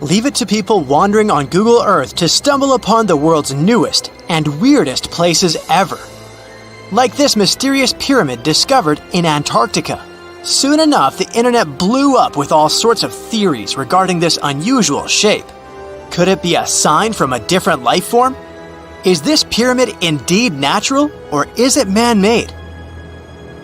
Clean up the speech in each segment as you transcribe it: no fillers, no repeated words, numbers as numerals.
Leave it to people wandering on Google Earth to stumble upon the world's newest and weirdest places ever. Like this mysterious pyramid discovered in Antarctica. Soon enough, the internet blew up with all sorts of theories regarding this unusual shape. Could it be a sign from a different life form? Is this pyramid indeed natural, or is it man-made?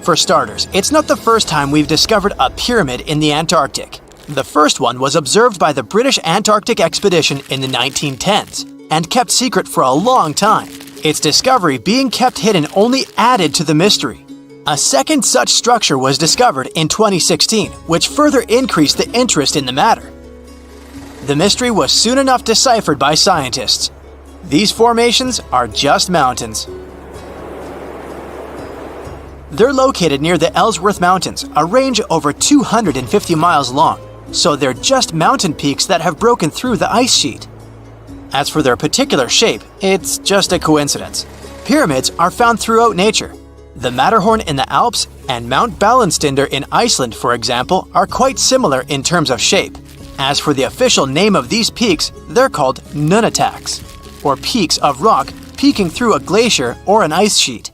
For starters, it's not the first time we've discovered a pyramid in the Antarctic. The first one was observed by the British Antarctic expedition in the 1910s and kept secret for a long time. Its discovery being kept hidden only added to the mystery. A second such structure was discovered in 2016, which further increased the interest in the matter. The mystery was soon enough deciphered by scientists. These formations are just mountains. They're located near the Ellsworth Mountains, a range over 250 miles long, so they're just mountain peaks that have broken through the ice sheet. As for their particular shape, it's just a coincidence. Pyramids are found throughout nature. The Matterhorn in the Alps and Mount Ballenstinder in Iceland, for example, are quite similar in terms of shape. As for the official name of these peaks, they're called nunataks, or peaks of rock peeking through a glacier or an ice sheet.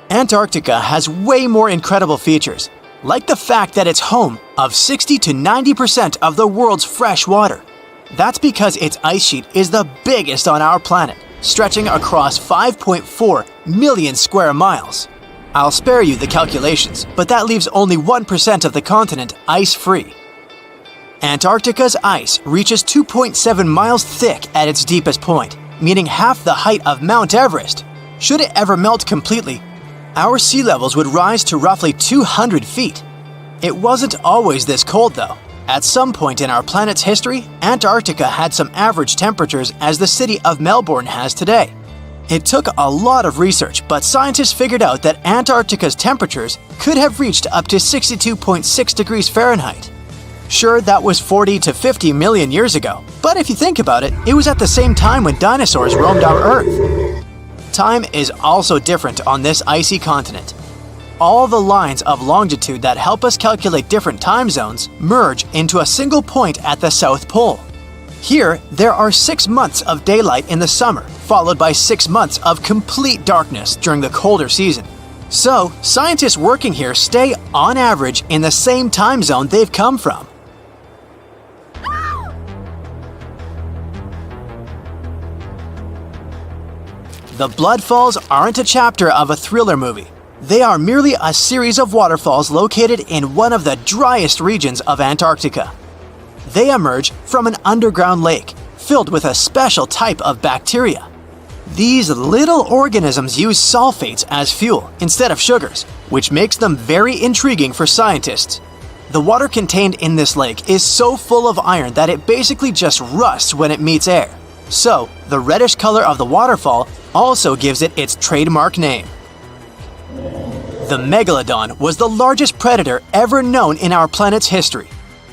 Antarctica has way more incredible features, like the fact that it's home of 60 to 90% of the world's fresh water. That's because its ice sheet is the biggest on our planet, stretching across 5.4 million square miles. I'll spare you the calculations, but that leaves only 1% of the continent ice-free. Antarctica's ice reaches 2.7 miles thick at its deepest point, meaning half the height of Mount Everest. Should it ever melt completely, our sea levels would rise to roughly 200 feet. It wasn't always this cold, though. At some point in our planet's history, Antarctica had some average temperatures as the city of Melbourne has today. It took a lot of research, but scientists figured out that Antarctica's temperatures could have reached up to 62.6 degrees Fahrenheit. Sure, that was 40 to 50 million years ago, but if you think about it, it was at the same time when dinosaurs roamed our Earth. Time is also different on this icy continent. All the lines of longitude that help us calculate different time zones merge into a single point at the South Pole. Here, there are 6 months of daylight in the summer, followed by 6 months of complete darkness during the colder season. So, scientists working here stay, on average, in the same time zone they've come from. The Bloodfalls aren't a chapter of a thriller movie. They are merely a series of waterfalls located in one of the driest regions of Antarctica. They emerge from an underground lake filled with a special type of bacteria. These little organisms use sulfates as fuel instead of sugars, which makes them very intriguing for scientists. The water contained in this lake is so full of iron that it basically just rusts when it meets air. So, the reddish color of the waterfall also gives it its trademark name. The megalodon was the largest predator ever known in our planet's history.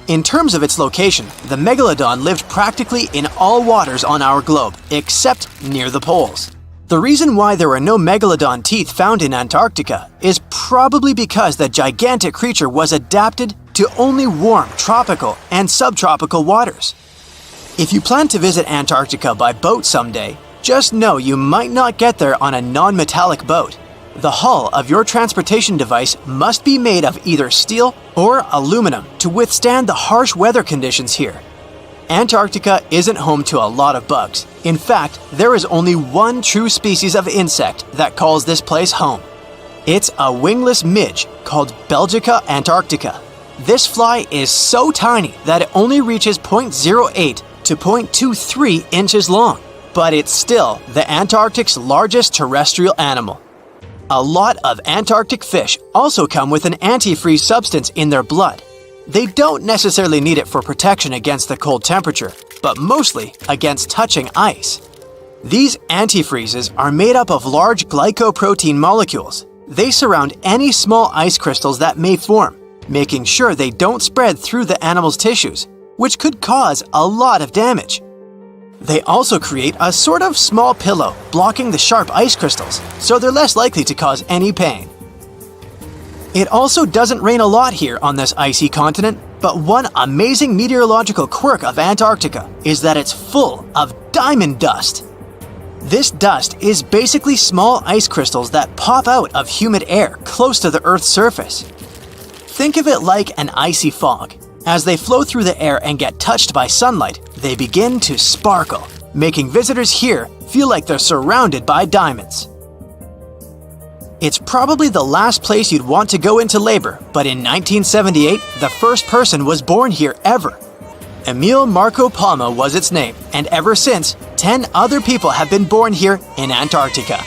In terms of its location, the megalodon lived practically in all waters on our globe, except near the poles. The reason why there are no megalodon teeth found in Antarctica is probably because the gigantic creature was adapted to only warm tropical and subtropical waters. If you plan to visit Antarctica by boat someday, just know you might not get there on a non-metallic boat. The hull of your transportation device must be made of either steel or aluminum to withstand the harsh weather conditions here. Antarctica isn't home to a lot of bugs. In fact, there is only one true species of insect that calls this place home. It's a wingless midge called Belgica antarctica. This fly is so tiny that it only reaches 0.08 to 0.23 inches long, but it's still the Antarctic's largest terrestrial animal. A lot of Antarctic fish also come with an antifreeze substance in their blood. They don't necessarily need it for protection against the cold temperature, but mostly against touching ice. These antifreezes are made up of large glycoprotein molecules. They surround any small ice crystals that may form, making sure they don't spread through the animal's tissues, which could cause a lot of damage. They also create a sort of small pillow blocking the sharp ice crystals, so they're less likely to cause any pain. It also doesn't rain a lot here on this icy continent, but one amazing meteorological quirk of Antarctica is that it's full of diamond dust. This dust is basically small ice crystals that pop out of humid air close to the Earth's surface. Think of it like an icy fog. As they flow through the air and get touched by sunlight, they begin to sparkle, making visitors here feel like they're surrounded by diamonds. It's probably the last place you'd want to go into labor, but in 1978, the first person was born here ever. Emil Marco Palma was its name, and ever since, 10 other people have been born here in Antarctica.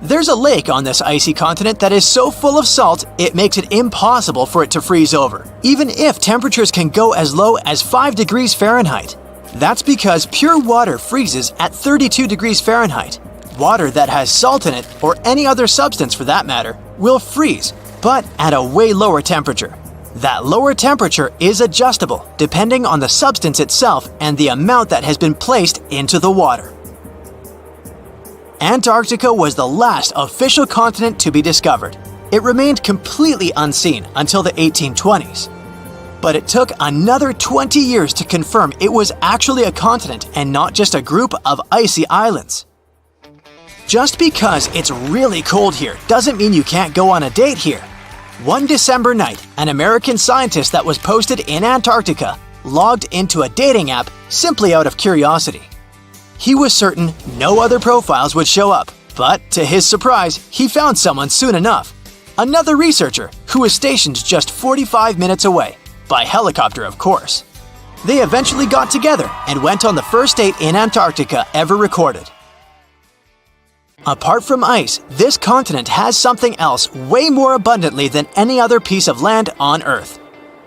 There's a lake on this icy continent that is so full of salt, it makes it impossible for it to freeze over, even if temperatures can go as low as 5 degrees Fahrenheit. That's because pure water freezes at 32 degrees Fahrenheit. Water that has salt in it, or any other substance for that matter, will freeze, but at a way lower temperature. That lower temperature is adjustable depending on the substance itself and the amount that has been placed into the water. Antarctica was the last official continent to be discovered. It remained completely unseen until the 1820s. But it took another 20 years to confirm it was actually a continent and not just a group of icy islands. Just because it's really cold here doesn't mean you can't go on a date here. One December night, an American scientist that was posted in Antarctica logged into a dating app simply out of curiosity. He was certain no other profiles would show up, but to his surprise, he found someone soon enough. Another researcher who was stationed just 45 minutes away, by helicopter of course. They eventually got together and went on the first date in Antarctica ever recorded. Apart from ice, this continent has something else way more abundantly than any other piece of land on Earth: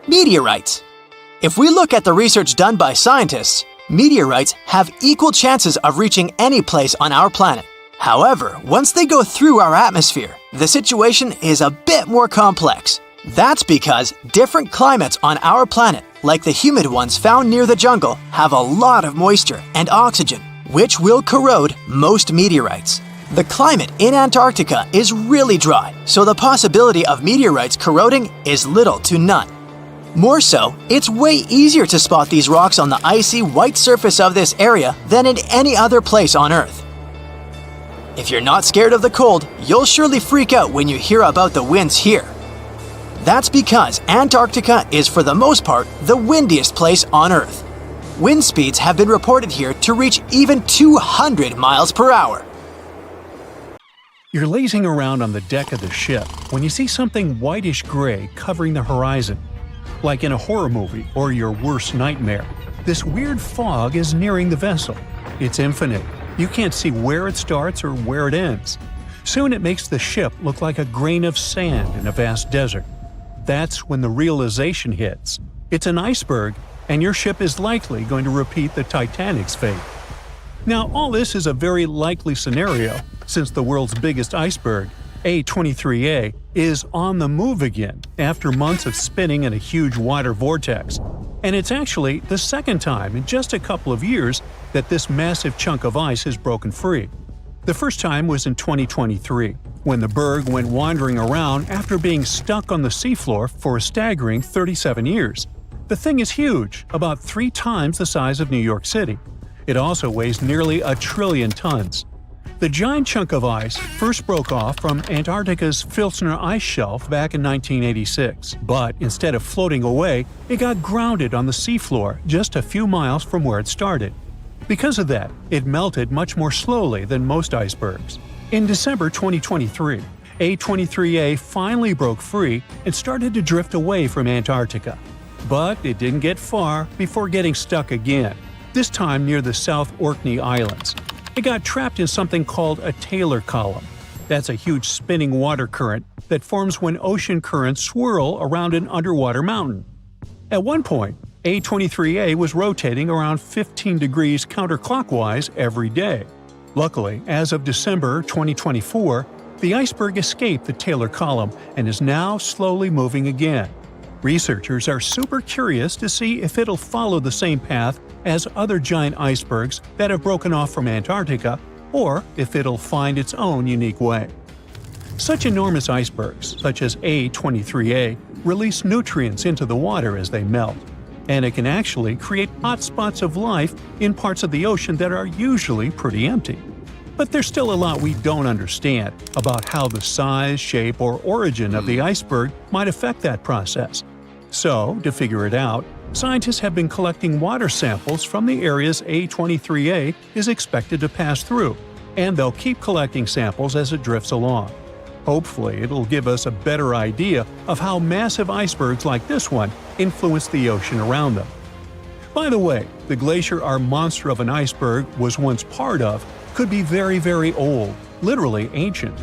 meteorites. If we look at the research done by scientists, meteorites have equal chances of reaching any place on our planet. However, once they go through our atmosphere, the situation is a bit more complex. That's because different climates on our planet, like the humid ones found near the jungle, have a lot of moisture and oxygen, which will corrode most meteorites. The climate in Antarctica is really dry, so the possibility of meteorites corroding is little to none. More so, it's way easier to spot these rocks on the icy white surface of this area than in any other place on Earth. If you're not scared of the cold, you'll surely freak out when you hear about the winds here. That's because Antarctica is for the most part the windiest place on Earth. Wind speeds have been reported here to reach even 200 miles per hour. You're lazing around on the deck of the ship when you see something whitish-gray covering the horizon. Like in a horror movie or your worst nightmare, this weird fog is nearing the vessel. It's infinite. You can't see where it starts or where it ends. Soon it makes the ship look like a grain of sand in a vast desert. That's when the realization hits. It's an iceberg, and your ship is likely going to repeat the Titanic's fate. Now, all this is a very likely scenario, since the world's biggest iceberg, A23A, is on the move again after months of spinning in a huge water vortex. And it's actually the second time in just a couple of years that this massive chunk of ice has broken free. The first time was in 2023, when the berg went wandering around after being stuck on the seafloor for a staggering 37 years. The thing is huge, about 3 times the size of New York City. It also weighs nearly 1 trillion tons. The giant chunk of ice first broke off from Antarctica's Filsner ice shelf back in 1986, but instead of floating away, it got grounded on the seafloor just a few miles from where it started. Because of that, it melted much more slowly than most icebergs. In December 2023, A23A finally broke free and started to drift away from Antarctica. But it didn't get far before getting stuck again, this time near the South Orkney Islands. It got trapped in something called a Taylor column. That's a huge spinning water current that forms when ocean currents swirl around an underwater mountain. At one point, A23A was rotating around 15 degrees counterclockwise every day. Luckily, as of December 2024, the iceberg escaped the Taylor column and is now slowly moving again. Researchers are super curious to see if it'll follow the same path as other giant icebergs that have broken off from Antarctica, or if it'll find its own unique way. Such enormous icebergs, such as A23A, release nutrients into the water as they melt, and it can actually create hot spots of life in parts of the ocean that are usually pretty empty. But there's still a lot we don't understand about how the size, shape, or origin of the iceberg might affect that process. So, to figure it out, scientists have been collecting water samples from the areas A23A is expected to pass through, and they'll keep collecting samples as it drifts along. Hopefully, it'll give us a better idea of how massive icebergs like this one influence the ocean around them. By the way, the glacier our monster of an iceberg was once part of could be very, very old, literally ancient.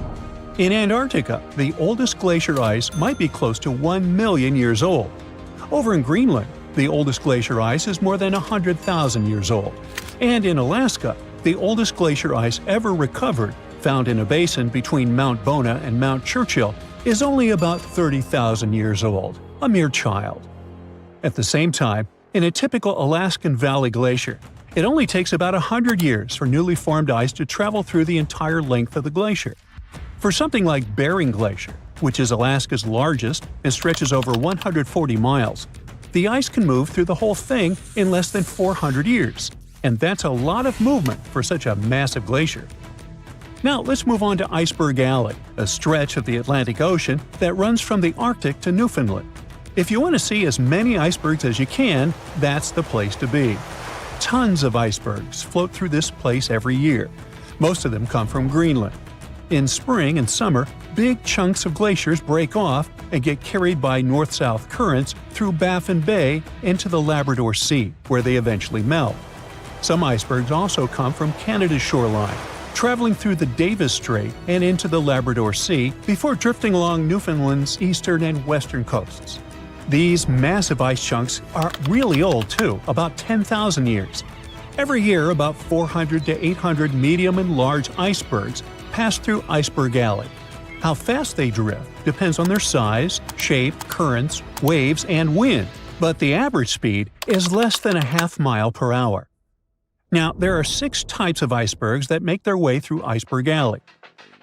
In Antarctica, the oldest glacier ice might be close to 1 million years old. Over in Greenland, the oldest glacier ice is more than 100,000 years old. And in Alaska, the oldest glacier ice ever recovered, found in a basin between Mount Bona and Mount Churchill, is only about 30,000 years old, a mere child. At the same time, in a typical Alaskan Valley glacier, it only takes about 100 years for newly formed ice to travel through the entire length of the glacier. For something like Bering Glacier, which is Alaska's largest and stretches over 140 miles, the ice can move through the whole thing in less than 400 years, and that's a lot of movement for such a massive glacier. Now let's move on to Iceberg Alley, a stretch of the Atlantic Ocean that runs from the Arctic to Newfoundland. If you want to see as many icebergs as you can, that's the place to be. Tons of icebergs float through this place every year. Most of them come from Greenland. In spring and summer, big chunks of glaciers break off and get carried by north-south currents through Baffin Bay into the Labrador Sea, where they eventually melt. Some icebergs also come from Canada's shoreline, traveling through the Davis Strait and into the Labrador Sea before drifting along Newfoundland's eastern and western coasts. These massive ice chunks are really old too, about 10,000 years. Every year, about 400 to 800 medium and large icebergs pass through Iceberg Alley. How fast they drift depends on their size, shape, currents, waves, and wind, but the average speed is less than a half mile per hour. Now, there are 6 types of icebergs that make their way through Iceberg Alley.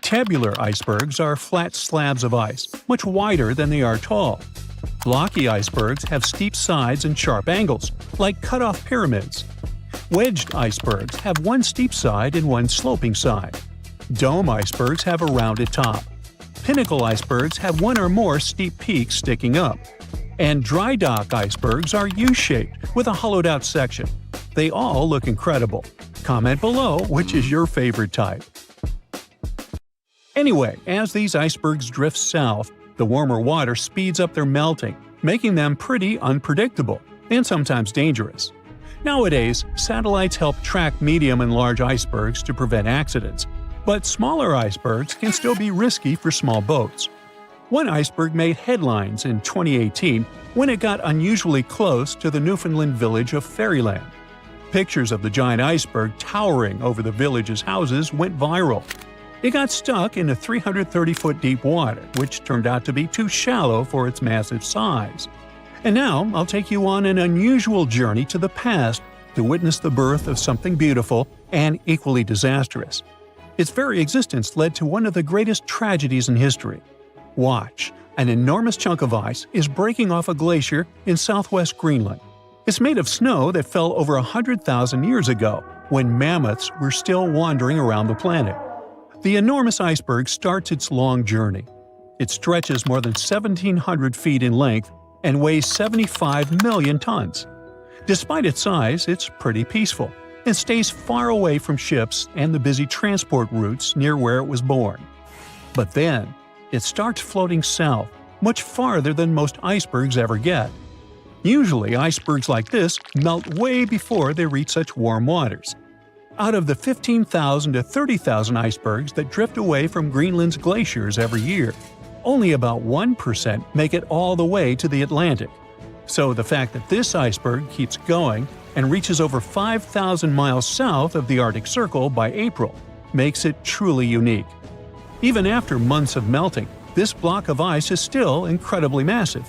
Tabular icebergs are flat slabs of ice, much wider than they are tall. Blocky icebergs have steep sides and sharp angles, like cut-off pyramids. Wedged icebergs have one steep side and one sloping side. Dome icebergs have a rounded top. Pinnacle icebergs have one or more steep peaks sticking up. And dry dock icebergs are U-shaped with a hollowed-out section. They all look incredible. Comment below which is your favorite type. Anyway, as these icebergs drift south, the warmer water speeds up their melting, making them pretty unpredictable and sometimes dangerous. Nowadays, satellites help track medium and large icebergs to prevent accidents, but smaller icebergs can still be risky for small boats. One iceberg made headlines in 2018 when it got unusually close to the Newfoundland village of Fairyland. Pictures of the giant iceberg towering over the village's houses went viral. It got stuck in a 330-foot deep water, which turned out to be too shallow for its massive size. And now I'll take you on an unusual journey to the past to witness the birth of something beautiful and equally disastrous. Its very existence led to one of the greatest tragedies in history. Watch, an enormous chunk of ice is breaking off a glacier in southwest Greenland. It's made of snow that fell over 100,000 years ago, when mammoths were still wandering around the planet. The enormous iceberg starts its long journey. It stretches more than 1,700 feet in length and weighs 75 million tons. Despite its size, it's pretty peaceful and stays far away from ships and the busy transport routes near where it was born. But then, it starts floating south, much farther than most icebergs ever get. Usually, icebergs like this melt way before they reach such warm waters. Out of the 15,000 to 30,000 icebergs that drift away from Greenland's glaciers every year, only about 1% make it all the way to the Atlantic. So the fact that this iceberg keeps going and reaches over 5,000 miles south of the Arctic Circle by April makes it truly unique. Even after months of melting, this block of ice is still incredibly massive.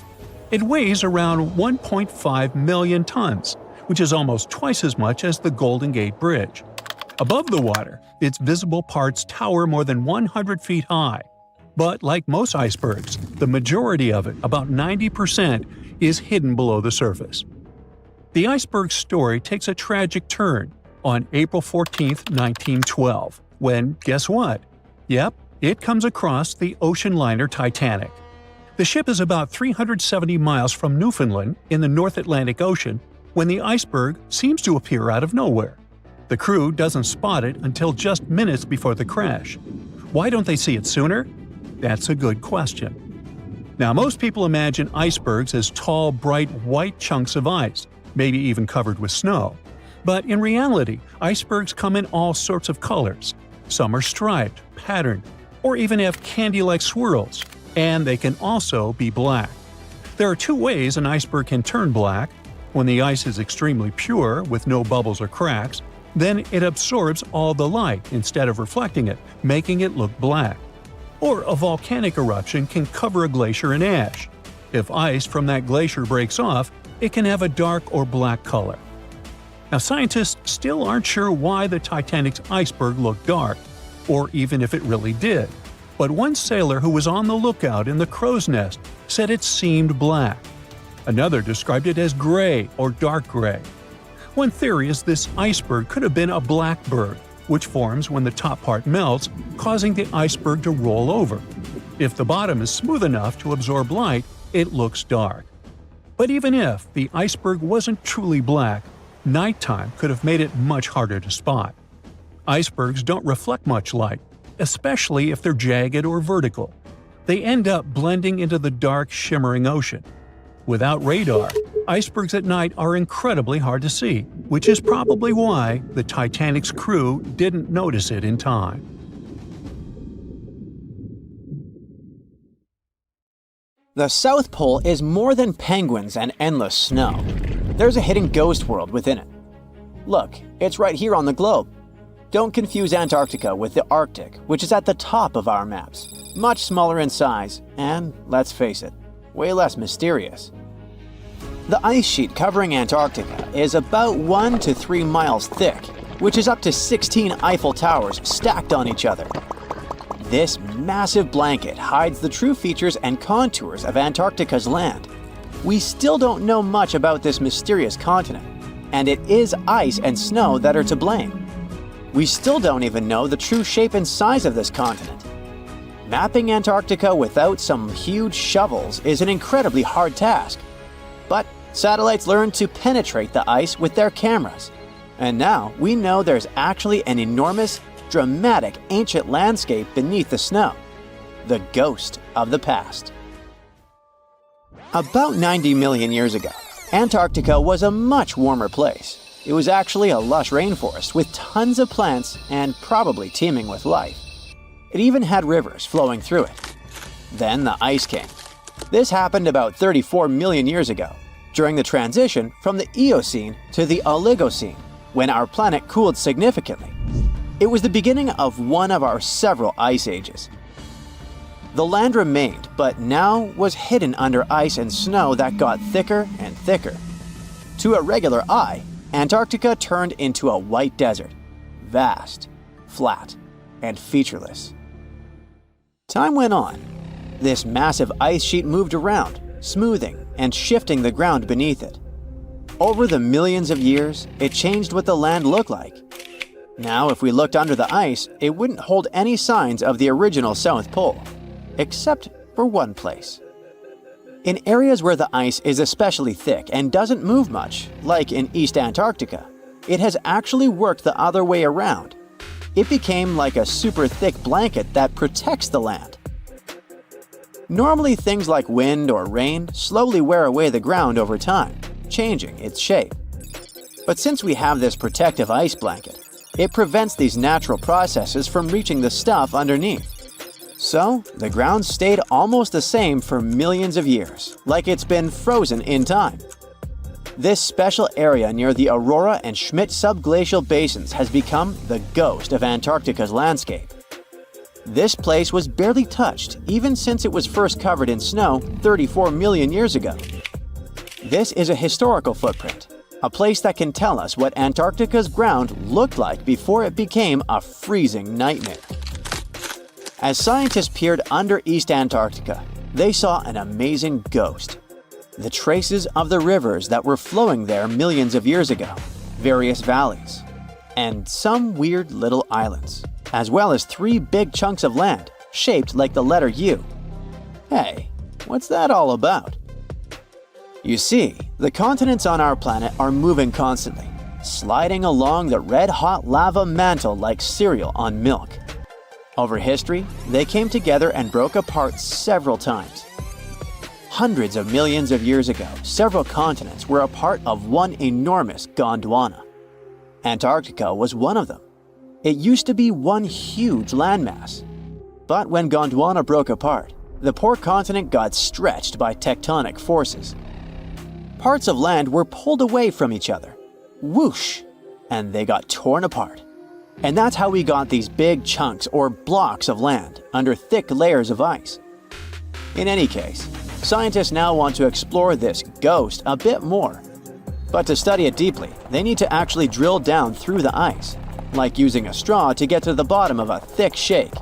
It weighs around 1.5 million tons, which is almost twice as much as the Golden Gate Bridge. Above the water, its visible parts tower more than 100 feet high. But like most icebergs, the majority of it, about 90%, is hidden below the surface. The iceberg story takes a tragic turn on April 14, 1912, when, guess what? Yep, it comes across the ocean liner Titanic. The ship is about 370 miles from Newfoundland in the North Atlantic Ocean when the iceberg seems to appear out of nowhere. The crew doesn't spot it until just minutes before the crash. Why don't they see it sooner? That's a good question. Now, most people imagine icebergs as tall, bright, white chunks of ice, maybe even covered with snow. But in reality, icebergs come in all sorts of colors. Some are striped, patterned, or even have candy-like swirls, and they can also be black. There are two ways an iceberg can turn black. When the ice is extremely pure, with no bubbles or cracks, then it absorbs all the light instead of reflecting it, making it look black. Or a volcanic eruption can cover a glacier in ash. If ice from that glacier breaks off, it can have a dark or black color. Now, scientists still aren't sure why the Titanic's iceberg looked dark, or even if it really did. But one sailor who was on the lookout in the crow's nest said it seemed black. Another described it as gray or dark gray. One theory is this iceberg could have been a blackbird, which forms when the top part melts, causing the iceberg to roll over. If the bottom is smooth enough to absorb light, it looks dark. But even if the iceberg wasn't truly black, nighttime could have made it much harder to spot. Icebergs don't reflect much light, especially if they're jagged or vertical. They end up blending into the dark, shimmering ocean. Without radar, icebergs at night are incredibly hard to see, which is probably why the Titanic's crew didn't notice it in time. The South Pole is more than penguins and endless snow. There's a hidden ghost world within it. Look, it's right here on the globe. Don't confuse Antarctica with the Arctic, which is at the top of our maps. Much smaller in size, and, let's face it, way less mysterious. The ice sheet covering Antarctica is about 1 to 3 miles thick, which is up to 16 Eiffel Towers stacked on each other. This massive blanket hides the true features and contours of Antarctica's land. We still don't know much about this mysterious continent, and it is ice and snow that are to blame. We still don't even know the true shape and size of this continent. Mapping Antarctica without some huge shovels is an incredibly hard task. But satellites learned to penetrate the ice with their cameras. And now we know there's actually an enormous, dramatic ancient landscape beneath the snow. The ghost of the past. About 90 million years ago, Antarctica was a much warmer place. It was actually a lush rainforest with tons of plants and probably teeming with life. It even had rivers flowing through it. Then the ice came. This happened about 34 million years ago, during the transition from the Eocene to the Oligocene, when our planet cooled significantly. It was the beginning of one of our several ice ages. The land remained, but now was hidden under ice and snow that got thicker and thicker. To a regular eye, Antarctica turned into a white desert, vast, flat, and featureless. Time went on. This massive ice sheet moved around, smoothing and shifting the ground beneath it. Over the millions of years, it changed what the land looked like. Now, if we looked under the ice, it wouldn't hold any signs of the original South Pole, except for one place. In areas where the ice is especially thick and doesn't move much, like in East Antarctica, it has actually worked the other way around. It became like a super thick blanket that protects the land. Normally, things like wind or rain slowly wear away the ground over time, changing its shape. But since we have this protective ice blanket, it prevents these natural processes from reaching the stuff underneath. So, the ground stayed almost the same for millions of years, like it's been frozen in time. This special area near the Aurora and Schmidt subglacial basins has become the ghost of Antarctica's landscape. This place was barely touched even since it was first covered in snow 34 million years ago. This is a historical footprint, a place that can tell us what Antarctica's ground looked like before it became a freezing nightmare. As scientists peered under East Antarctica, they saw an amazing ghost. The traces of the rivers that were flowing there millions of years ago, various valleys, and some weird little islands, as well as 3 big chunks of land shaped like the letter U. Hey, what's that all about? You see, the continents on our planet are moving constantly, sliding along the red-hot lava mantle like cereal on milk. Over history, they came together and broke apart several times. Hundreds of millions of years ago, several continents were a part of one enormous Gondwana. Antarctica was one of them. It used to be one huge landmass. But when Gondwana broke apart, the poor continent got stretched by tectonic forces. Parts of land were pulled away from each other. Whoosh! And they got torn apart. And that's how we got these big chunks or blocks of land under thick layers of ice. In any case, scientists now want to explore this ghost a bit more. But to study it deeply, they need to actually drill down through the ice, like using a straw to get to the bottom of a thick shake.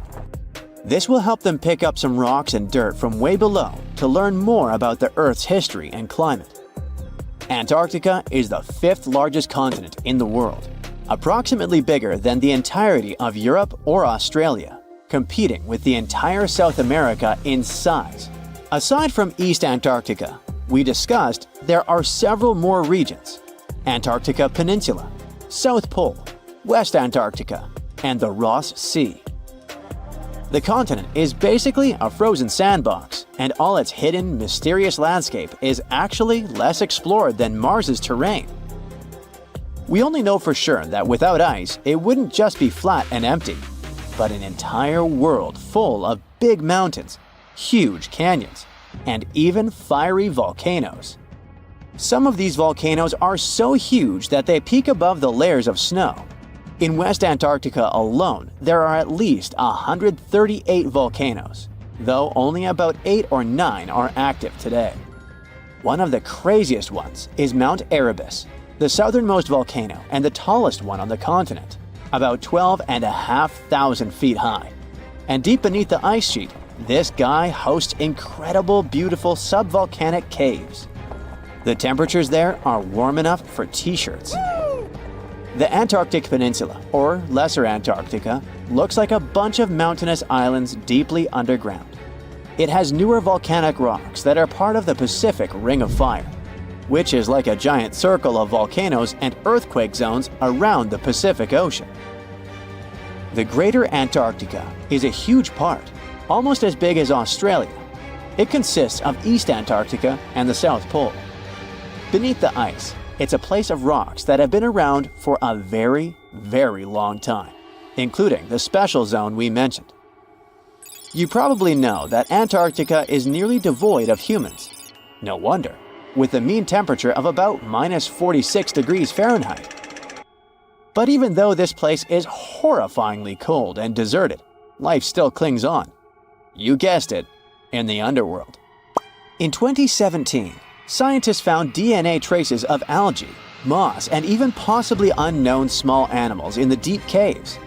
This will help them pick up some rocks and dirt from way below to learn more about the Earth's history and climate. Antarctica is the 5th largest continent in the world, approximately bigger than the entirety of Europe or Australia, competing with the entire South America in size. Aside from East Antarctica, we discussed there are several more regions: Antarctica Peninsula, South Pole, West Antarctica, and the Ross Sea. The continent is basically a frozen sandbox, and all its hidden, mysterious landscape is actually less explored than Mars's terrain. We only know for sure that without ice, it wouldn't just be flat and empty, but an entire world full of big mountains, huge canyons, and even fiery volcanoes. Some of these volcanoes are so huge that they peak above the layers of snow. In West Antarctica alone, there are at least 138 volcanoes, though only about 8 or 9 are active today. One of the craziest ones is Mount Erebus, the southernmost volcano and the tallest one on the continent, about 12,500 feet high. And deep beneath the ice sheet, this guy hosts incredible, beautiful subvolcanic caves. The temperatures there are warm enough for t-shirts. The Antarctic Peninsula, or Lesser Antarctica, looks like a bunch of mountainous islands deeply underground. It has newer volcanic rocks that are part of the Pacific Ring of Fire, which is like a giant circle of volcanoes and earthquake zones around the Pacific Ocean. The Greater Antarctica is a huge part, almost as big as Australia. It consists of East Antarctica and the South Pole. Beneath the ice, it's a place of rocks that have been around for a very, very long time, including the special zone we mentioned. You probably know that Antarctica is nearly devoid of humans. No wonder, with a mean temperature of about -46 degrees Fahrenheit. But even though this place is horrifyingly cold and deserted, life still clings on. You guessed it, in the underworld. In 2017, scientists found DNA traces of algae, moss, and even possibly unknown small animals in the deep caves.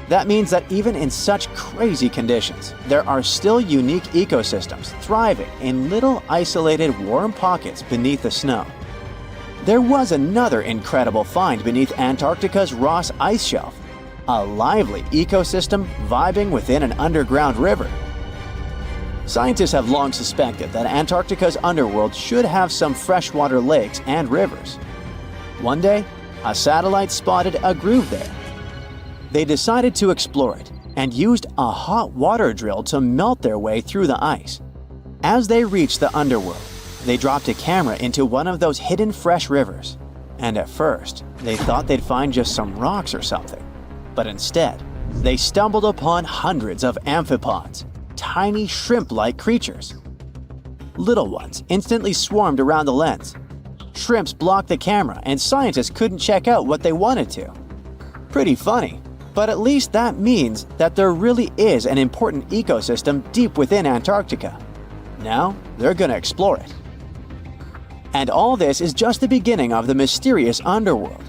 That means that even in such crazy conditions, there are still unique ecosystems thriving in little isolated warm pockets beneath the snow. There was another incredible find beneath Antarctica's Ross Ice Shelf, a lively ecosystem vibing within an underground river. Scientists have long suspected that Antarctica's underworld should have some freshwater lakes and rivers. One day, a satellite spotted a groove there. They decided to explore it and used a hot water drill to melt their way through the ice. As they reached the underworld, they dropped a camera into one of those hidden fresh rivers. And at first, they thought they'd find just some rocks or something. But instead, they stumbled upon hundreds of amphipods, tiny shrimp-like creatures. Little ones instantly swarmed around the lens. Shrimps blocked the camera and scientists couldn't check out what they wanted to. Pretty funny, but at least that means that there really is an important ecosystem deep within Antarctica. Now, they're gonna explore it. And all this is just the beginning of the mysterious underworld.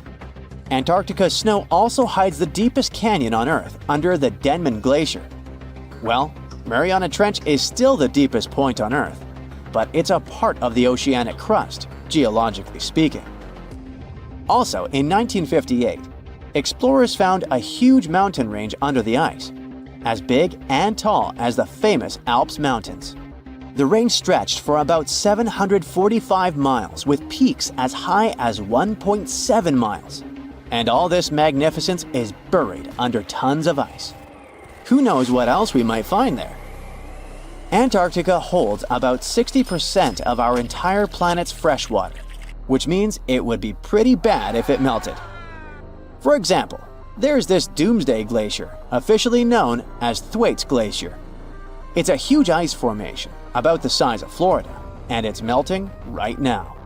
Antarctica's snow also hides the deepest canyon on Earth under the Denman Glacier. Well, Mariana Trench is still the deepest point on Earth, but it's a part of the oceanic crust, geologically speaking. Also, in 1958, explorers found a huge mountain range under the ice, as big and tall as the famous Alps Mountains. The range stretched for about 745 miles with peaks as high as 1.7 miles. And all this magnificence is buried under tons of ice. Who knows what else we might find there? Antarctica holds about 60% of our entire planet's fresh water, which means it would be pretty bad if it melted. For example, there's this Doomsday Glacier, officially known as Thwaites Glacier. It's a huge ice formation, about the size of Florida, and it's melting right now.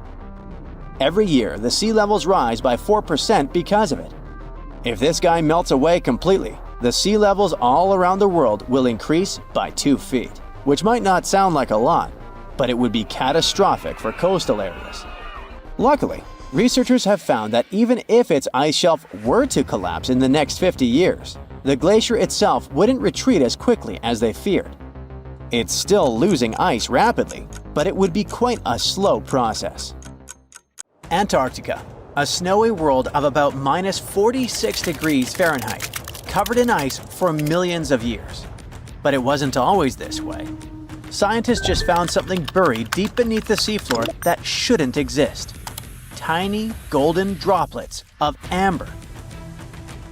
Every year, the sea levels rise by 4% because of it. If this guy melts away completely, the sea levels all around the world will increase by 2 feet, which might not sound like a lot, but it would be catastrophic for coastal areas. Luckily, researchers have found that even if its ice shelf were to collapse in the next 50 years, the glacier itself wouldn't retreat as quickly as they feared. It's still losing ice rapidly, but it would be quite a slow process. Antarctica, a snowy world of about minus 46 degrees Fahrenheit, covered in ice for millions of years. But it wasn't always this way. Scientists just found something buried deep beneath the seafloor that shouldn't exist. Tiny golden droplets of amber.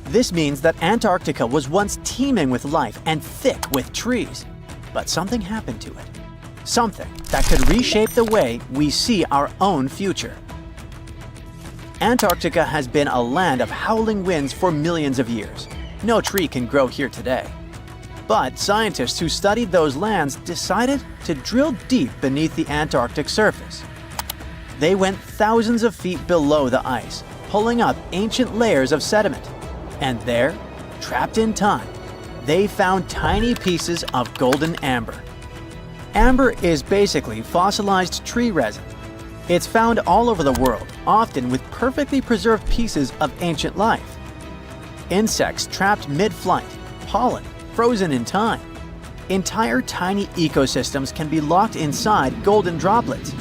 This means that Antarctica was once teeming with life and thick with trees. But something happened to it. Something that could reshape the way we see our own future. Antarctica has been a land of howling winds for millions of years. No tree can grow here today. But scientists who studied those lands decided to drill deep beneath the Antarctic surface. They went thousands of feet below the ice, pulling up ancient layers of sediment. And there, trapped in time, they found tiny pieces of golden amber. Amber is basically fossilized tree resin. It's found all over the world, often with perfectly preserved pieces of ancient life. Insects trapped mid-flight, pollen frozen in time. Entire tiny ecosystems can be locked inside golden droplets.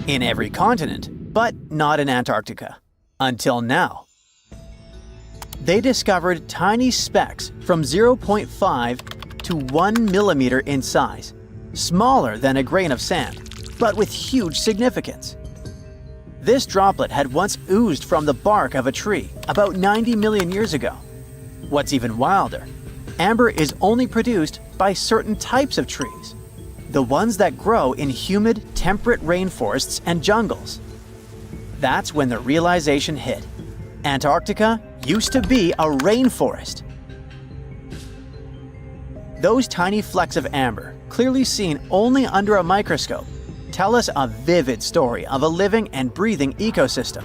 In every continent, but not in Antarctica. Until now. They discovered tiny specks from 0.5 to 1 millimeter in size, smaller than a grain of sand, but with huge significance. This droplet had once oozed from the bark of a tree about 90 million years ago. What's even wilder, amber is only produced by certain types of trees, the ones that grow in humid, temperate rainforests and jungles. That's when the realization hit. Antarctica used to be a rainforest. Those tiny flecks of amber, clearly seen only under a microscope, tell us a vivid story of a living and breathing ecosystem.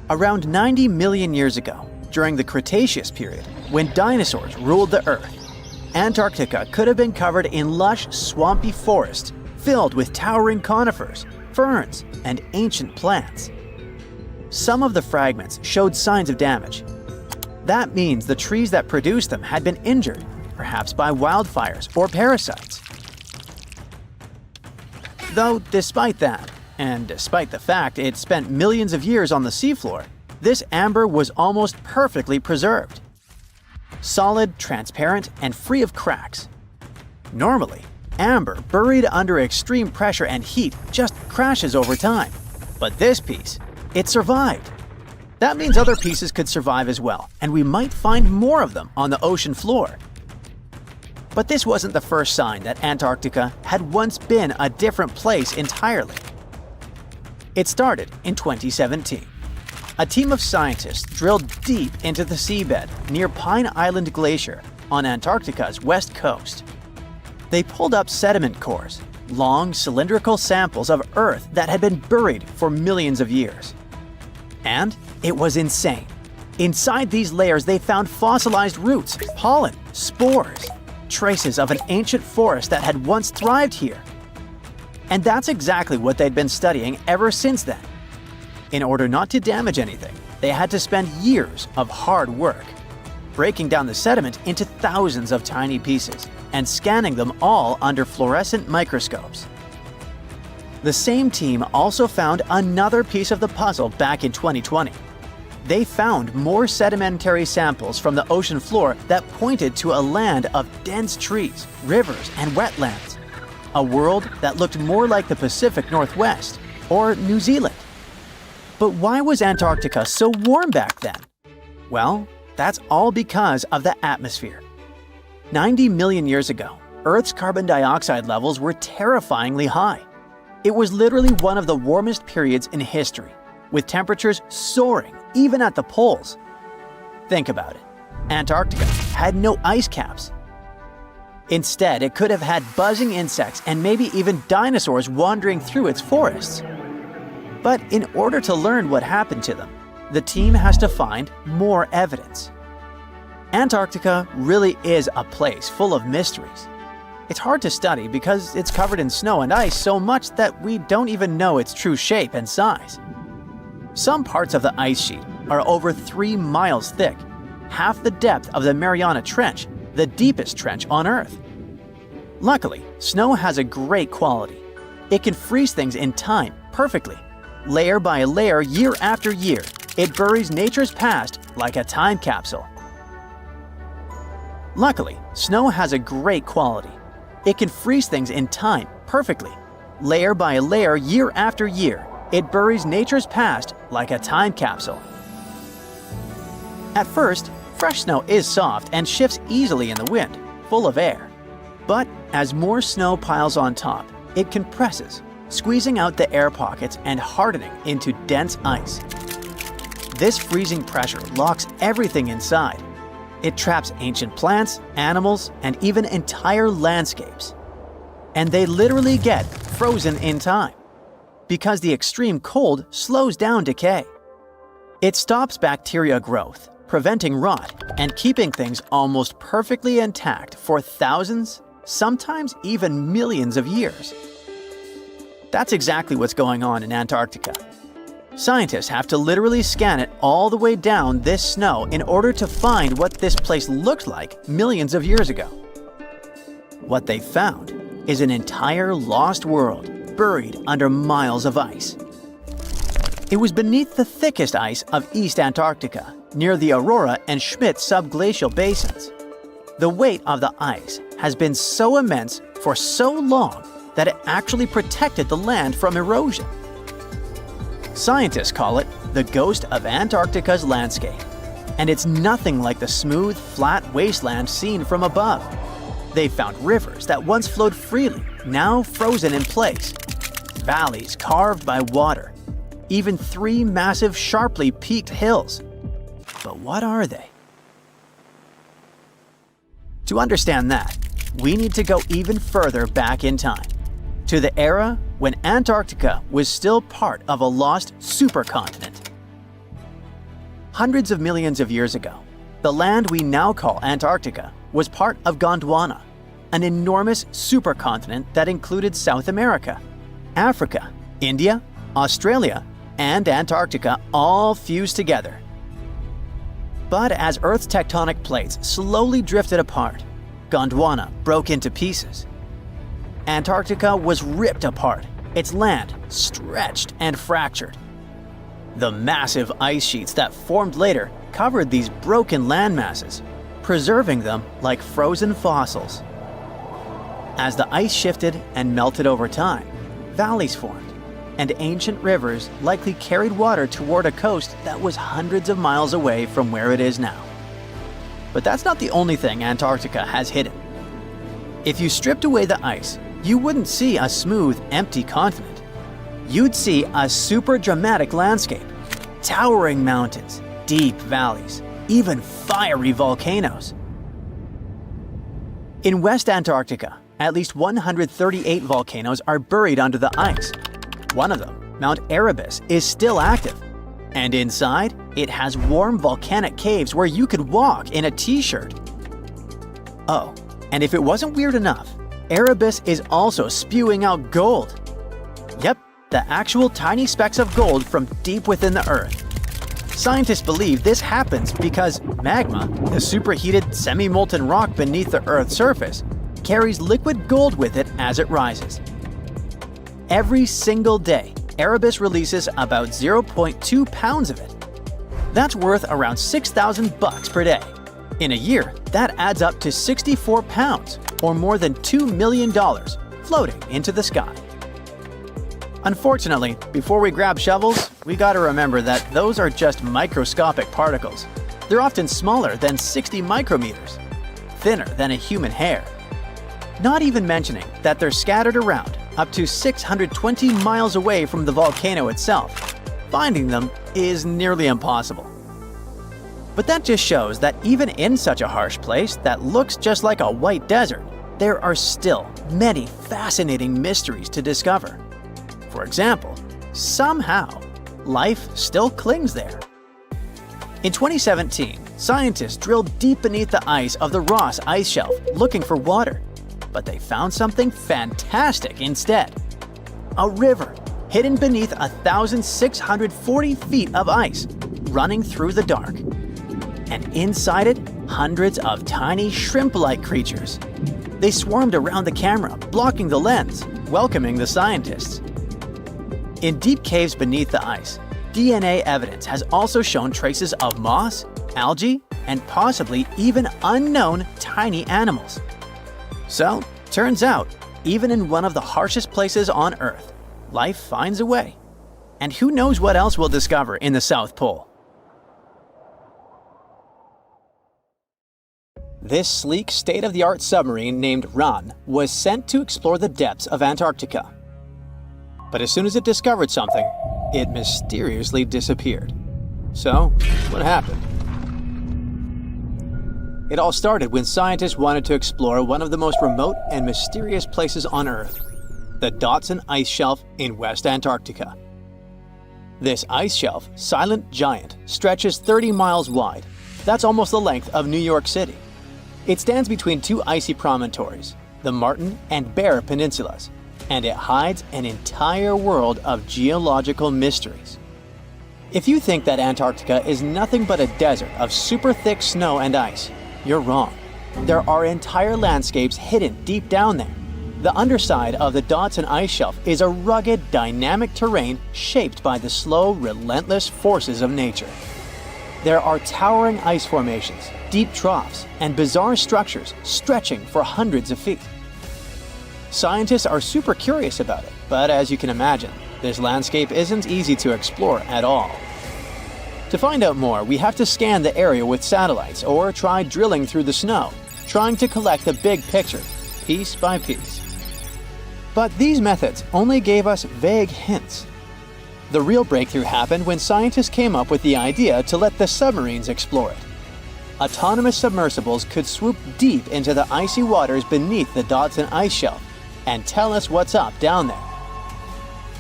Around 90 million years ago, during the Cretaceous period, when dinosaurs ruled the Earth, Antarctica could have been covered in lush, swampy forests filled with towering conifers, ferns, and ancient plants. Some of the fragments showed signs of damage. That means the trees that produced them had been injured, perhaps by wildfires or parasites. Though despite that, and despite the fact it spent millions of years on the seafloor, this amber was almost perfectly preserved. Solid, transparent, and free of cracks. Normally, amber buried under extreme pressure and heat just crashes over time. But this piece, it survived. That means other pieces could survive as well, and we might find more of them on the ocean floor. But this wasn't the first sign that Antarctica had once been a different place entirely. It started in 2017. A team of scientists drilled deep into the seabed near Pine Island Glacier on Antarctica's west coast. They pulled up sediment cores, long cylindrical samples of Earth that had been buried for millions of years. And it was insane. Inside these layers they found fossilized roots, pollen, spores, traces of an ancient forest that had once thrived here. And that's exactly what they'd been studying ever since then. In order not to damage anything, they had to spend years of hard work. breaking down the sediment into thousands of tiny pieces and scanning them all under fluorescent microscopes. The same team also found another piece of the puzzle back in 2020. They found more sedimentary samples from the ocean floor that pointed to a land of dense trees, rivers, and wetlands. A world that looked more like the Pacific Northwest or New Zealand. But why was Antarctica so warm back then? Well, that's all because of the atmosphere. 90 million years ago, Earth's carbon dioxide levels were terrifyingly high. It was literally one of the warmest periods in history, with temperatures soaring even at the poles. Think about it. Antarctica had no ice caps. Instead, it could have had buzzing insects and maybe even dinosaurs wandering through its forests. But in order to learn what happened to them, the team has to find more evidence. Antarctica really is a place full of mysteries. It's hard to study because it's covered in snow and ice so much that we don't even know its true shape and size. Some parts of the ice sheet are over 3 miles thick, half the depth of the Mariana Trench, the deepest trench on Earth. Luckily, snow has a great quality. It can freeze things in time perfectly. Layer by layer, year after year, it buries nature's past like a time capsule. Luckily, snow has a great quality. It can freeze things in time perfectly. Layer by layer, year after year, it buries nature's past like a time capsule. At first, fresh snow is soft and shifts easily in the wind, full of air. But as more snow piles on top, it compresses, squeezing out the air pockets and hardening into dense ice. This freezing pressure locks everything inside. It traps ancient plants, animals, and even entire landscapes. And they literally get frozen in time, because the extreme cold slows down decay. It stops bacteria growth, preventing rot, and keeping things almost perfectly intact for thousands, sometimes even millions of years. That's exactly what's going on in Antarctica. Scientists have to literally scan it all the way down this snow in order to find what this place looked like millions of years ago. What they found is an entire lost world buried under miles of ice. It was beneath the thickest ice of East Antarctica, near the Aurora and Schmidt subglacial basins. The weight of the ice has been so immense for so long that it actually protected the land from erosion. Scientists call it the ghost of Antarctica's landscape, and it's nothing like the smooth, flat wasteland seen from above. They found rivers that once flowed freely, now frozen in place, valleys carved by water, even 3 massive, sharply peaked hills. But what are they? To understand that, we need to go even further back in time, to the era when Antarctica was still part of a lost supercontinent. Hundreds of millions of years ago, the land we now call Antarctica was part of Gondwana, an enormous supercontinent that included South America, Africa, India, Australia, and Antarctica all fused together. But as Earth's tectonic plates slowly drifted apart, Gondwana broke into pieces. Antarctica was ripped apart, its land stretched and fractured. The massive ice sheets that formed later covered these broken land masses, preserving them like frozen fossils. As the ice shifted and melted over time, valleys formed, and ancient rivers likely carried water toward a coast that was hundreds of miles away from where it is now. But that's not the only thing Antarctica has hidden. If you stripped away the ice, you wouldn't see a smooth, empty continent. You'd see a super dramatic landscape, towering mountains, deep valleys, even fiery volcanoes. In West Antarctica, at least 138 volcanoes are buried under the ice. One of them, Mount Erebus, is still active. And inside, it has warm volcanic caves where you could walk in a t-shirt. Oh, and if it wasn't weird enough, Erebus is also spewing out gold. Yep, the actual tiny specks of gold from deep within the Earth. Scientists believe this happens because magma, the superheated semi-molten rock beneath the Earth's surface, carries liquid gold with it as it rises. Every single day, Erebus releases about 0.2 pounds of it. That's worth around $6,000 per day. In a year, that adds up to 64 pounds, or more than $2 million, floating into the sky. Unfortunately, before we grab shovels, we gotta remember that those are just microscopic particles. They're often smaller than 60 micrometers, thinner than a human hair. Not even mentioning that they're scattered around up to 620 miles away from the volcano itself. Finding them is nearly impossible. But that just shows that even in such a harsh place that looks just like a white desert, there are still many fascinating mysteries to discover. For example, somehow, life still clings there. In 2017, scientists drilled deep beneath the ice of the Ross Ice Shelf looking for water, but they found something fantastic instead. A river hidden beneath 1,640 feet of ice, running through the dark. And inside it, hundreds of tiny shrimp-like creatures. They swarmed around the camera, blocking the lens, welcoming the scientists. In deep caves beneath the ice, DNA evidence has also shown traces of moss, algae, and possibly even unknown tiny animals. So, turns out, even in one of the harshest places on Earth, life finds a way. And who knows what else we'll discover in the South Pole? This sleek, state-of-the-art submarine named Ran was sent to explore the depths of Antarctica. But as soon as it discovered something, it mysteriously disappeared. So, what happened? It all started when scientists wanted to explore one of the most remote and mysterious places on Earth, the Dotson Ice Shelf in West Antarctica. This ice shelf, silent giant, stretches 30 miles wide. That's almost the length of New York City. It stands between two icy promontories, the Martin and Bear Peninsulas, and it hides an entire world of geological mysteries. If you think that Antarctica is nothing but a desert of super thick snow and ice, you're wrong. There are entire landscapes hidden deep down there. The underside of the Dotson Ice Shelf is a rugged, dynamic terrain shaped by the slow, relentless forces of nature. There are towering ice formations, deep troughs, and bizarre structures stretching for hundreds of feet. Scientists are super curious about it, but as you can imagine, this landscape isn't easy to explore at all. To find out more, we have to scan the area with satellites or try drilling through the snow, trying to collect the big picture, piece by piece. But these methods only gave us vague hints. The real breakthrough happened when scientists came up with the idea to let the submarines explore it. Autonomous submersibles could swoop deep into the icy waters beneath the Dotson Ice Shelf and tell us what's up down there.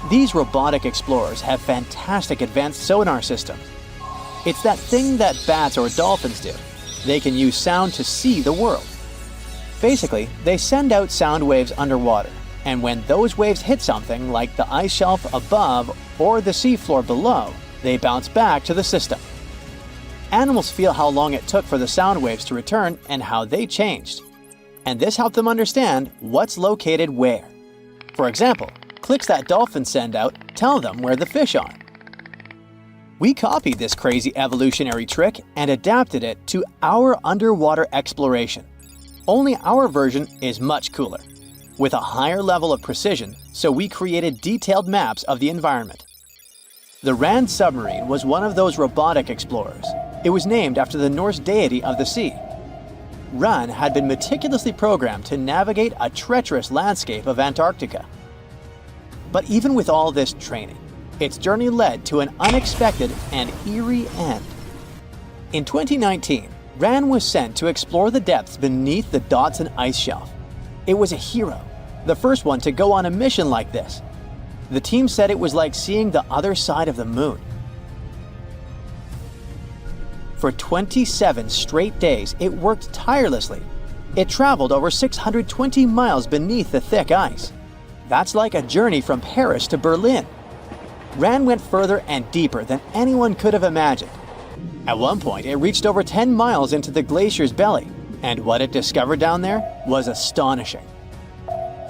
These robotic explorers have fantastic advanced sonar systems. It's that thing that bats or dolphins do. They can use sound to see the world. Basically, they send out sound waves underwater, and when those waves hit something like the ice shelf above or the seafloor below, they bounce back to the system. Animals feel how long it took for the sound waves to return and how they changed. And this helped them understand what's located where. For example, clicks that dolphins send out tell them where the fish are. We copied this crazy evolutionary trick and adapted it to our underwater exploration. Only our version is much cooler, with a higher level of precision, so we created detailed maps of the environment. The Rand submarine was one of those robotic explorers. It was named after the Norse deity of the sea. Ran had been meticulously programmed to navigate a treacherous landscape of Antarctica. But even with all this training, its journey led to an unexpected and eerie end. In 2019, Ran was sent to explore the depths beneath the Dotson Ice Shelf. It was a hero, the first one to go on a mission like this. The team said it was like seeing the other side of the moon. For 27 straight days, it worked tirelessly. It traveled over 620 miles beneath the thick ice. That's like a journey from Paris to Berlin. Ran went further and deeper than anyone could have imagined, At one point, it reached over 10 miles into the glacier's belly, and what it discovered down there was astonishing.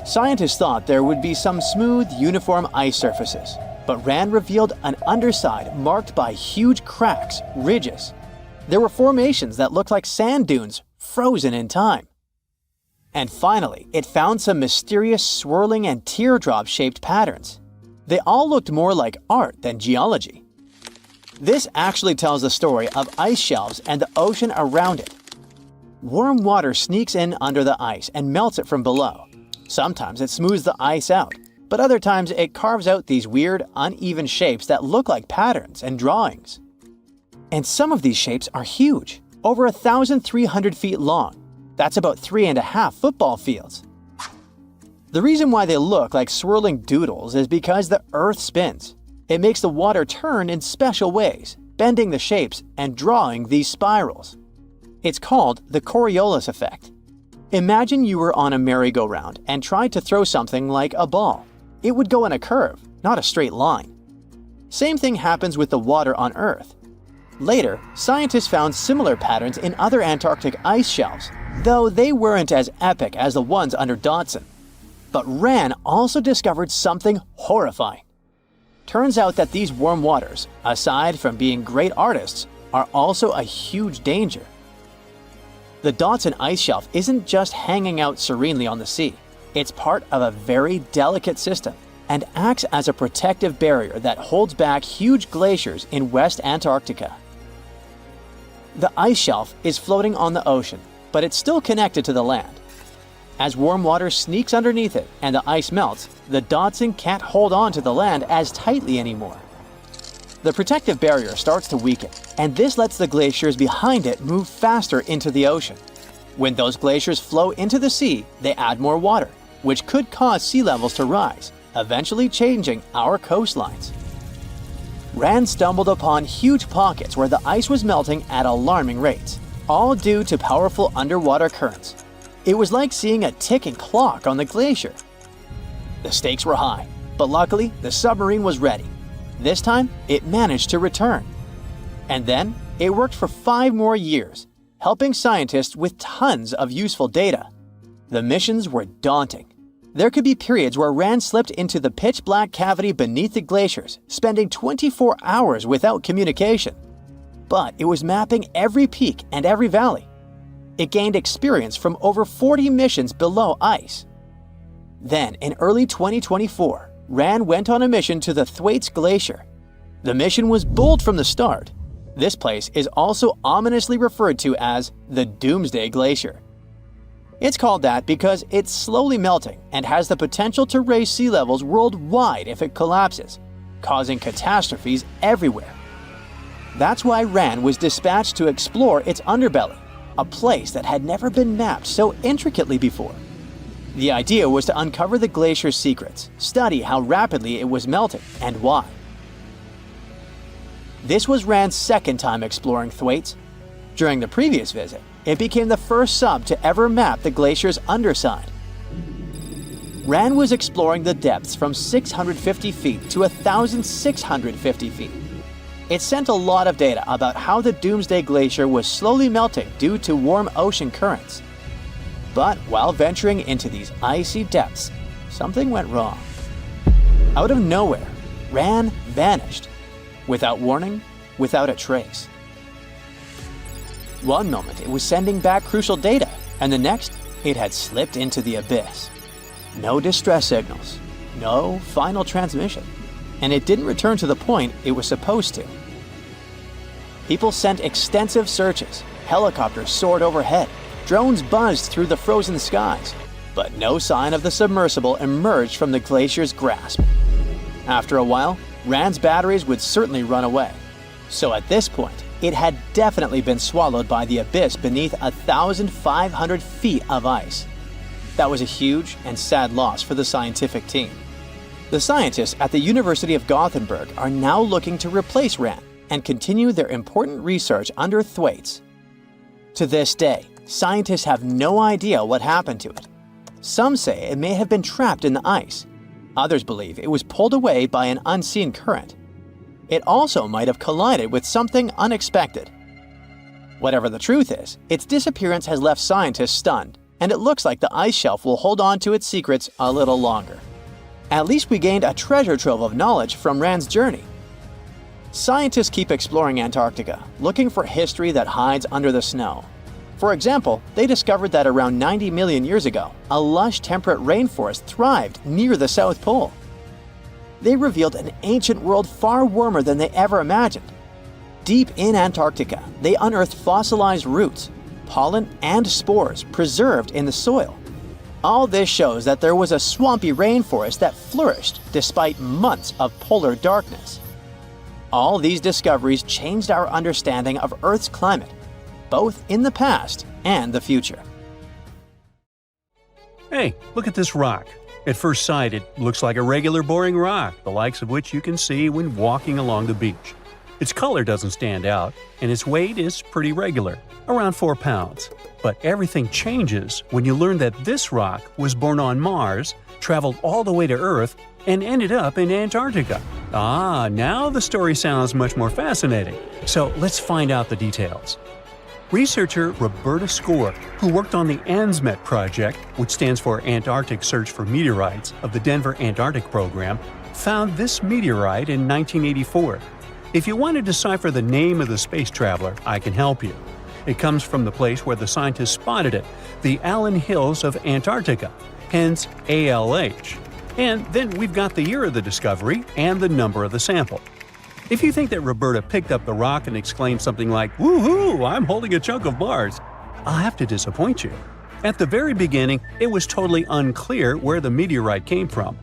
Scientists thought there would be some smooth, uniform ice surfaces, but RAND revealed an underside marked by huge cracks, ridges. There were formations that looked like sand dunes, frozen in time. And finally, it found some mysterious swirling and teardrop-shaped patterns. They all looked more like art than geology. This actually tells the story of ice shelves and the ocean around it. Warm water sneaks in under the ice and melts it from below. Sometimes it smooths the ice out, but other times it carves out these weird, uneven shapes that look like patterns and drawings. And some of these shapes are huge, over 1,300 feet long. That's about 3.5 football fields. The reason why they look like swirling doodles is because the Earth spins. It makes the water turn in special ways, bending the shapes and drawing these spirals. It's called the Coriolis effect. Imagine you were on a merry-go-round and tried to throw something like a ball. It would go in a curve, not a straight line. Same thing happens with the water on Earth. Later, scientists found similar patterns in other Antarctic ice shelves, though they weren't as epic as the ones under Dodson. But RAN also discovered something horrifying. Turns out that these warm waters, aside from being great artists, are also a huge danger. The Dodson ice shelf isn't just hanging out serenely on the sea. It's part of a very delicate system and acts as a protective barrier that holds back huge glaciers in West Antarctica. The ice shelf is floating on the ocean, but it's still connected to the land. As warm water sneaks underneath it and the ice melts, the Dodson can't hold on to the land as tightly anymore. The protective barrier starts to weaken, and this lets the glaciers behind it move faster into the ocean. When those glaciers flow into the sea, they add more water, which could cause sea levels to rise, eventually changing our coastlines. RAN stumbled upon huge pockets where the ice was melting at alarming rates, all due to powerful underwater currents. It was like seeing a ticking clock on the glacier. The stakes were high, but luckily the submarine was ready. This time, it managed to return. And then, it worked for 5 more years, helping scientists with tons of useful data. The missions were daunting. There could be periods where RAN slipped into the pitch-black cavity beneath the glaciers, spending 24 hours without communication. But it was mapping every peak and every valley. It gained experience from over 40 missions below ice. Then, in early 2024, RAN went on a mission to the Thwaites Glacier. The mission was bold from the start. This place is also ominously referred to as the Doomsday Glacier. It's called that because it's slowly melting and has the potential to raise sea levels worldwide if it collapses, causing catastrophes everywhere. That's why RAN was dispatched to explore its underbelly, a place that had never been mapped so intricately before. The idea was to uncover the glacier's secrets, study how rapidly it was melting, and why. This was RAN's second time exploring Thwaites. During the previous visit, it became the first sub to ever map the glacier's underside. RAN was exploring the depths from 650 feet to 1,650 feet. It sent a lot of data about how the Doomsday Glacier was slowly melting due to warm ocean currents. But while venturing into these icy depths, something went wrong. Out of nowhere, RAN vanished. Without warning, without a trace. One moment it was sending back crucial data, and the next, it had slipped into the abyss. No distress signals, no final transmission, and it didn't return to the point it was supposed to. People sent extensive searches, helicopters soared overhead, drones buzzed through the frozen skies, but no sign of the submersible emerged from the glacier's grasp. After a while, RAN's batteries would certainly run away. So at this point, it had definitely been swallowed by the abyss beneath 1,500 feet of ice. That was a huge and sad loss for the scientific team. The scientists at the University of Gothenburg are now looking to replace RAN and continue their important research under Thwaites. To this day, scientists have no idea what happened to it. Some say it may have been trapped in the ice. Others believe it was pulled away by an unseen current. It also might have collided with something unexpected, Whatever the truth is, its disappearance has left scientists stunned, and it looks like the ice shelf will hold on to its secrets a little longer. At least we gained a treasure trove of knowledge from Rand's journey. Scientists keep exploring Antarctica, looking for history that hides under the snow. For example, they discovered that around 90 million years ago, a lush temperate rainforest thrived near the South Pole. They revealed an ancient world far warmer than they ever imagined. Deep in Antarctica, they unearthed fossilized roots, pollen, and spores preserved in the soil. All this shows that there was a swampy rainforest that flourished despite months of polar darkness. All these discoveries changed our understanding of Earth's climate, both in the past and the future. Hey, look at this rock. At first sight, it looks like a regular boring rock, the likes of which you can see when walking along the beach. Its color doesn't stand out, and its weight is pretty regular, around 4 pounds. But everything changes when you learn that this rock was born on Mars, traveled all the way to Earth, and ended up in Antarctica. Ah, now the story sounds much more fascinating. So let's find out the details. Researcher Roberta Score, who worked on the ANSMET project, which stands for Antarctic Search for Meteorites of the Denver Antarctic Program, found this meteorite in 1984. If you want to decipher the name of the space traveler, I can help you. It comes from the place where the scientists spotted it, the Allen Hills of Antarctica, hence ALH. And then we've got the year of the discovery and the number of the sample. If you think that Roberta picked up the rock and exclaimed something like, "Woohoo, I'm holding a chunk of Mars," I'll have to disappoint you. At the very beginning, it was totally unclear where the meteorite came from.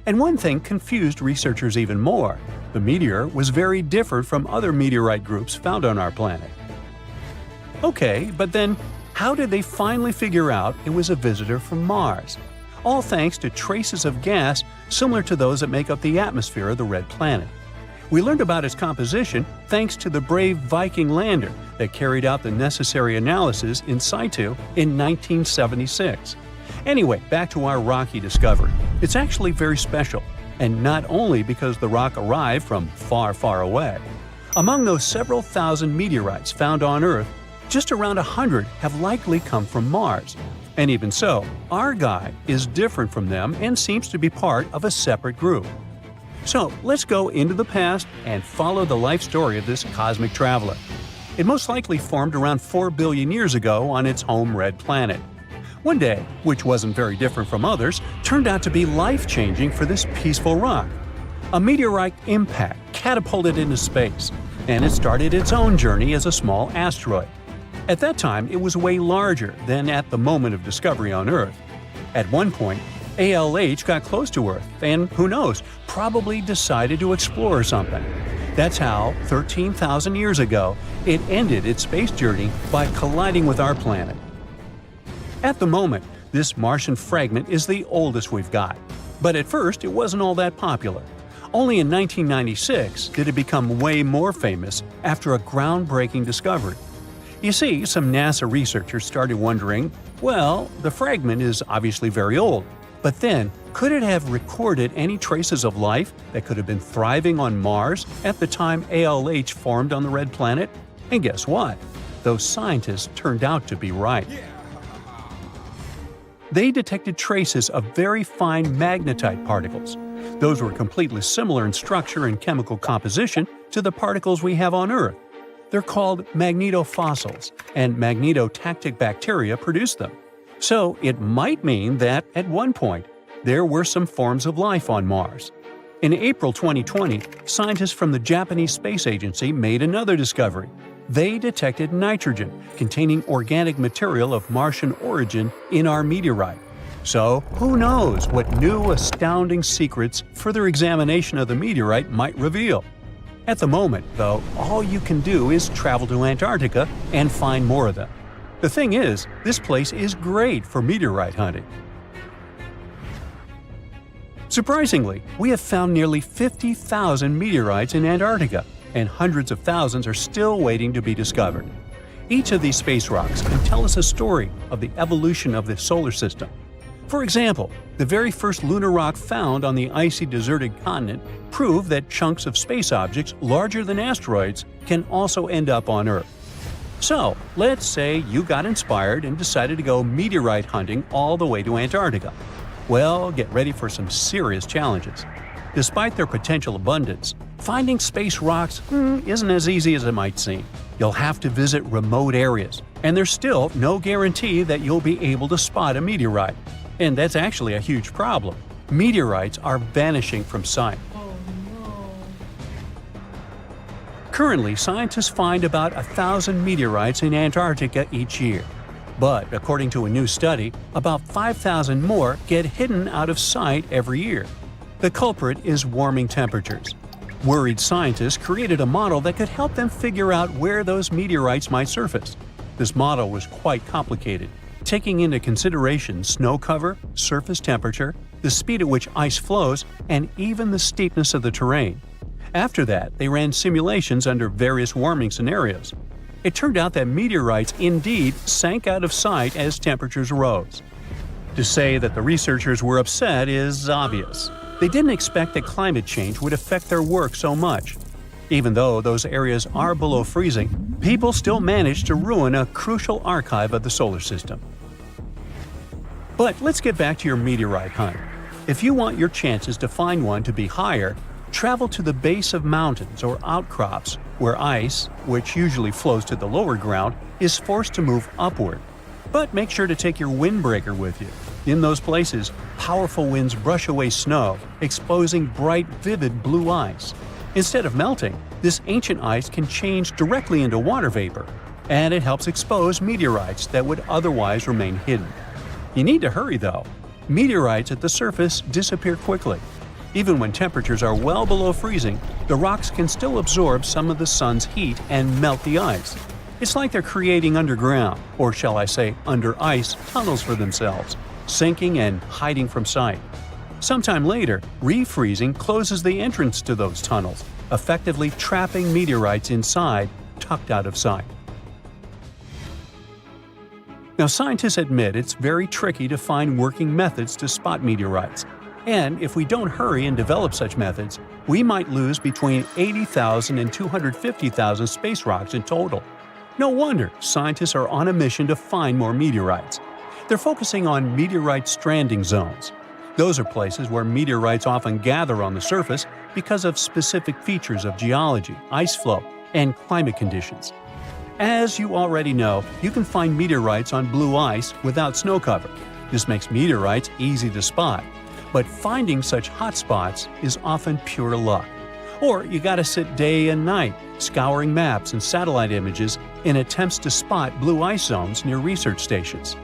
And one thing confused researchers even more. The meteor was very different from other meteorite groups found on our planet. Okay, but then how did they finally figure out it was a visitor from Mars? All thanks to traces of gas similar to those that make up the atmosphere of the red planet. We learned about its composition thanks to the brave Viking lander that carried out the necessary analysis in situ in 1976. Anyway, back to our rocky discovery. It's actually very special, and not only because the rock arrived from far, far away. Among those several thousand meteorites found on Earth, just around 100 have likely come from Mars. And even so, our guy is different from them and seems to be part of a separate group. So let's go into the past and follow the life story of this cosmic traveler. It most likely formed around 4 billion years ago on its home red planet. One day, which wasn't very different from others, turned out to be life-changing for this peaceful rock. A meteorite impact catapulted into space, and it started its own journey as a small asteroid. At that time, it was way larger than at the moment of discovery on Earth. At one point, ALH got close to Earth and, who knows, probably decided to explore something. That's how, 13,000 years ago, it ended its space journey by colliding with our planet. At the moment, this Martian fragment is the oldest we've got. But at first, it wasn't all that popular. Only in 1996 did it become way more famous after a groundbreaking discovery. You see, some NASA researchers started wondering, well, the fragment is obviously very old. But then, could it have recorded any traces of life that could have been thriving on Mars at the time ALH formed on the red planet? And guess what? Those scientists turned out to be right. They detected traces of very fine magnetite particles. Those were completely similar in structure and chemical composition to the particles we have on Earth. They're called magnetofossils, and magnetotactic bacteria produce them. So it might mean that, at one point, there were some forms of life on Mars. In April 2020, scientists from the Japanese Space Agency made another discovery. They detected nitrogen containing organic material of Martian origin in our meteorite. So, who knows what new astounding secrets further examination of the meteorite might reveal. At the moment, though, all you can do is travel to Antarctica and find more of them. The thing is, this place is great for meteorite hunting. Surprisingly, we have found nearly 50,000 meteorites in Antarctica, and hundreds of thousands are still waiting to be discovered. Each of these space rocks can tell us a story of the evolution of the solar system. For example, the very first lunar rock found on the icy deserted continent proved that chunks of space objects larger than asteroids can also end up on Earth. So, let's say you got inspired and decided to go meteorite hunting all the way to Antarctica. Well, get ready for some serious challenges. Despite their potential abundance, finding space rocks isn't as easy as it might seem. You'll have to visit remote areas, and there's still no guarantee that you'll be able to spot a meteorite. And that's actually a huge problem. Meteorites are vanishing from sight. Currently, scientists find about 1,000 meteorites in Antarctica each year. But according to a new study, about 5,000 more get hidden out of sight every year. The culprit is warming temperatures. Worried scientists created a model that could help them figure out where those meteorites might surface. This model was quite complicated, taking into consideration snow cover, surface temperature, the speed at which ice flows, and even the steepness of the terrain. After that, they ran simulations under various warming scenarios. It turned out that meteorites indeed sank out of sight as temperatures rose. To say that the researchers were upset is obvious. They didn't expect that climate change would affect their work so much. Even though those areas are below freezing, people still managed to ruin a crucial archive of the solar system. But let's get back to your meteorite hunt. If you want your chances to find one to be higher, travel to the base of mountains or outcrops where ice, which usually flows to the lower ground, is forced to move upward. But make sure to take your windbreaker with you. In those places, powerful winds brush away snow, exposing bright, vivid blue ice. Instead of melting, this ancient ice can change directly into water vapor, and it helps expose meteorites that would otherwise remain hidden. You need to hurry though. Meteorites at the surface disappear quickly. Even when temperatures are well below freezing, the rocks can still absorb some of the sun's heat and melt the ice. It's like they're creating underground, or shall I say under ice, tunnels for themselves, sinking and hiding from sight. Sometime later, refreezing closes the entrance to those tunnels, effectively trapping meteorites inside, tucked out of sight. Now, scientists admit it's very tricky to find working methods to spot meteorites. And if we don't hurry and develop such methods, we might lose between 80,000 and 250,000 space rocks in total. No wonder scientists are on a mission to find more meteorites. They're focusing on meteorite stranding zones. Those are places where meteorites often gather on the surface because of specific features of geology, ice flow, and climate conditions. As you already know, you can find meteorites on blue ice without snow cover. This makes meteorites easy to spot. But finding such hotspots is often pure luck. Or you gotta sit day and night, scouring maps and satellite images in attempts to spot blue ice zones near research stations.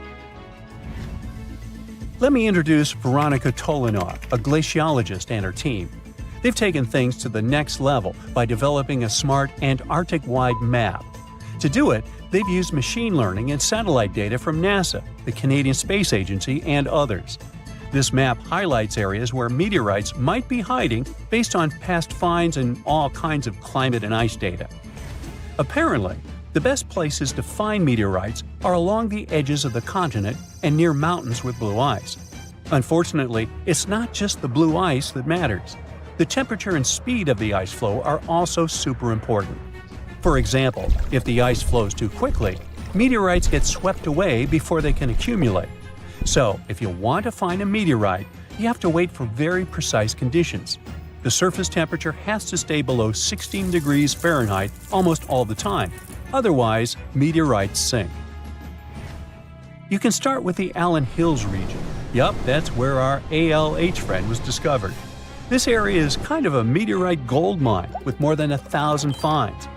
Let me introduce Veronika Tolenov, a glaciologist, and her team. They've taken things to the next level by developing a smart Antarctic-wide map. To do it, they've used machine learning and satellite data from NASA, the Canadian Space Agency, and others. This map highlights areas where meteorites might be hiding based on past finds and all kinds of climate and ice data. Apparently, the best places to find meteorites are along the edges of the continent and near mountains with blue ice. Unfortunately, it's not just the blue ice that matters. The temperature and speed of the ice flow are also super important. For example, if the ice flows too quickly, meteorites get swept away before they can accumulate. So, if you want to find a meteorite, you have to wait for very precise conditions. The surface temperature has to stay below 16 degrees Fahrenheit almost all the time. Otherwise, meteorites sink. You can start with the Allen Hills region. Yup, that's where our ALH friend was discovered. This area is kind of a meteorite gold mine with more than 1,000 finds.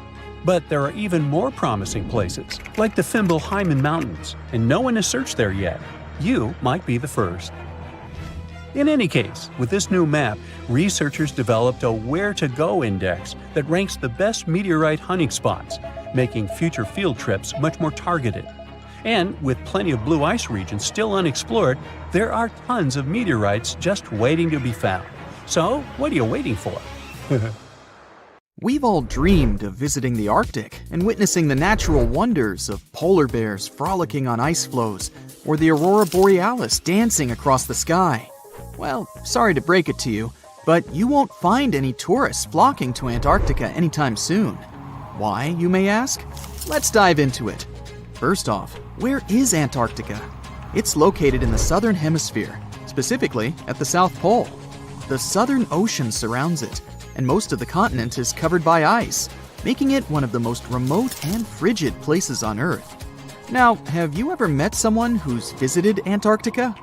But there are even more promising places, like the Fimbulheimen Mountains, and no one has searched there yet. You might be the first. In any case, with this new map, researchers developed a where-to-go index that ranks the best meteorite hunting spots, making future field trips much more targeted. And with plenty of blue ice regions still unexplored, there are tons of meteorites just waiting to be found. So, what are you waiting for? We've all dreamed of visiting the Arctic and witnessing the natural wonders of polar bears frolicking on ice floes or the aurora borealis dancing across the sky. Well, sorry to break it to you, but you won't find any tourists flocking to Antarctica anytime soon. Why, you may ask? Let's dive into it. First off, where is Antarctica? It's located in the southern hemisphere, specifically at the South Pole. The Southern Ocean surrounds it, and most of the continent is covered by ice, making it one of the most remote and frigid places on Earth. Now, have you ever met someone who's visited Antarctica?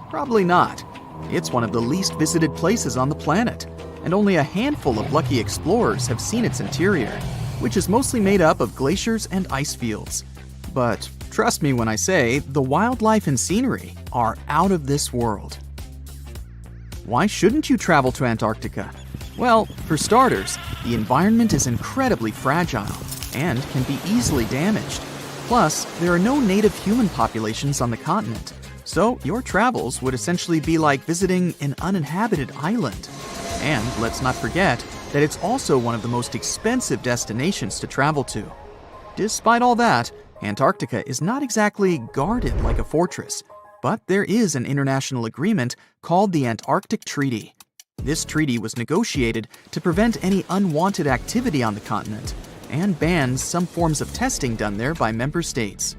Probably not. It's one of the least visited places on the planet, and only a handful of lucky explorers have seen its interior, which is mostly made up of glaciers and ice fields. But trust me when I say the wildlife and scenery are out of this world. Why shouldn't you travel to Antarctica? Well, for starters, the environment is incredibly fragile and can be easily damaged. Plus, there are no native human populations on the continent, so your travels would essentially be like visiting an uninhabited island. And let's not forget that it's also one of the most expensive destinations to travel to. Despite all that, Antarctica is not exactly guarded like a fortress, but there is an international agreement called the Antarctic Treaty. This treaty was negotiated to prevent any unwanted activity on the continent and bans some forms of testing done there by member states.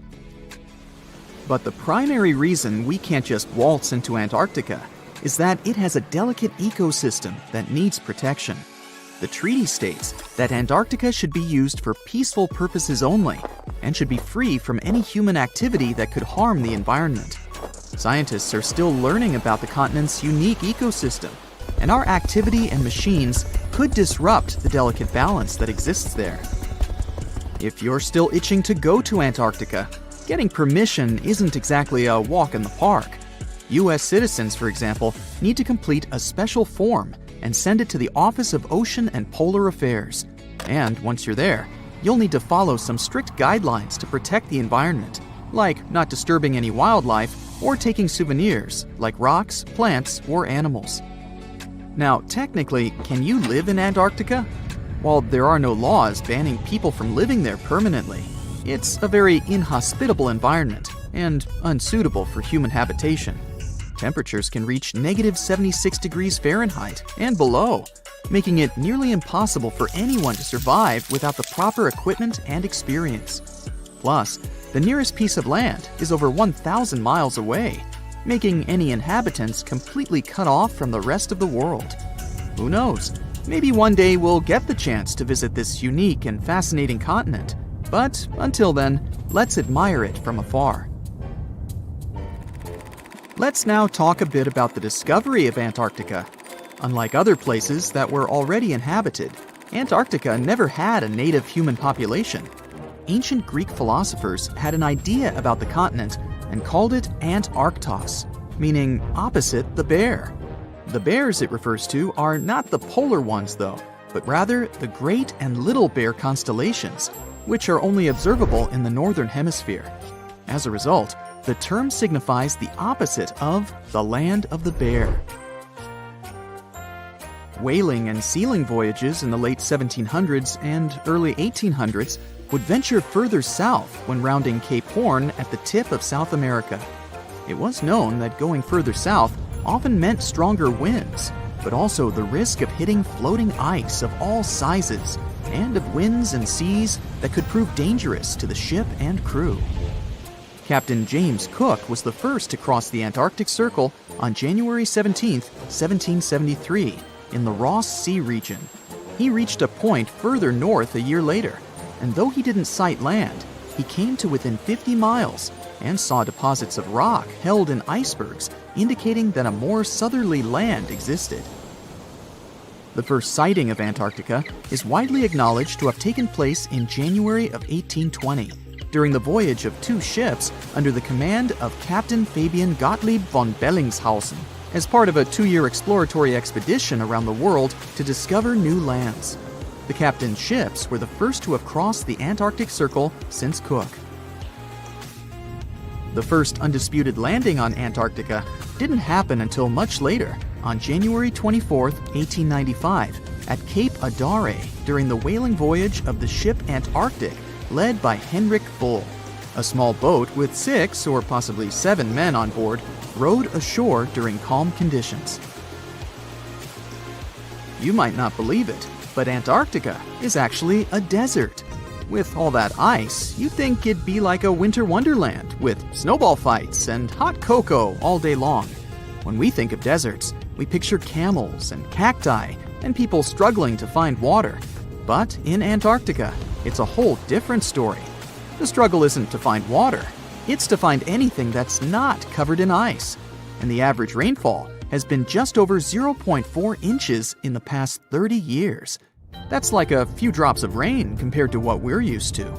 But the primary reason we can't just waltz into Antarctica is that it has a delicate ecosystem that needs protection. The treaty states that Antarctica should be used for peaceful purposes only and should be free from any human activity that could harm the environment. Scientists are still learning about the continent's unique ecosystem, and our activity and machines could disrupt the delicate balance that exists there. If you're still itching to go to Antarctica, getting permission isn't exactly a walk in the park. U.S. citizens, for example, need to complete a special form and send it to the Office of Ocean and Polar Affairs. And once you're there, you'll need to follow some strict guidelines to protect the environment, like not disturbing any wildlife or taking souvenirs like rocks, plants, or animals. Now, technically, can you live in Antarctica? While there are no laws banning people from living there permanently, it's a very inhospitable environment and unsuitable for human habitation. Temperatures can reach negative 76 degrees Fahrenheit and below, making it nearly impossible for anyone to survive without the proper equipment and experience. Plus, the nearest piece of land is over 1,000 miles away, making any inhabitants completely cut off from the rest of the world. Who knows? Maybe one day we'll get the chance to visit this unique and fascinating continent. But until then, let's admire it from afar. Let's now talk a bit about the discovery of Antarctica. Unlike other places that were already inhabited, Antarctica never had a native human population. Ancient Greek philosophers had an idea about the continent and called it Antarctos, meaning opposite the bear. The bears it refers to are not the polar ones though, but rather the Great and Little Bear constellations, which are only observable in the northern hemisphere. As a result, the term signifies the opposite of the land of the bear. Whaling and sealing voyages in the late 1700s and early 1800s would venture further south when rounding Cape Horn at the tip of South America. It was known that going further south often meant stronger winds, but also the risk of hitting floating ice of all sizes and of winds and seas that could prove dangerous to the ship and crew. Captain James Cook was the first to cross the Antarctic Circle on January 17, 1773, in the Ross Sea region. He reached a point further north a year later, and though he didn't sight land, he came to within 50 miles and saw deposits of rock held in icebergs, indicating that a more southerly land existed. The first sighting of Antarctica is widely acknowledged to have taken place in January of 1820, during the voyage of two ships under the command of Captain Fabian Gottlieb von Bellingshausen, as part of a 2-year exploratory expedition around the world to discover new lands. The captain's ships were the first to have crossed the Antarctic Circle since Cook. The first undisputed landing on Antarctica didn't happen until much later, on January 24, 1895, at Cape Adare during the whaling voyage of the ship Antarctic, led by Henrik Bull. A small boat with 6 or possibly 7 men on board rowed ashore during calm conditions. You might not believe it, but Antarctica is actually a desert. With all that ice, you'd think it'd be like a winter wonderland with snowball fights and hot cocoa all day long. When we think of deserts, we picture camels and cacti and people struggling to find water. But in Antarctica, it's a whole different story. The struggle isn't to find water, it's to find anything that's not covered in ice. And the average rainfall has been just over 0.4 inches in the past 30 years. That's like a few drops of rain compared to what we're used to.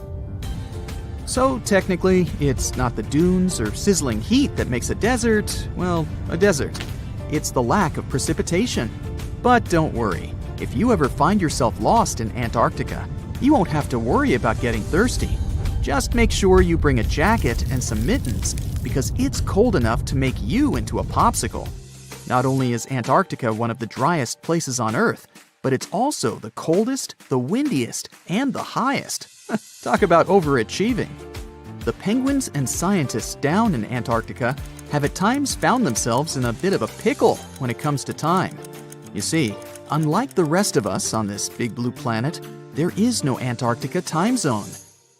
So technically, it's not the dunes or sizzling heat that makes a desert, well, a desert. It's the lack of precipitation. But don't worry, if you ever find yourself lost in Antarctica, you won't have to worry about getting thirsty. Just make sure you bring a jacket and some mittens, because it's cold enough to make you into a popsicle. Not only is Antarctica one of the driest places on Earth, but it's also the coldest, the windiest, and the highest. Talk about overachieving. The penguins and scientists down in Antarctica have at times found themselves in a bit of a pickle when it comes to time. You see, unlike the rest of us on this big blue planet, there is no Antarctica time zone.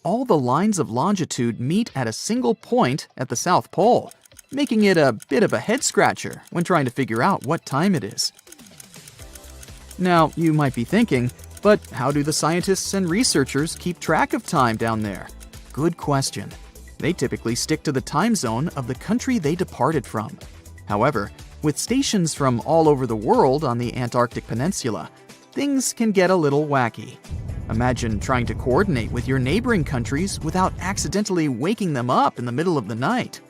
All the lines of longitude meet at a single point at the South Pole, making it a bit of a head-scratcher when trying to figure out what time it is. Now, you might be thinking, but how do the scientists and researchers keep track of time down there? Good question. They typically stick to the time zone of the country they departed from. However, with stations from all over the world on the Antarctic Peninsula, things can get a little wacky. Imagine trying to coordinate with your neighboring countries without accidentally waking them up in the middle of the night.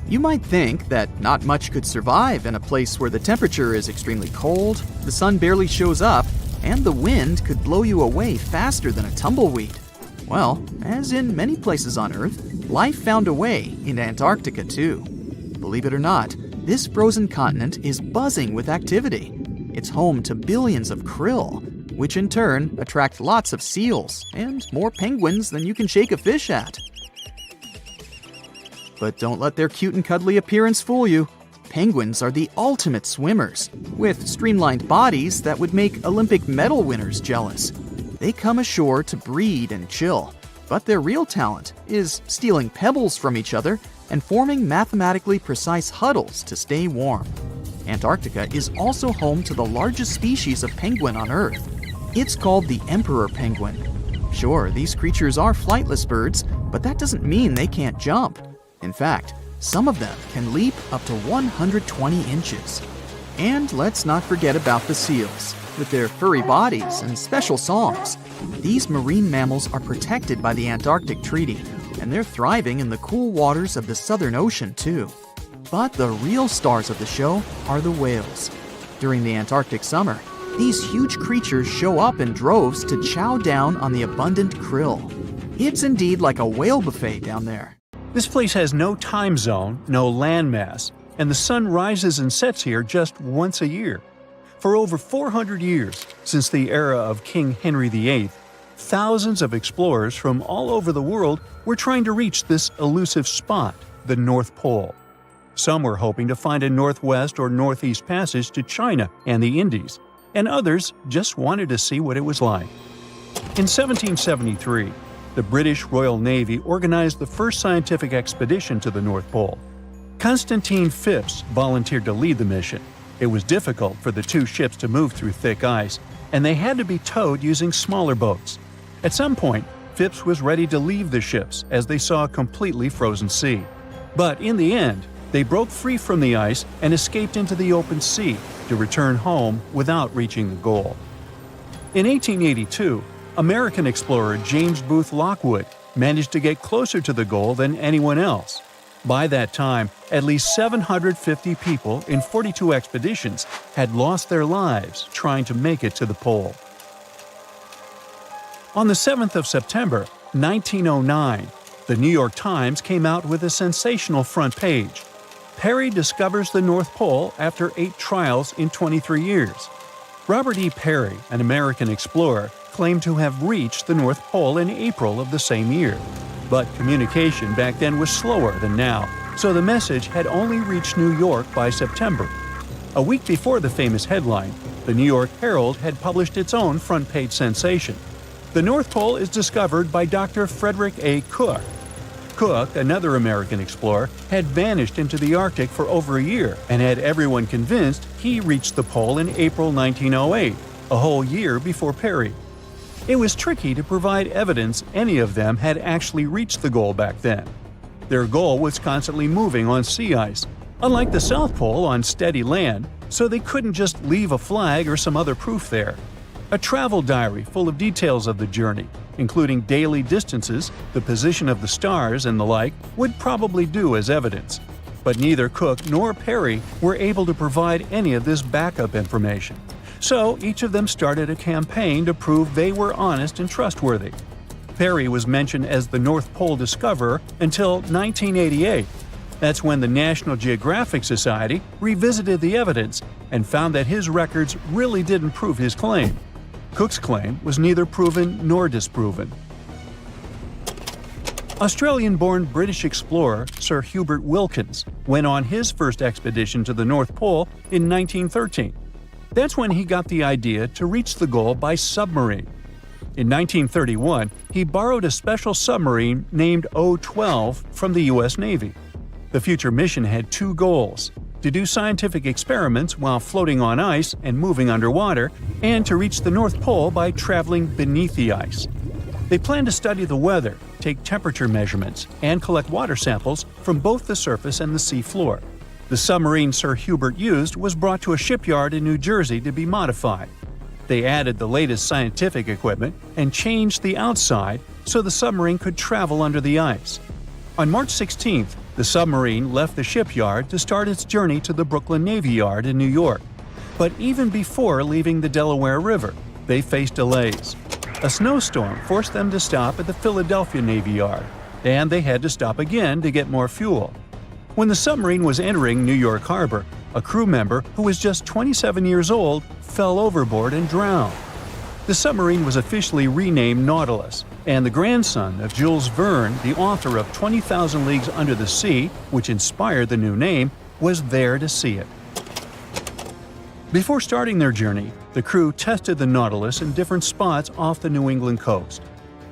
You might think that not much could survive in a place where the temperature is extremely cold, the sun barely shows up, and the wind could blow you away faster than a tumbleweed. Well, as in many places on Earth, life found a way in Antarctica too. Believe it or not, this frozen continent is buzzing with activity. It's home to billions of krill, which in turn attract lots of seals and more penguins than you can shake a fish at. But don't let their cute and cuddly appearance fool you. Penguins are the ultimate swimmers, with streamlined bodies that would make Olympic medal winners jealous. They come ashore to breed and chill, but their real talent is stealing pebbles from each other and forming mathematically precise huddles to stay warm. Antarctica is also home to the largest species of penguin on Earth. It's called the emperor penguin. Sure, these creatures are flightless birds, but that doesn't mean they can't jump. In fact, some of them can leap up to 120 inches. And let's not forget about the seals. With their furry bodies and special songs, these marine mammals are protected by the Antarctic Treaty, and they're thriving in the cool waters of the Southern Ocean too. But the real stars of the show are the whales. During the Antarctic summer, these huge creatures show up in droves to chow down on the abundant krill. It's indeed like a whale buffet down there. This place has no time zone, no landmass, and the sun rises and sets here just once a year. For over 400 years, since the era of King Henry VIII, thousands of explorers from all over the world were trying to reach this elusive spot, the North Pole. Some were hoping to find a northwest or northeast passage to China and the Indies, and others just wanted to see what it was like. In 1773, the British Royal Navy organized the first scientific expedition to the North Pole. Constantine Phipps volunteered to lead the mission. It was difficult for the two ships to move through thick ice, and they had to be towed using smaller boats. At some point, Phipps was ready to leave the ships as they saw a completely frozen sea. But in the end, they broke free from the ice and escaped into the open sea to return home without reaching the goal. In 1882, American explorer James Booth Lockwood managed to get closer to the goal than anyone else. By that time, at least 750 people in 42 expeditions had lost their lives trying to make it to the pole. On the 7th of September, 1909, the New York Times came out with a sensational front page. Peary discovers the North Pole after 8 trials in 23 years. Robert E. Peary, an American explorer, claimed to have reached the North Pole in April of the same year. But communication back then was slower than now, so the message had only reached New York by September. A week before the famous headline, the New York Herald had published its own front-page sensation. The North Pole is discovered by Dr. Frederick A. Cook. Cook, another American explorer, had vanished into the Arctic for over a year and had everyone convinced he reached the pole in April 1908, a whole year before Peary. It was tricky to provide evidence any of them had actually reached the goal back then. Their goal was constantly moving on sea ice, unlike the South Pole on steady land, so they couldn't just leave a flag or some other proof there. A travel diary full of details of the journey, including daily distances, the position of the stars, and the like, would probably do as evidence. But neither Cook nor Peary were able to provide any of this backup information. So each of them started a campaign to prove they were honest and trustworthy. Peary was mentioned as the North Pole discoverer until 1988. That's when the National Geographic Society revisited the evidence and found that his records really didn't prove his claim. Cook's claim was neither proven nor disproven. Australian-born British explorer Sir Hubert Wilkins went on his first expedition to the North Pole in 1913. That's when he got the idea to reach the goal by submarine. In 1931, he borrowed a special submarine named O-12 from the U.S. Navy. The future mission had two goals: to do scientific experiments while floating on ice and moving underwater, and to reach the North Pole by traveling beneath the ice. They planned to study the weather, take temperature measurements, and collect water samples from both the surface and the sea floor. The submarine Sir Hubert used was brought to a shipyard in New Jersey to be modified. They added the latest scientific equipment and changed the outside so the submarine could travel under the ice. On March 16th, the submarine left the shipyard to start its journey to the Brooklyn Navy Yard in New York. But even before leaving the Delaware River, they faced delays. A snowstorm forced them to stop at the Philadelphia Navy Yard, and they had to stop again to get more fuel. When the submarine was entering New York Harbor, a crew member who was just 27 years old fell overboard and drowned. The submarine was officially renamed Nautilus, and the grandson of Jules Verne, the author of 20,000 Leagues Under the Sea, which inspired the new name, was there to see it. Before starting their journey, the crew tested the Nautilus in different spots off the New England coast.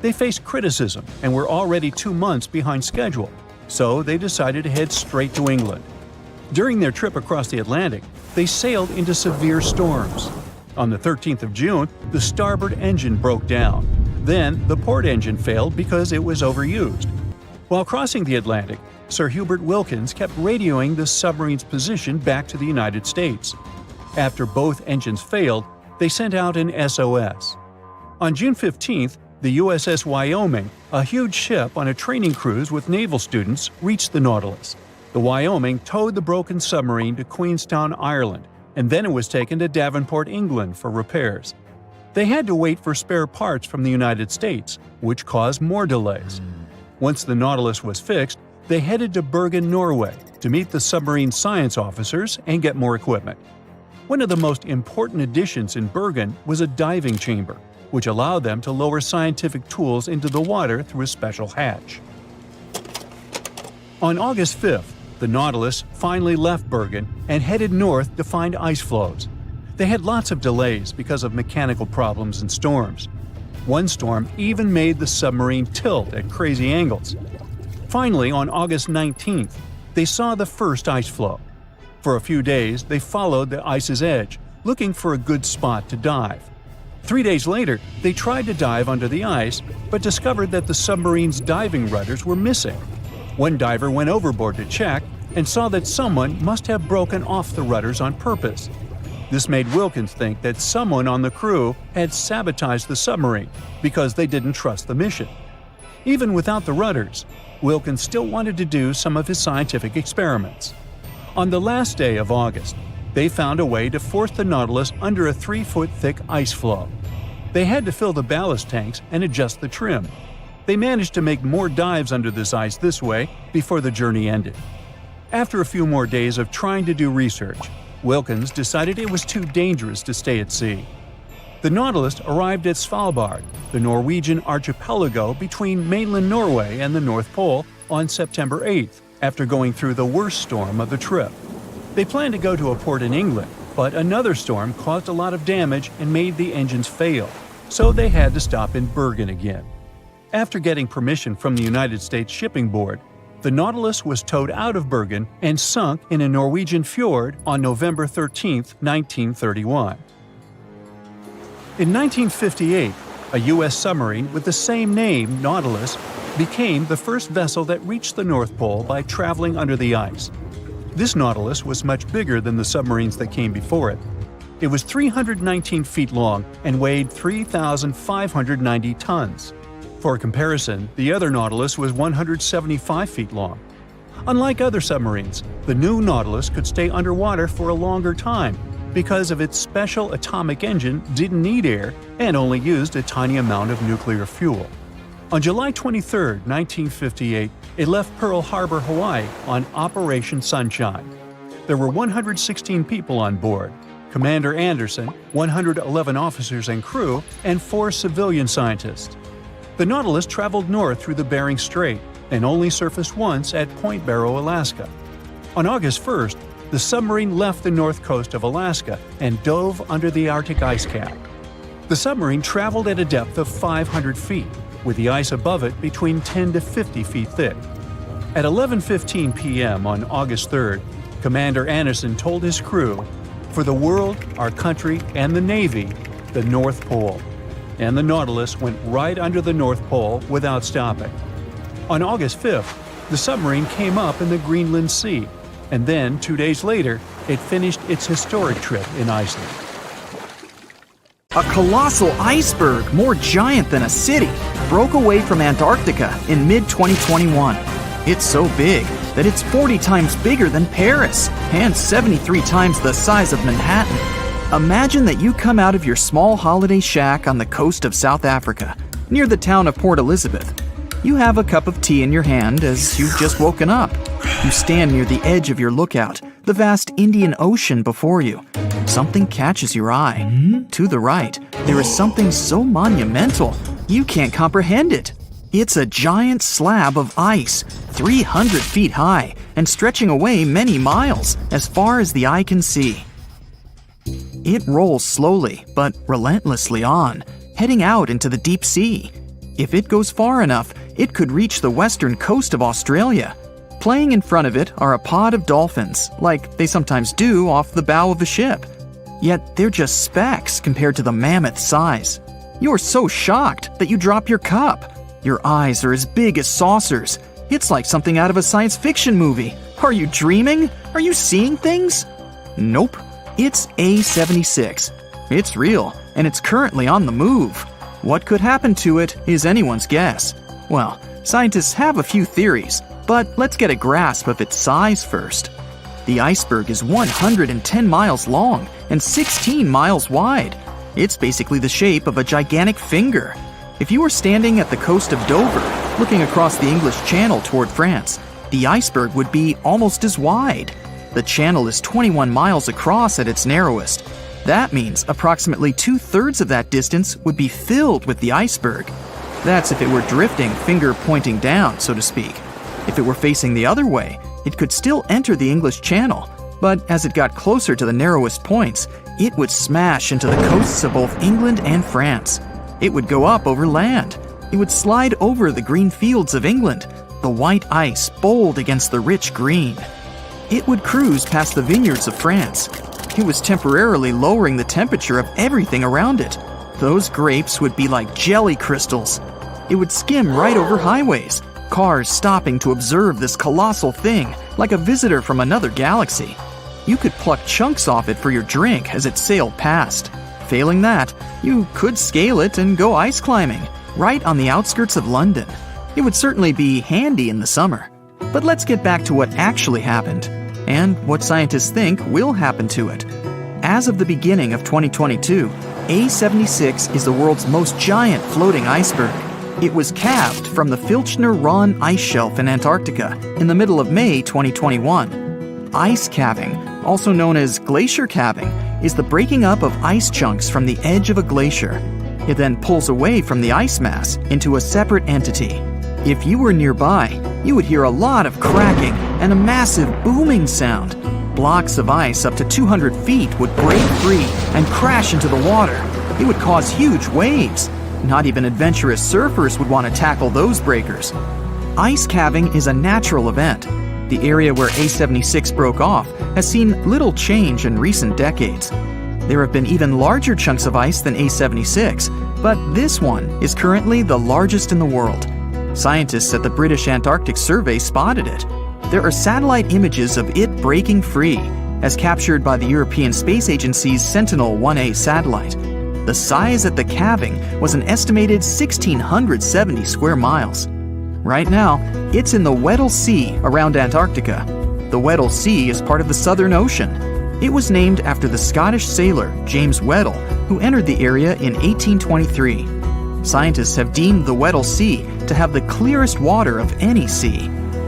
They faced criticism and were already 2 months behind schedule, so they decided to head straight to England. During their trip across the Atlantic, they sailed into severe storms. On the 13th of June, the starboard engine broke down. Then, the port engine failed because it was overused. While crossing the Atlantic, Sir Hubert Wilkins kept radioing the submarine's position back to the United States. After both engines failed, they sent out an SOS. On June 15th, the USS Wyoming, a huge ship on a training cruise with naval students, reached the Nautilus. The Wyoming towed the broken submarine to Queenstown, Ireland, and then it was taken to Davenport, England for repairs. They had to wait for spare parts from the United States, which caused more delays. Once the Nautilus was fixed, they headed to Bergen, Norway, to meet the submarine science officers and get more equipment. One of the most important additions in Bergen was a diving chamber, which allowed them to lower scientific tools into the water through a special hatch. On August 5th, the Nautilus finally left Bergen and headed north to find ice floes. They had lots of delays because of mechanical problems and storms. One storm even made the submarine tilt at crazy angles. Finally, on August 19th, they saw the first ice floe. For a few days, they followed the ice's edge, looking for a good spot to dive. 3 days later, they tried to dive under the ice, but discovered that the submarine's diving rudders were missing. One diver went overboard to check and saw that someone must have broken off the rudders on purpose. This made Wilkins think that someone on the crew had sabotaged the submarine because they didn't trust the mission. Even without the rudders, Wilkins still wanted to do some of his scientific experiments. On the last day of August, they found a way to force the Nautilus under a 3-foot-thick ice floe. They had to fill the ballast tanks and adjust the trim. They managed to make more dives under this ice this way before the journey ended. After a few more days of trying to do research, Wilkins decided it was too dangerous to stay at sea. The Nautilus arrived at Svalbard, the Norwegian archipelago between mainland Norway and the North Pole, on September 8th, after going through the worst storm of the trip. They planned to go to a port in England, but another storm caused a lot of damage and made the engines fail, so they had to stop in Bergen again. After getting permission from the United States Shipping Board, the Nautilus was towed out of Bergen and sunk in a Norwegian fjord on November 13, 1931. In 1958, a U.S. submarine with the same name, Nautilus, became the first vessel that reached the North Pole by traveling under the ice. This Nautilus was much bigger than the submarines that came before it. It was 319 feet long and weighed 3,590 tons. For comparison, the other Nautilus was 175 feet long. Unlike other submarines, the new Nautilus could stay underwater for a longer time because of its special atomic engine didn't need air and only used a tiny amount of nuclear fuel. On July 23, 1958, it left Pearl Harbor, Hawaii on Operation Sunshine. There were 116 people on board: Commander Anderson, 111 officers and crew, and 4 civilian scientists. The Nautilus traveled north through the Bering Strait and only surfaced once at Point Barrow, Alaska. On August 1st, the submarine left the north coast of Alaska and dove under the Arctic ice cap. The submarine traveled at a depth of 500 feet, with the ice above it between 10 to 50 feet thick. At 11:15 p.m. on August 3rd, Commander Anderson told his crew, "For the world, our country, and the Navy, the North Pole." And the Nautilus went right under the North Pole without stopping. On August 5th, the submarine came up in the Greenland Sea, and then 2 days later, it finished its historic trip in Iceland. A colossal iceberg, more giant than a city, broke away from Antarctica in mid-2021. It's so big that it's 40 times bigger than Paris and 73 times the size of Manhattan. Imagine that you come out of your small holiday shack on the coast of South Africa, near the town of Port Elizabeth. You have a cup of tea in your hand as you've just woken up. You stand near the edge of your lookout, the vast Indian Ocean before you. Something catches your eye. To the right, there is something so monumental, you can't comprehend it. It's a giant slab of ice, 300 feet high, and stretching away many miles, as far as the eye can see. It rolls slowly, but relentlessly on, heading out into the deep sea. If it goes far enough, it could reach the western coast of Australia. Playing in front of it are a pod of dolphins, like they sometimes do off the bow of a ship. Yet they're just specks compared to the mammoth size. You're so shocked that you drop your cup. Your eyes are as big as saucers. It's like something out of a science fiction movie. Are you dreaming? Are you seeing things? Nope. It's A76. It's real, and it's currently on the move. What could happen to it is anyone's guess. Well, scientists have a few theories, but let's get a grasp of its size first. The iceberg is 110 miles long and 16 miles wide. It's basically the shape of a gigantic finger. If you were standing at the coast of Dover, looking across the English Channel toward France, the iceberg would be almost as wide. The channel is 21 miles across at its narrowest. That means approximately 2/3 of that distance would be filled with the iceberg. That's if it were drifting finger pointing down, so to speak. If it were facing the other way, it could still enter the English Channel, but as it got closer to the narrowest points, it would smash into the coasts of both England and France. It would go up over land. It would slide over the green fields of England, the white ice bold against the rich green. It would cruise past the vineyards of France. It was temporarily lowering the temperature of everything around it. Those grapes would be like jelly crystals. It would skim right over highways, cars stopping to observe this colossal thing, like a visitor from another galaxy. You could pluck chunks off it for your drink as it sailed past. Failing that, you could scale it and go ice climbing, right on the outskirts of London. It would certainly be handy in the summer. But let's get back to what actually happened, and what scientists think will happen to it. As of the beginning of 2022, A76 is the world's most giant floating iceberg. It was calved from the Filchner Ronne ice shelf in Antarctica in the middle of May 2021. Ice calving, also known as glacier calving, is the breaking up of ice chunks from the edge of a glacier. It then pulls away from the ice mass into a separate entity. If you were nearby, you would hear a lot of cracking and a massive booming sound. Blocks of ice up to 200 feet would break free and crash into the water. It would cause huge waves. Not even adventurous surfers would want to tackle those breakers. Ice calving is a natural event. The area where A76 broke off has seen little change in recent decades. There have been even larger chunks of ice than A76, but this one is currently the largest in the world. Scientists at the British Antarctic Survey spotted it. There are satellite images of it breaking free, as captured by the European Space Agency's Sentinel-1A satellite. The size at the calving was an estimated 1,670 square miles. Right now, it's in the Weddell Sea around Antarctica. The Weddell Sea is part of the Southern Ocean. It was named after the Scottish sailor James Weddell, who entered the area in 1823. Scientists have deemed the Weddell Sea to have the clearest water of any sea.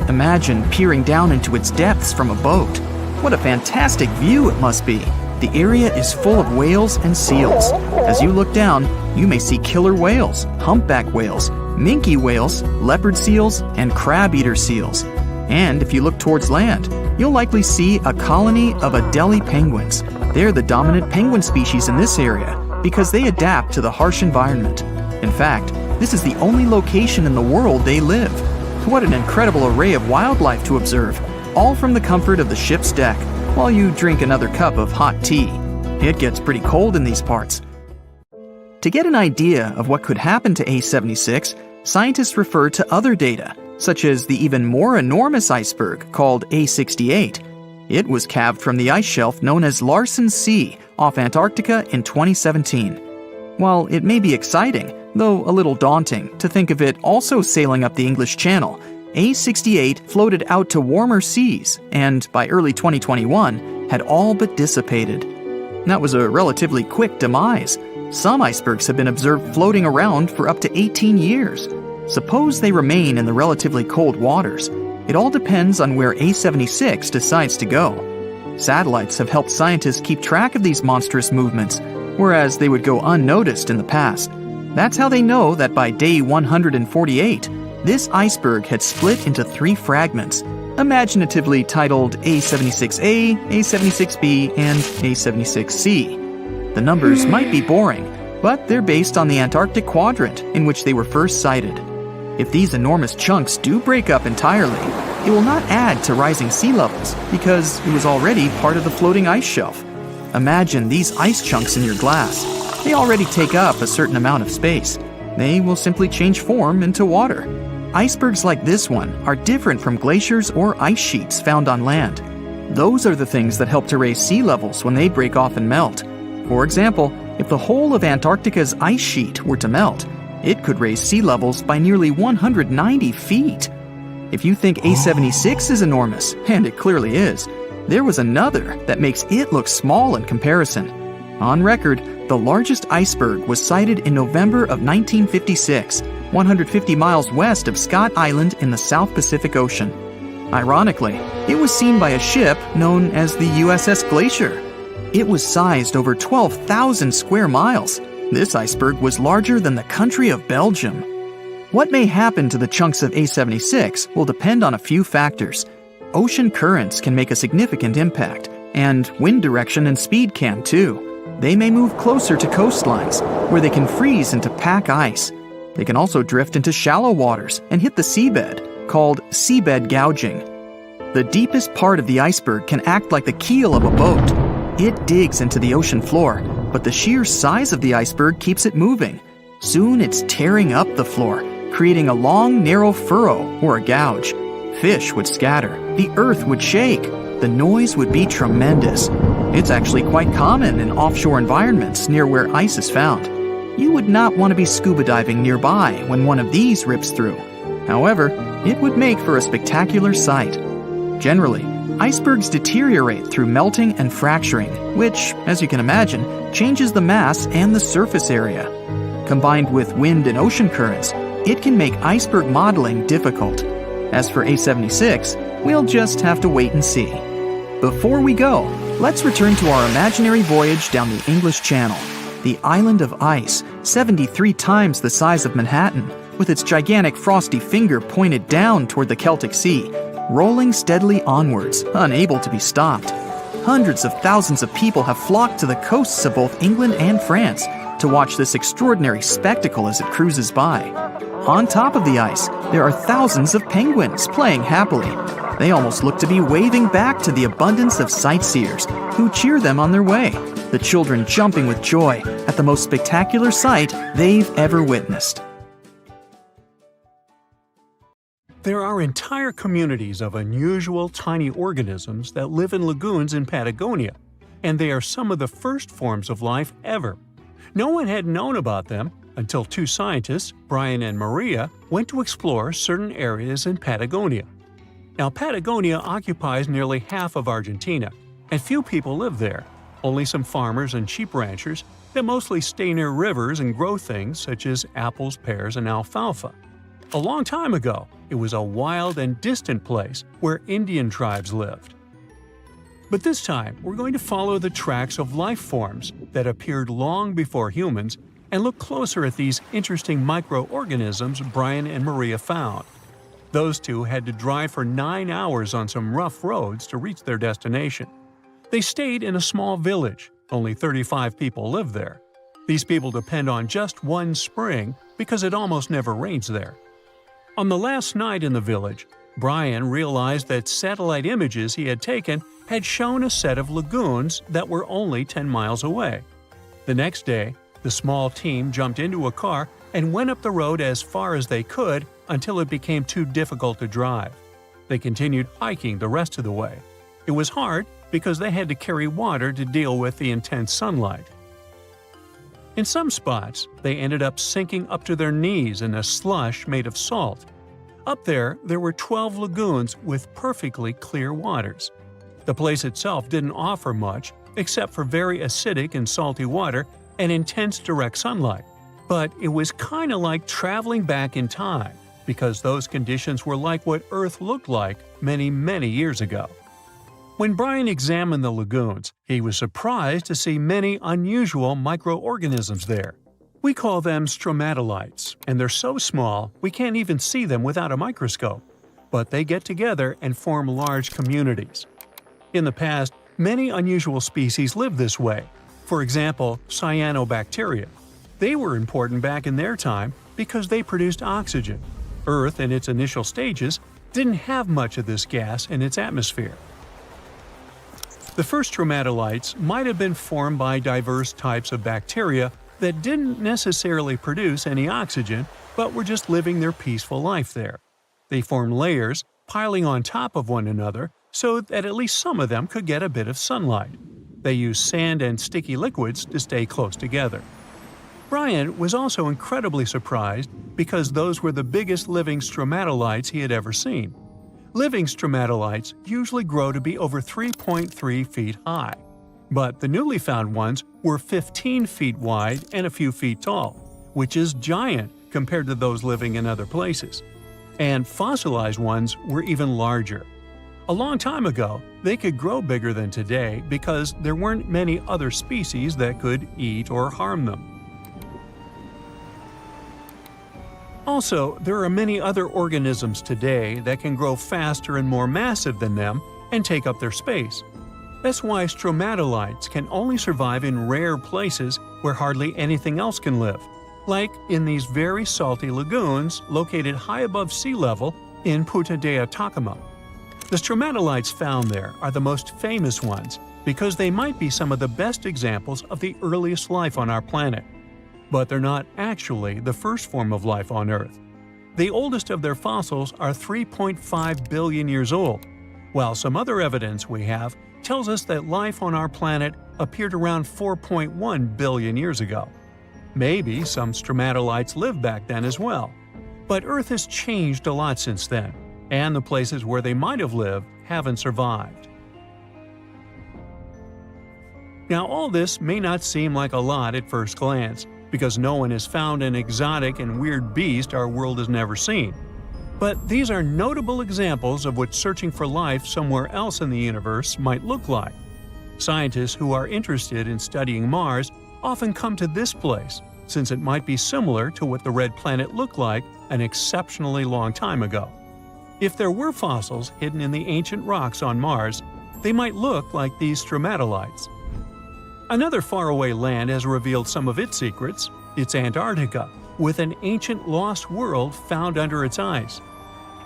Imagine peering down into its depths from a boat. What a fantastic view it must be. The area is full of whales and seals. As you look down, you may see killer whales, humpback whales, minke whales, leopard seals, and crab-eater seals. And if you look towards land, you'll likely see a colony of Adelie penguins. They're the dominant penguin species in this area because they adapt to the harsh environment. In fact, this is the only location in the world they live. What an incredible array of wildlife to observe, all from the comfort of the ship's deck, while you drink another cup of hot tea. It gets pretty cold in these parts. To get an idea of what could happen to A76, scientists refer to other data, such as the even more enormous iceberg called A68. It was calved from the ice shelf known as Larsen C off Antarctica in 2017. While it may be exciting, though a little daunting, to think of it also sailing up the English Channel, A68 floated out to warmer seas and, by early 2021, had all but dissipated. That was a relatively quick demise. Some icebergs have been observed floating around for up to 18 years. Suppose they remain in the relatively cold waters. It all depends on where A76 decides to go. Satellites have helped scientists keep track of these monstrous movements, whereas they would go unnoticed in the past. That's how they know that by day 148, this iceberg had split into 3 fragments, imaginatively titled A76A, A76B, and A76C. The numbers might be boring, but they're based on the Antarctic quadrant in which they were first sighted. If these enormous chunks do break up entirely, it will not add to rising sea levels because it was already part of the floating ice shelf. Imagine these ice chunks in your glass. They already take up a certain amount of space. They will simply change form into water. Icebergs like this one are different from glaciers or ice sheets found on land. Those are the things that help to raise sea levels when they break off and melt. For example, if the whole of Antarctica's ice sheet were to melt, it could raise sea levels by nearly 190 feet. If you think A76 is enormous, and it clearly is, there was another that makes it look small in comparison. On record, the largest iceberg was sighted in November of 1956, 150 miles west of Scott Island in the South Pacific Ocean. Ironically, it was seen by a ship known as the USS Glacier. It was sized over 12,000 square miles. This iceberg was larger than the country of Belgium. What may happen to the chunks of A76 will depend on a few factors. Ocean currents can make a significant impact, and wind direction and speed can too. They may move closer to coastlines, where they can freeze into pack ice. They can also drift into shallow waters and hit the seabed, called seabed gouging. The deepest part of the iceberg can act like the keel of a boat. It digs into the ocean floor, but the sheer size of the iceberg keeps it moving. Soon it's tearing up the floor, creating a long, narrow furrow or a gouge. Fish would scatter, the earth would shake, the noise would be tremendous. It's actually quite common in offshore environments near where ice is found. You would not want to be scuba diving nearby when one of these rips through. However, it would make for a spectacular sight. Generally, icebergs deteriorate through melting and fracturing, which, as you can imagine, changes the mass and the surface area. Combined with wind and ocean currents, it can make iceberg modeling difficult. As for A76, we'll just have to wait and see. Before we go, let's return to our imaginary voyage down the English Channel. The island of ice, 73 times the size of Manhattan, with its gigantic frosty finger pointed down toward the Celtic Sea, rolling steadily onwards, unable to be stopped. Hundreds of thousands of people have flocked to the coasts of both England and France, to watch this extraordinary spectacle as it cruises by. On top of the ice, there are thousands of penguins playing happily. They almost look to be waving back to the abundance of sightseers who cheer them on their way, the children jumping with joy at the most spectacular sight they've ever witnessed. There are entire communities of unusual tiny organisms that live in lagoons in Patagonia, and they are some of the first forms of life ever. No one had known about them until two scientists, Brian and Mauritia, went to explore certain areas in Patagonia. Now, Patagonia occupies nearly half of Argentina, and few people live there. Only some farmers and sheep ranchers that mostly stay near rivers and grow things such as apples, pears, and alfalfa. A long time ago, it was a wild and distant place where Indian tribes lived. But this time, we're going to follow the tracks of life forms that appeared long before humans and look closer at these interesting microorganisms Brian and Mauritia found. Those two had to drive for 9 hours on some rough roads to reach their destination. They stayed in a small village. Only 35 people live there. These people depend on just one spring because it almost never rains there. On the last night in the village, Brian realized that satellite images he had taken had shown a set of lagoons that were only 10 miles away. The next day, the small team jumped into a car and went up the road as far as they could until it became too difficult to drive. They continued hiking the rest of the way. It was hard because they had to carry water to deal with the intense sunlight. In some spots, they ended up sinking up to their knees in a slush made of salt. Up there were 12 lagoons with perfectly clear waters. The place itself didn't offer much except for very acidic and salty water and intense direct sunlight. But it was kind of like traveling back in time, because those conditions were like what Earth looked like many, many years ago. When Brian examined the lagoons, he was surprised to see many unusual microorganisms there. We call them stromatolites, and they're so small we can't even see them without a microscope. But they get together and form large communities. In the past, many unusual species lived this way. For example, cyanobacteria. They were important back in their time because they produced oxygen. Earth, in its initial stages, didn't have much of this gas in its atmosphere. The first stromatolites might have been formed by diverse types of bacteria that didn't necessarily produce any oxygen, but were just living their peaceful life there. They formed layers, piling on top of one another, so that at least some of them could get a bit of sunlight. They used sand and sticky liquids to stay close together. Brian was also incredibly surprised because those were the biggest living stromatolites he had ever seen. Living stromatolites usually grow to be over 3.3 feet high, but the newly found ones were 15 feet wide and a few feet tall, which is giant compared to those living in other places. And fossilized ones were even larger. A long time ago, they could grow bigger than today because there weren't many other species that could eat or harm them. Also, there are many other organisms today that can grow faster and more massive than them and take up their space. That's why stromatolites can only survive in rare places where hardly anything else can live, like in these very salty lagoons located high above sea level in Punta de Atacama. The stromatolites found there are the most famous ones because they might be some of the best examples of the earliest life on our planet. But they're not actually the first form of life on Earth. The oldest of their fossils are 3.5 billion years old, while some other evidence we have tells us that life on our planet appeared around 4.1 billion years ago. Maybe some stromatolites lived back then as well. But Earth has changed a lot since then, and the places where they might have lived haven't survived. Now, all this may not seem like a lot at first glance, because no one has found an exotic and weird beast our world has never seen. But these are notable examples of what searching for life somewhere else in the universe might look like. Scientists who are interested in studying Mars often come to this place, since it might be similar to what the red planet looked like an exceptionally long time ago. If there were fossils hidden in the ancient rocks on Mars, they might look like these stromatolites. Another faraway land has revealed some of its secrets. It's Antarctica, with an ancient lost world found under its ice.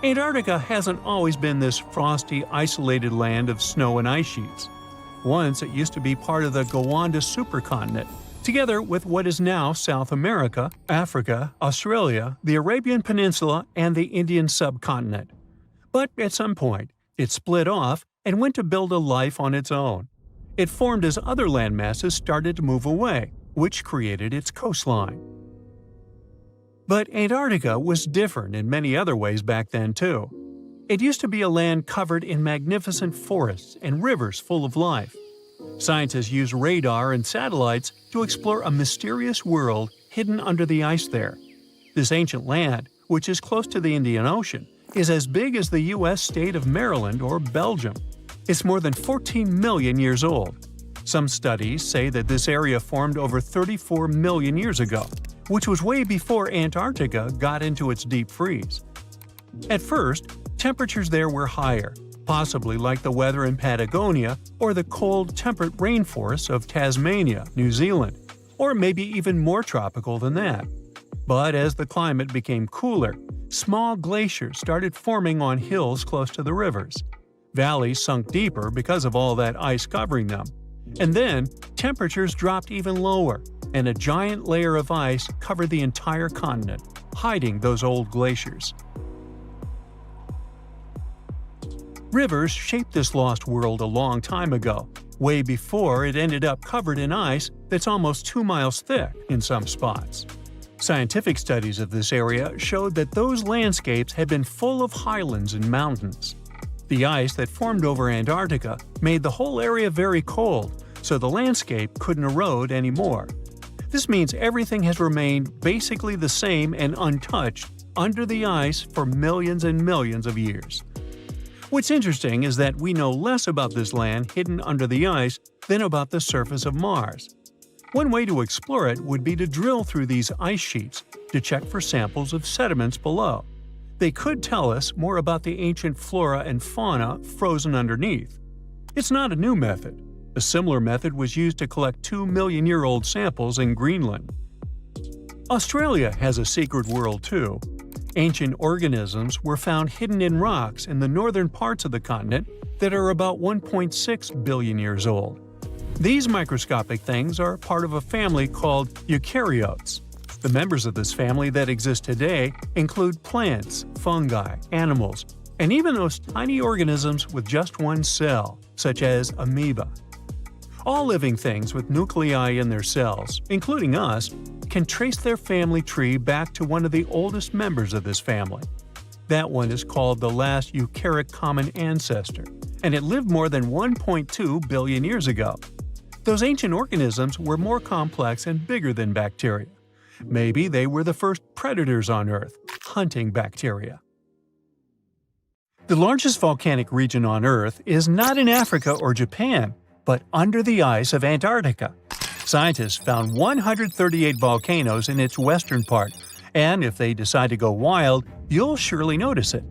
Antarctica hasn't always been this frosty, isolated land of snow and ice sheets. Once it used to be part of the Gondwana supercontinent, together with what is now South America, Africa, Australia, the Arabian Peninsula, and the Indian subcontinent. But at some point, it split off and went to build a life on its own. It formed as other landmasses started to move away, which created its coastline. But Antarctica was different in many other ways back then too. It used to be a land covered in magnificent forests and rivers full of life. Scientists used radar and satellites to explore a mysterious world hidden under the ice there. This ancient land, which is close to the Indian Ocean, is as big as the U.S. state of Maryland or Belgium. It's more than 14 million years old. Some studies say that this area formed over 34 million years ago, which was way before Antarctica got into its deep freeze. At first, temperatures there were higher, possibly like the weather in Patagonia or the cold, temperate rainforests of Tasmania, New Zealand, or maybe even more tropical than that. But as the climate became cooler, small glaciers started forming on hills close to the rivers. Valleys sunk deeper because of all that ice covering them. And then, temperatures dropped even lower, and a giant layer of ice covered the entire continent, hiding those old glaciers. Rivers shaped this lost world a long time ago, way before it ended up covered in ice that's almost 2 miles thick in some spots. Scientific studies of this area showed that those landscapes had been full of highlands and mountains. The ice that formed over Antarctica made the whole area very cold, so the landscape couldn't erode anymore. This means everything has remained basically the same and untouched under the ice for millions and millions of years. What's interesting is that we know less about this land hidden under the ice than about the surface of Mars. One way to explore it would be to drill through these ice sheets to check for samples of sediments below. They could tell us more about the ancient flora and fauna frozen underneath. It's not a new method. A similar method was used to collect 2-million-year-old samples in Greenland. Australia has a secret world too. Ancient organisms were found hidden in rocks in the northern parts of the continent that are about 1.6 billion years old. These microscopic things are part of a family called eukaryotes. The members of this family that exist today include plants, fungi, animals, and even those tiny organisms with just one cell, such as amoeba. All living things with nuclei in their cells, including us, can trace their family tree back to one of the oldest members of this family. That one is called the last eukaryotic common ancestor, and it lived more than 1.2 billion years ago. Those ancient organisms were more complex and bigger than bacteria. Maybe they were the first predators on Earth, hunting bacteria. The largest volcanic region on Earth is not in Africa or Japan, but under the ice of Antarctica. Scientists found 138 volcanoes in its western part, and if they decide to go wild, you'll surely notice it.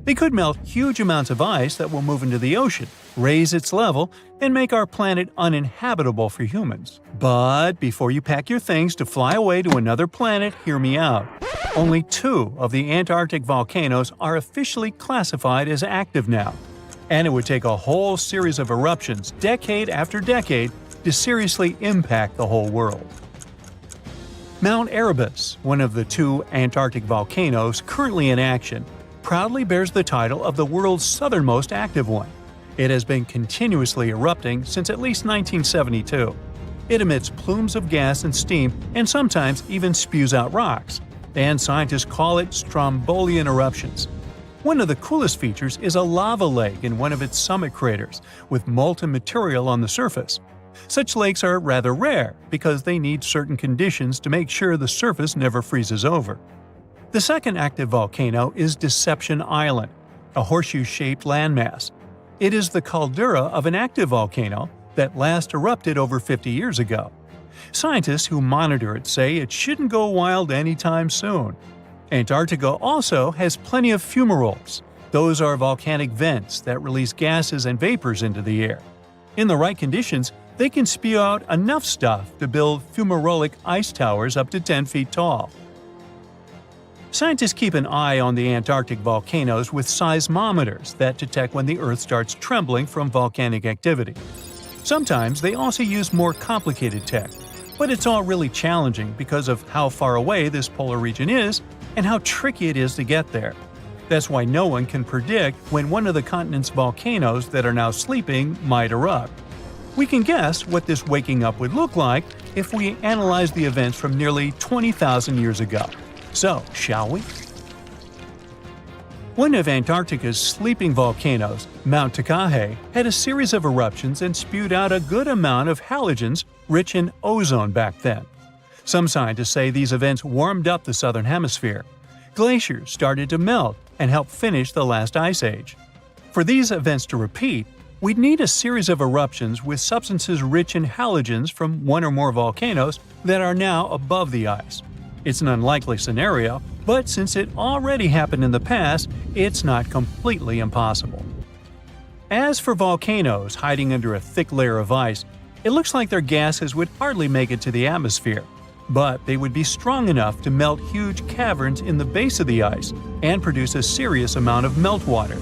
They could melt huge amounts of ice that will move into the ocean, raise its level, and make our planet uninhabitable for humans. But before you pack your things to fly away to another planet, hear me out. Only 2 of the Antarctic volcanoes are officially classified as active now. And it would take a whole series of eruptions, decade after decade, to seriously impact the whole world. Mount Erebus, one of the 2 Antarctic volcanoes currently in action, proudly bears the title of the world's southernmost active one. It has been continuously erupting since at least 1972. It emits plumes of gas and steam and sometimes even spews out rocks, and scientists call it strombolian eruptions. One of the coolest features is a lava lake in one of its summit craters, with molten material on the surface. Such lakes are rather rare because they need certain conditions to make sure the surface never freezes over. The second active volcano is Deception Island, a horseshoe-shaped landmass. It is the caldera of an active volcano that last erupted over 50 years ago. Scientists who monitor it say it shouldn't go wild anytime soon. Antarctica also has plenty of fumaroles. Those are volcanic vents that release gases and vapors into the air. In the right conditions, They can spew out enough stuff to build fumarolic ice towers up to 10 feet tall. Scientists keep an eye on the Antarctic volcanoes with seismometers that detect when the Earth starts trembling from volcanic activity. Sometimes they also use more complicated tech, but it's all really challenging because of how far away this polar region is and how tricky it is to get there. That's why no one can predict when one of the continent's volcanoes that are now sleeping might erupt. We can guess what this waking up would look like if we analyze the events from nearly 20,000 years ago. So, shall we? One of Antarctica's sleeping volcanoes, Mount Tecate, had a series of eruptions and spewed out a good amount of halogens rich in ozone back then. Some scientists say these events warmed up the southern hemisphere. Glaciers started to melt and help finish the last ice age. For these events to repeat, we'd need a series of eruptions with substances rich in halogens from one or more volcanoes that are now above the ice. It's an unlikely scenario, but since it already happened in the past, it's not completely impossible. As for volcanoes hiding under a thick layer of ice, it looks like their gases would hardly make it to the atmosphere, but they would be strong enough to melt huge caverns in the base of the ice and produce a serious amount of meltwater.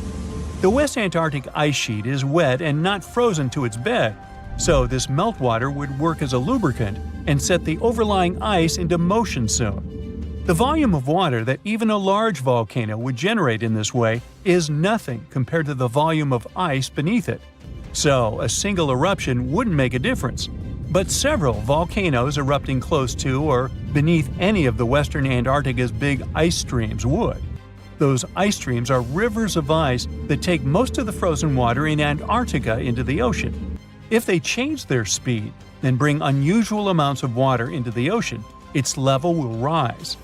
The West Antarctic ice sheet is wet and not frozen to its bed, so this meltwater would work as a lubricant and set the overlying ice into motion soon. The volume of water that even a large volcano would generate in this way is nothing compared to the volume of ice beneath it. So, a single eruption wouldn't make a difference. But several volcanoes erupting close to or beneath any of the western Antarctica's big ice streams would. Those ice streams are rivers of ice that take most of the frozen water in Antarctica into the ocean. If they change their speed and bring unusual amounts of water into the ocean, its level will rise.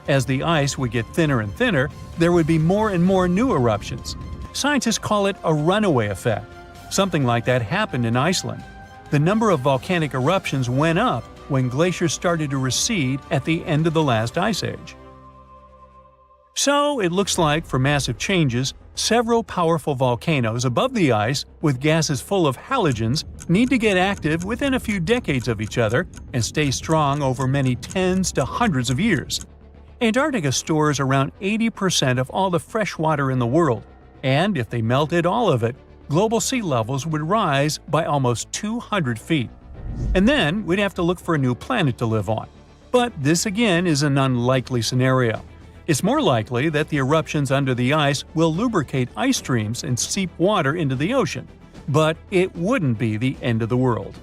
As the ice would get thinner and thinner, there would be more and more new eruptions. Scientists call it a runaway effect. Something like that happened in Iceland. The number of volcanic eruptions went up when glaciers started to recede at the end of the last ice age. So, it looks like, for massive changes, several powerful volcanoes above the ice with gases full of halogens need to get active within a few decades of each other and stay strong over many tens to hundreds of years. Antarctica stores around 80% of all the fresh water in the world, and if they melted all of it, global sea levels would rise by almost 200 feet. And then we'd have to look for a new planet to live on. But this again is an unlikely scenario. It's more likely that the eruptions under the ice will lubricate ice streams and seep water into the ocean, but it wouldn't be the end of the world.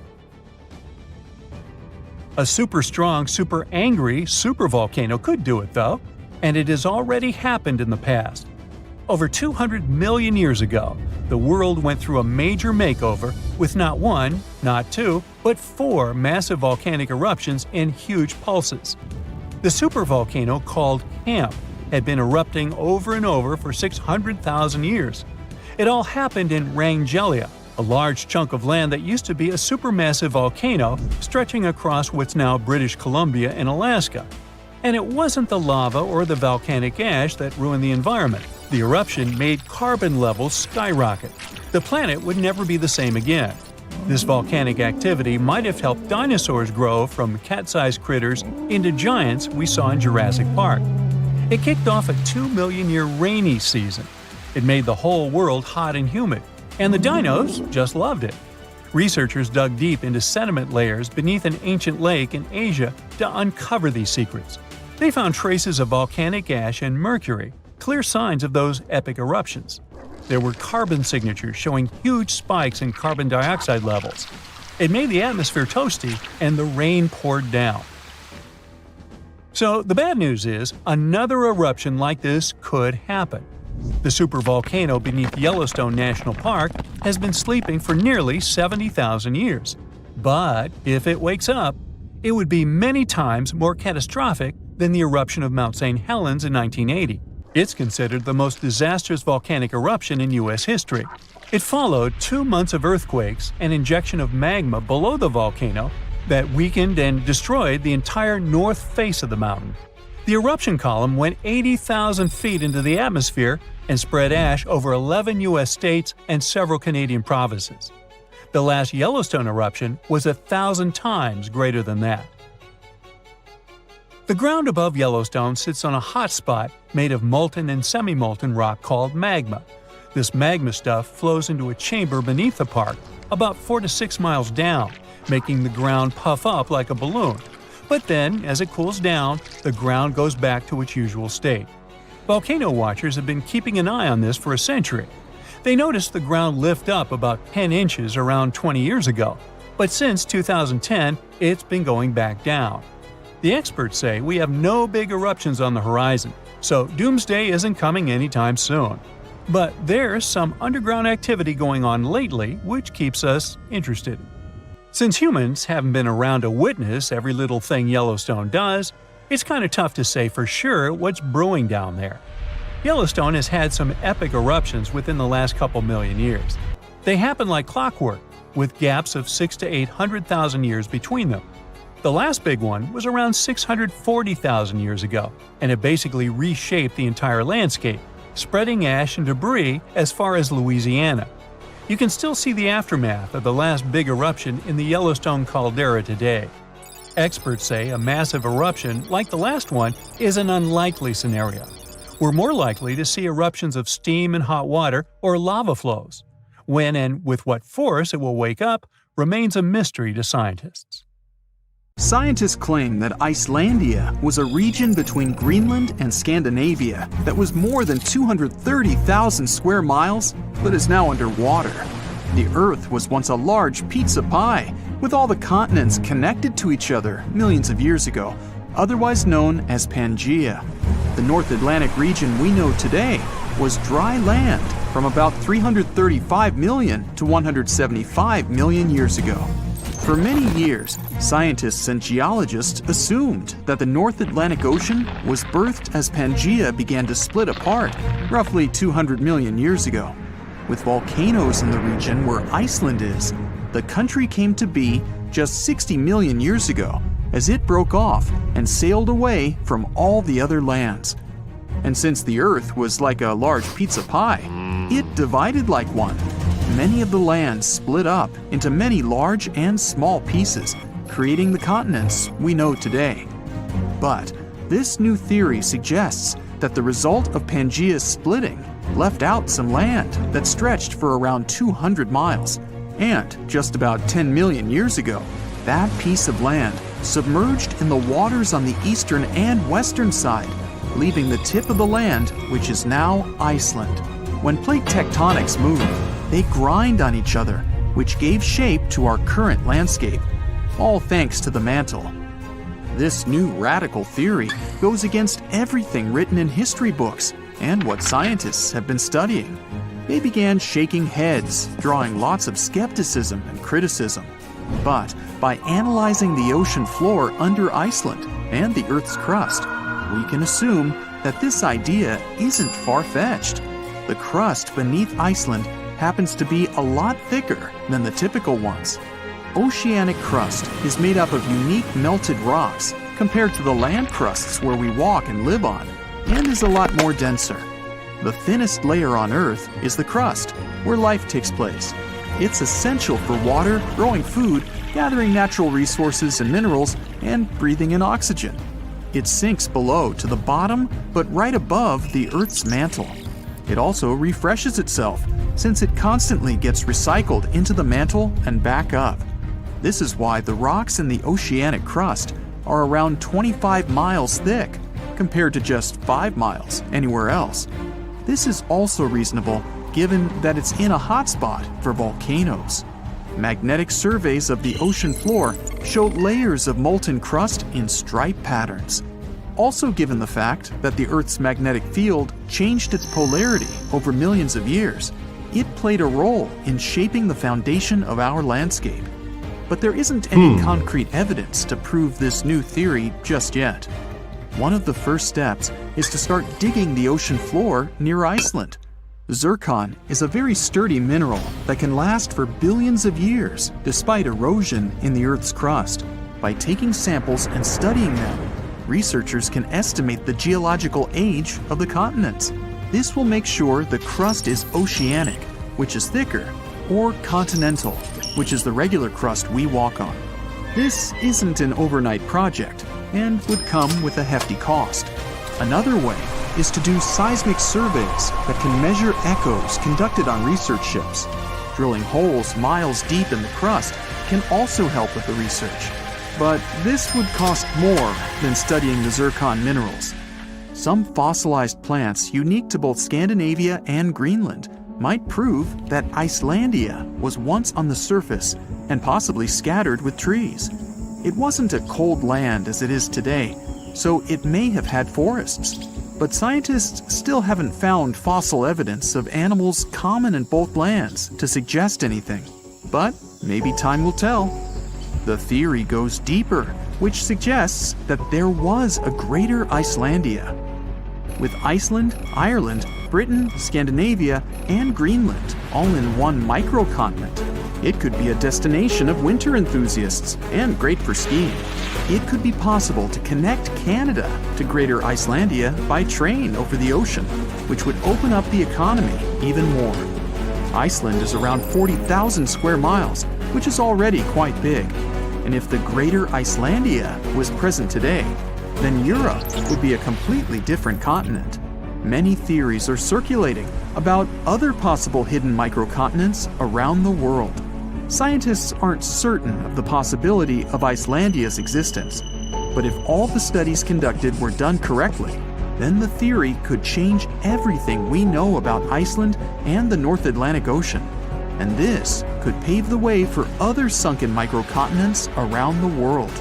A super strong, super angry supervolcano could do it though, and it has already happened in the past. Over 200 million years ago, the world went through a major makeover with not one, not two, but 4 massive volcanic eruptions in huge pulses. The supervolcano called Camp had been erupting over and over for 600,000 years. It all happened in Wrangell, a large chunk of land that used to be a supermassive volcano stretching across what's now British Columbia and Alaska. And it wasn't the lava or the volcanic ash that ruined the environment. The eruption made carbon levels skyrocket. The planet would never be the same again. This volcanic activity might have helped dinosaurs grow from cat-sized critters into giants we saw in Jurassic Park. It kicked off a 2 million-year rainy season. It made the whole world hot and humid, and the dinos just loved it. Researchers dug deep into sediment layers beneath an ancient lake in Asia to uncover these secrets. They found traces of volcanic ash and mercury, clear signs of those epic eruptions. There were carbon signatures showing huge spikes in carbon dioxide levels. It made the atmosphere toasty, and the rain poured down. So the bad news is, another eruption like this could happen. The supervolcano beneath Yellowstone National Park has been sleeping for nearly 70,000 years. But if it wakes up, it would be many times more catastrophic than the eruption of Mount St. Helens in 1980. It's considered the most disastrous volcanic eruption in U.S. history. It followed 2 months of earthquakes and injection of magma below the volcano that weakened and destroyed the entire north face of the mountain. The eruption column went 80,000 feet into the atmosphere and spread ash over 11 U.S. states and several Canadian provinces. The last Yellowstone eruption was 1,000 times greater than that. The ground above Yellowstone sits on a hot spot made of molten and semi-molten rock called magma. This magma stuff flows into a chamber beneath the park, about 4 to 6 miles down, making the ground puff up like a balloon. But then, as it cools down, the ground goes back to its usual state. Volcano watchers have been keeping an eye on this for a century. They noticed the ground lift up about 10 inches around 20 years ago, but since 2010, it's been going back down. The experts say we have no big eruptions on the horizon, so doomsday isn't coming anytime soon. But there's some underground activity going on lately which keeps us interested. Since humans haven't been around to witness every little thing Yellowstone does, it's kind of tough to say for sure what's brewing down there. Yellowstone has had some epic eruptions within the last couple million years. They happen like clockwork, with gaps of 600,000 to 800,000 years between them. The last big one was around 640,000 years ago, and it basically reshaped the entire landscape, spreading ash and debris as far as Louisiana. You can still see the aftermath of the last big eruption in the Yellowstone caldera today. Experts say a massive eruption like the last one is an unlikely scenario. We're more likely to see eruptions of steam and hot water or lava flows. When and with what force it will wake up remains a mystery to scientists. Scientists claim that Icelandia was a region between Greenland and Scandinavia that was more than 230,000 square miles, but is now underwater. The Earth was once a large pizza pie, with all the continents connected to each other millions of years ago, otherwise known as Pangaea. The North Atlantic region we know today was dry land from about 335 million to 175 million years ago. For many years, scientists and geologists assumed that the North Atlantic Ocean was birthed as Pangaea began to split apart roughly 200 million years ago. With volcanoes in the region where Iceland is, the country came to be just 60 million years ago as it broke off and sailed away from all the other lands. And since the Earth was like a large pizza pie, it divided like one. Many of the lands split up into many large and small pieces, creating the continents we know today. But this new theory suggests that the result of Pangaea's splitting left out some land that stretched for around 200 miles. And just about 10 million years ago, that piece of land submerged in the waters on the eastern and western side, leaving the tip of the land, which is now Iceland. When plate tectonics move, they grind on each other, which gave shape to our current landscape, all thanks to the mantle. This new radical theory goes against everything written in history books and what scientists have been studying. They began shaking heads, drawing lots of skepticism and criticism. But by analyzing the ocean floor under Iceland and the Earth's crust, we can assume that this idea isn't far-fetched. The crust beneath Iceland happens to be a lot thicker than the typical ones. Oceanic crust is made up of unique melted rocks compared to the land crusts where we walk and live on, and is a lot more denser. The thinnest layer on Earth is the crust, where life takes place. It's essential for water, growing food, gathering natural resources and minerals, and breathing in oxygen. It sinks below to the bottom, but right above the Earth's mantle. It also refreshes itself, since it constantly gets recycled into the mantle and back up. This is why the rocks in the oceanic crust are around 25 miles thick, compared to just 5 miles anywhere else. This is also reasonable given that it's in a hotspot for volcanoes. Magnetic surveys of the ocean floor show layers of molten crust in stripe patterns. Also, given the fact that the Earth's magnetic field changed its polarity over millions of years, it played a role in shaping the foundation of our landscape. But there isn't any concrete evidence to prove this new theory just yet. One of the first steps is to start digging the ocean floor near Iceland. Zircon is a very sturdy mineral that can last for billions of years despite erosion in the Earth's crust. By taking samples and studying them, researchers can estimate the geological age of the continents. This will make sure the crust is oceanic, which is thicker, or continental, which is the regular crust we walk on. This isn't an overnight project and would come with a hefty cost. Another way is to do seismic surveys that can measure echoes conducted on research ships. Drilling holes miles deep in the crust can also help with the research, but this would cost more than studying the zircon minerals. Some fossilized plants unique to both Scandinavia and Greenland might prove that Icelandia was once on the surface and possibly scattered with trees. It wasn't a cold land as it is today, so it may have had forests. But scientists still haven't found fossil evidence of animals common in both lands to suggest anything. But maybe time will tell. The theory goes deeper, which suggests that there was a greater Icelandia. With Iceland, Ireland, Britain, Scandinavia, and Greenland all in one microcontinent, it could be a destination of winter enthusiasts and great for skiing. It could be possible to connect Canada to Greater Icelandia by train over the ocean, which would open up the economy even more. Iceland is around 40,000 square miles, which is already quite big. And if the Greater Icelandia was present today, then Europe would be a completely different continent. Many theories are circulating about other possible hidden microcontinents around the world. Scientists aren't certain of the possibility of Icelandia's existence, but if all the studies conducted were done correctly, then the theory could change everything we know about Iceland and the North Atlantic Ocean. And this could pave the way for other sunken microcontinents around the world.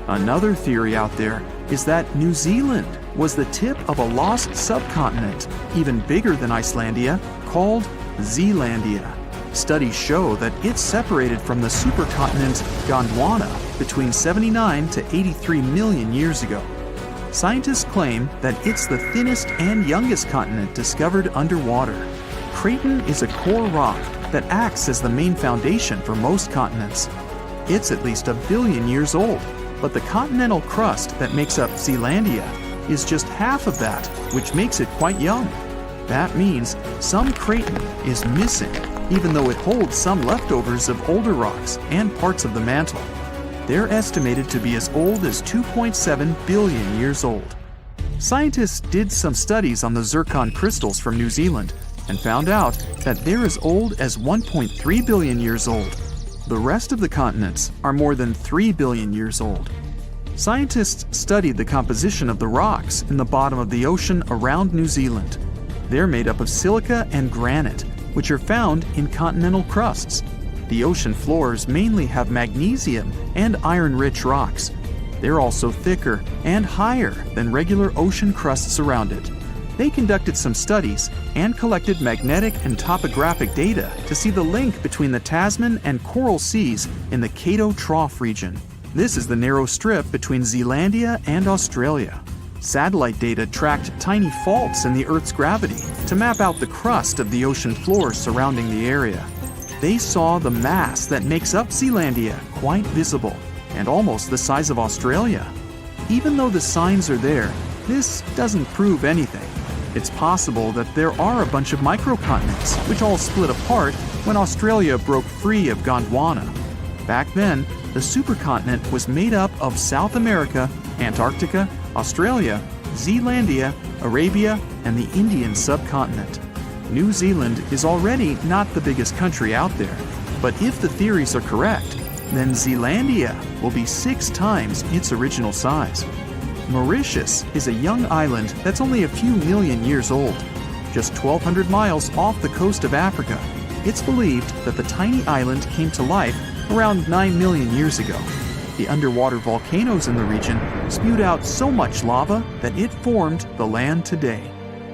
Another theory out there is that New Zealand was the tip of a lost subcontinent, even bigger than Icelandia, called Zealandia. Studies show that it's separated from the supercontinent Gondwana between 79 to 83 million years ago. Scientists claim that it's the thinnest and youngest continent discovered underwater. Craton is a core rock that acts as the main foundation for most continents. It's at least 1 billion years old, but the continental crust that makes up Zealandia is just half of that, which makes it quite young. That means some Craton is missing, even though it holds some leftovers of older rocks and parts of the mantle. They're estimated to be as old as 2.7 billion years old. Scientists did some studies on the zircon crystals from New Zealand and found out that they're as old as 1.3 billion years old. The rest of the continents are more than 3 billion years old. Scientists studied the composition of the rocks in the bottom of the ocean around New Zealand. They're made up of silica and granite, which are found in continental crusts. The ocean floors mainly have magnesium and iron-rich rocks. They're also thicker and higher than regular ocean crusts around it. They conducted some studies and collected magnetic and topographic data to see the link between the Tasman and Coral Seas in the Cato Trough region. This is the narrow strip between Zealandia and Australia. Satellite data tracked tiny faults in the Earth's gravity to map out the crust of the ocean floor surrounding the area. They saw the mass that makes up Zealandia quite visible and almost the size of Australia. Even though the signs are there, this doesn't prove anything. It's possible that there are a bunch of microcontinents which all split apart when Australia broke free of Gondwana. Back then, the supercontinent was made up of South America, Antarctica, Australia, Zealandia, Arabia, and the Indian subcontinent. New Zealand is already not the biggest country out there, but if the theories are correct, then Zealandia will be 6 times its original size. Mauritius is a young island that's only a few million years old. Just 1,200 miles off the coast of Africa, it's believed that the tiny island came to life around 9 million years ago. The underwater volcanoes in the region spewed out so much lava that it formed the land today.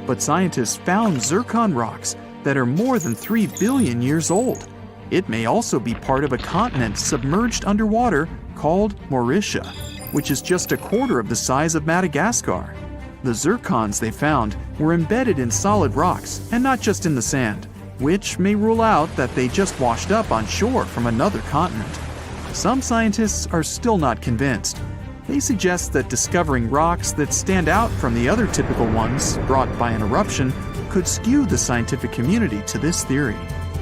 But scientists found zircon rocks that are more than 3 billion years old. It may also be part of a continent submerged underwater called Mauritia, which is just 1/4 of the size of Madagascar. The zircons they found were embedded in solid rocks and not just in the sand, which may rule out that they just washed up on shore from another continent. Some scientists are still not convinced. They suggest that discovering rocks that stand out from the other typical ones brought by an eruption could skew the scientific community to this theory.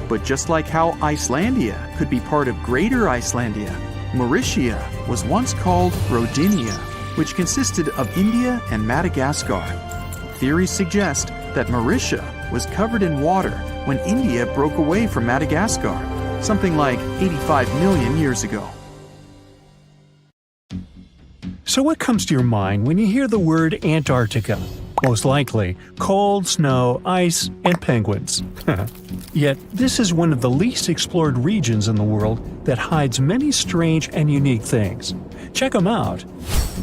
But just like how Icelandia could be part of Greater Icelandia, Mauritia was once called Rodinia, which consisted of India and Madagascar. Theories suggest that Mauritia was covered in water when India broke away from Madagascar, something like 85 million years ago. So what comes to your mind when you hear the word Antarctica? Most likely, cold, snow, ice, and penguins. Yet, this is one of the least explored regions in the world that hides many strange and unique things. Check them out.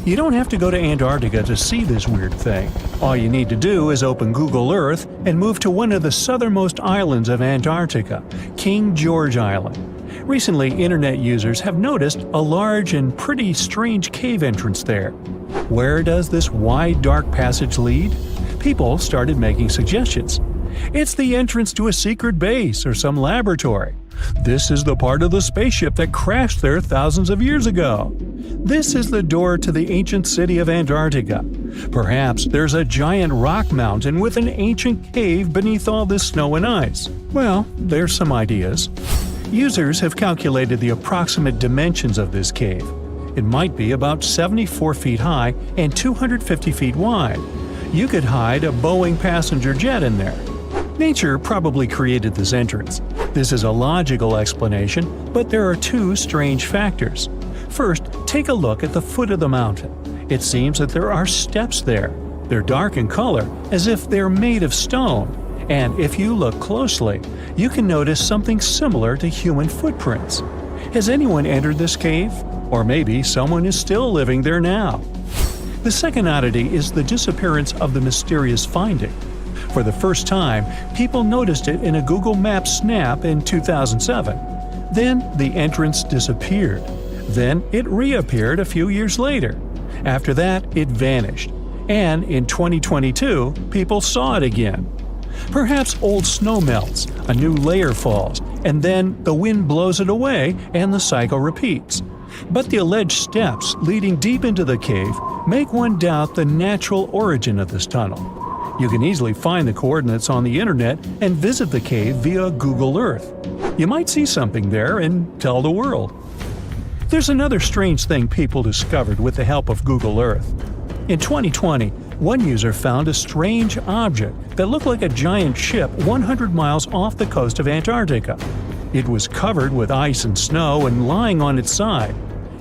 You don't have to go to Antarctica to see this weird thing. All you need to do is open Google Earth and move to one of the southernmost islands of Antarctica, King George Island. Recently, internet users have noticed a large and pretty strange cave entrance there. Where does this wide, dark passage lead? People started making suggestions. It's the entrance to a secret base or some laboratory. This is the part of the spaceship that crashed there thousands of years ago. This is the door to the ancient city of Antarctica. Perhaps there's a giant rock mountain with an ancient cave beneath all this snow and ice. Well, there's some ideas. Users have calculated the approximate dimensions of this cave. It might be about 74 feet high and 250 feet wide. You could hide a Boeing passenger jet in there. Nature probably created this entrance. This is a logical explanation, but there are two strange factors. First, take a look at the foot of the mountain. It seems that there are steps there. They're dark in color, as if they're made of stone. And if you look closely, you can notice something similar to human footprints. Has anyone entered this cave? Or maybe someone is still living there now. The second oddity is the disappearance of the mysterious finding. For the first time, people noticed it in a Google Maps snap in 2007. Then the entrance disappeared. Then it reappeared a few years later. After that, it vanished. And in 2022, people saw it again. Perhaps old snow melts, a new layer falls, and then the wind blows it away and the cycle repeats. But the alleged steps leading deep into the cave make one doubt the natural origin of this tunnel. You can easily find the coordinates on the internet and visit the cave via Google Earth. You might see something there and tell the world. There's another strange thing people discovered with the help of Google Earth. In 2020, one user found a strange object that looked like a giant ship 100 miles off the coast of Antarctica. It was covered with ice and snow and lying on its side.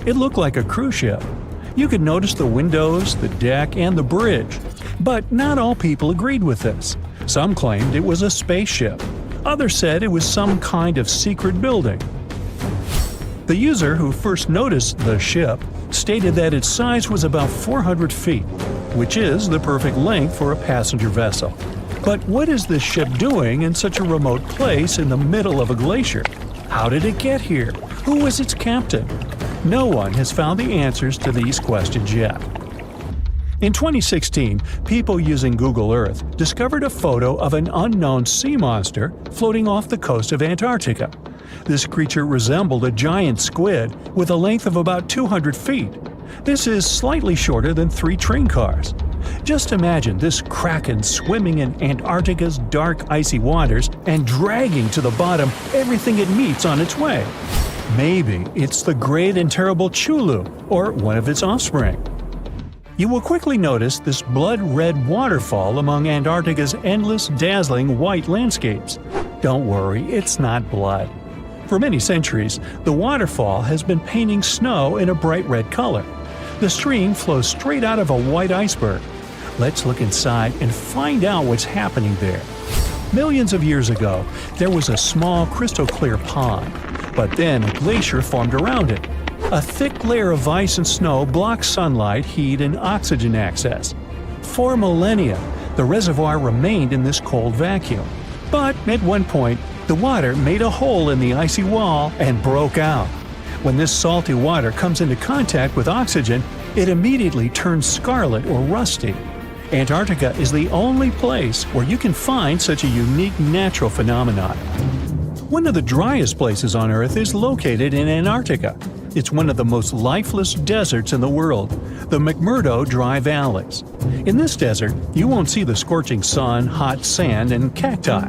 It looked like a cruise ship. You could notice the windows, the deck, and the bridge. But not all people agreed with this. Some claimed it was a spaceship. Others said it was some kind of secret building. The user who first noticed the ship stated that its size was about 400 feet, which is the perfect length for a passenger vessel. But what is this ship doing in such a remote place in the middle of a glacier? How did it get here? Who was its captain? No one has found the answers to these questions yet. In 2016, people using Google Earth discovered a photo of an unknown sea monster floating off the coast of Antarctica. This creature resembled a giant squid with a length of about 200 feet. This is slightly shorter than 3 train cars. Just imagine this kraken swimming in Antarctica's dark, icy waters and dragging to the bottom everything it meets on its way. Maybe it's the great and terrible Chulu, or one of its offspring. You will quickly notice this blood-red waterfall among Antarctica's endless, dazzling white landscapes. Don't worry, it's not blood. For many centuries, the waterfall has been painting snow in a bright red color. The stream flows straight out of a white iceberg. Let's look inside and find out what's happening there. Millions of years ago, there was a small crystal-clear pond, but then a glacier formed around it. A thick layer of ice and snow blocked sunlight, heat, and oxygen access. For millennia, the reservoir remained in this cold vacuum. But at one point, the water made a hole in the icy wall and broke out. When this salty water comes into contact with oxygen, it immediately turns scarlet or rusty. Antarctica is the only place where you can find such a unique natural phenomenon. One of the driest places on Earth is located in Antarctica. It's one of the most lifeless deserts in the world, the McMurdo Dry Valleys. In this desert, you won't see the scorching sun, hot sand, and cacti.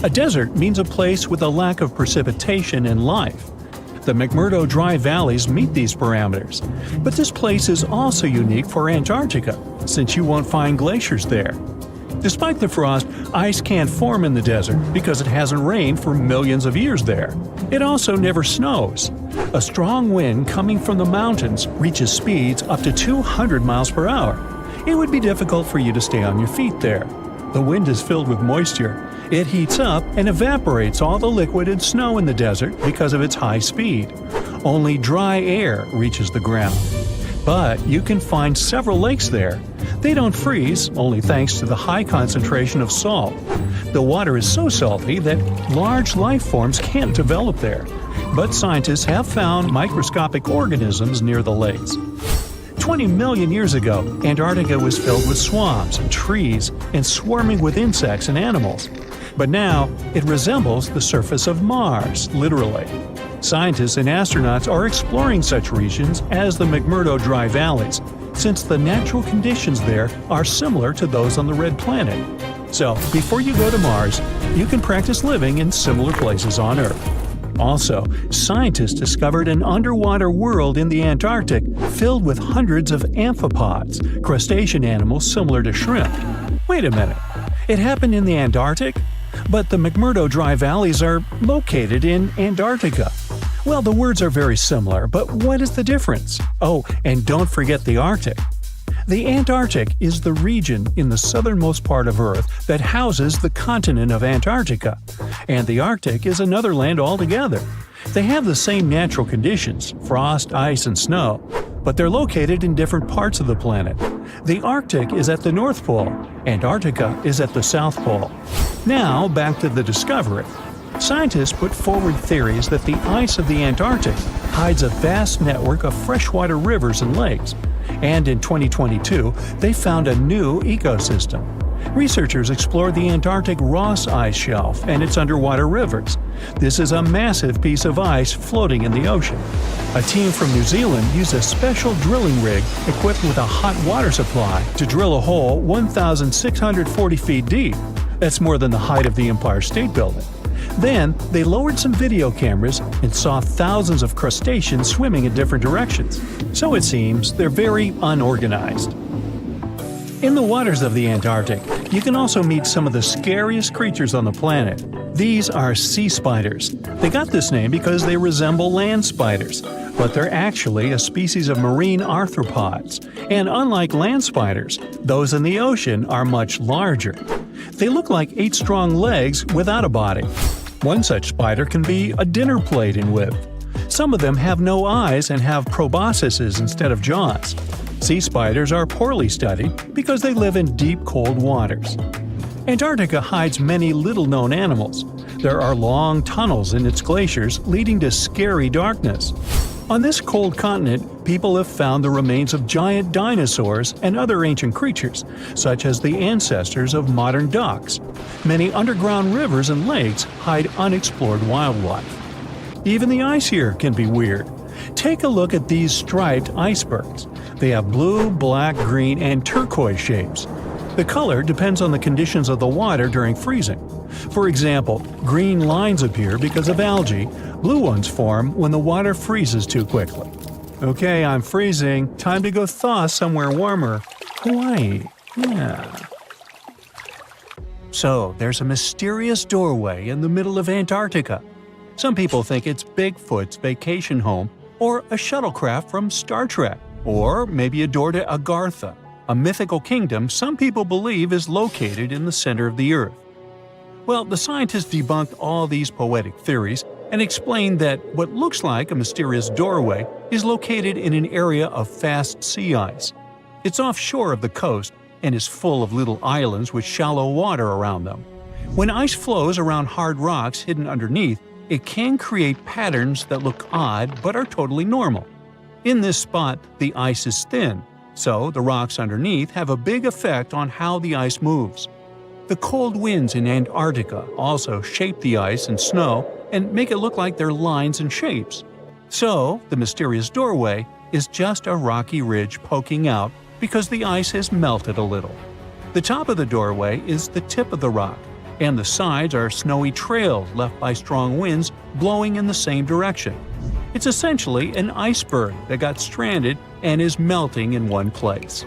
A desert means a place with a lack of precipitation and life. The McMurdo Dry Valleys meet these parameters. But this place is also unique for Antarctica, since you won't find glaciers there. Despite the frost, ice can't form in the desert because it hasn't rained for millions of years there. It also never snows. A strong wind coming from the mountains reaches speeds up to 200 miles per hour. It would be difficult for you to stay on your feet there. The wind is filled with moisture. It heats up and evaporates all the liquid and snow in the desert because of its high speed. Only dry air reaches the ground. But you can find several lakes there. They don't freeze, only thanks to the high concentration of salt. The water is so salty that large life forms can't develop there. But scientists have found microscopic organisms near the lakes. 20 million years ago, Antarctica was filled with swamps and trees and swarming with insects and animals. But now, it resembles the surface of Mars, literally. Scientists and astronauts are exploring such regions as the McMurdo Dry Valleys, since the natural conditions there are similar to those on the Red Planet. So, before you go to Mars, you can practice living in similar places on Earth. Also, scientists discovered an underwater world in the Antarctic filled with hundreds of amphipods, crustacean animals similar to shrimp. Wait a minute, it happened in the Antarctic? But the McMurdo Dry Valleys are located in Antarctica. Well, the words are very similar, but what is the difference? Oh, and don't forget the Arctic. The Antarctic is the region in the southernmost part of Earth that houses the continent of Antarctica, and the Arctic is another land altogether. They have the same natural conditions, frost, ice, and snow, but they're located in different parts of the planet. The Arctic is at the North Pole, Antarctica is at the South Pole. Now, back to the discovery. Scientists put forward theories that the ice of the Antarctic hides a vast network of freshwater rivers and lakes, and in 2022, they found a new ecosystem. Researchers explored the Antarctic Ross Ice Shelf and its underwater rivers. This is a massive piece of ice floating in the ocean. A team from New Zealand used a special drilling rig equipped with a hot water supply to drill a hole 1,640 feet deep. That's more than the height of the Empire State Building. Then, they lowered some video cameras and saw thousands of crustaceans swimming in different directions. So it seems they're very unorganized. In the waters of the Antarctic, you can also meet some of the scariest creatures on the planet. These are sea spiders. They got this name because they resemble land spiders, but they're actually a species of marine arthropods. And unlike land spiders, those in the ocean are much larger. They look like 8 strong legs without a body. One such spider can be a dinner plate in width. Some of them have no eyes and have proboscises instead of jaws. Sea spiders are poorly studied because they live in deep, cold waters. Antarctica hides many little-known animals. There are long tunnels in its glaciers leading to scary darkness. On this cold continent, people have found the remains of giant dinosaurs and other ancient creatures, such as the ancestors of modern ducks. Many underground rivers and lakes hide unexplored wildlife. Even the ice here can be weird. Take a look at these striped icebergs. They have blue, black, green, and turquoise shapes. The color depends on the conditions of the water during freezing. For example, green lines appear because of algae, blue ones form when the water freezes too quickly. Okay, I'm freezing. Time to go thaw somewhere warmer. Hawaii. Yeah. So, there's a mysterious doorway in the middle of Antarctica. Some people think it's Bigfoot's vacation home, or a shuttlecraft from Star Trek, or maybe a door to Agartha, a mythical kingdom some people believe is located in the center of the Earth. Well, the scientists debunked all these poetic theories and explained that what looks like a mysterious doorway is located in an area of fast sea ice. It's offshore of the coast and is full of little islands with shallow water around them. When ice flows around hard rocks hidden underneath, it can create patterns that look odd but are totally normal. In this spot, the ice is thin, so the rocks underneath have a big effect on how the ice moves. The cold winds in Antarctica also shape the ice and snow and make it look like they're lines and shapes. So, the mysterious doorway is just a rocky ridge poking out because the ice has melted a little. The top of the doorway is the tip of the rock, and the sides are snowy trails left by strong winds blowing in the same direction. It's essentially an iceberg that got stranded and is melting in one place.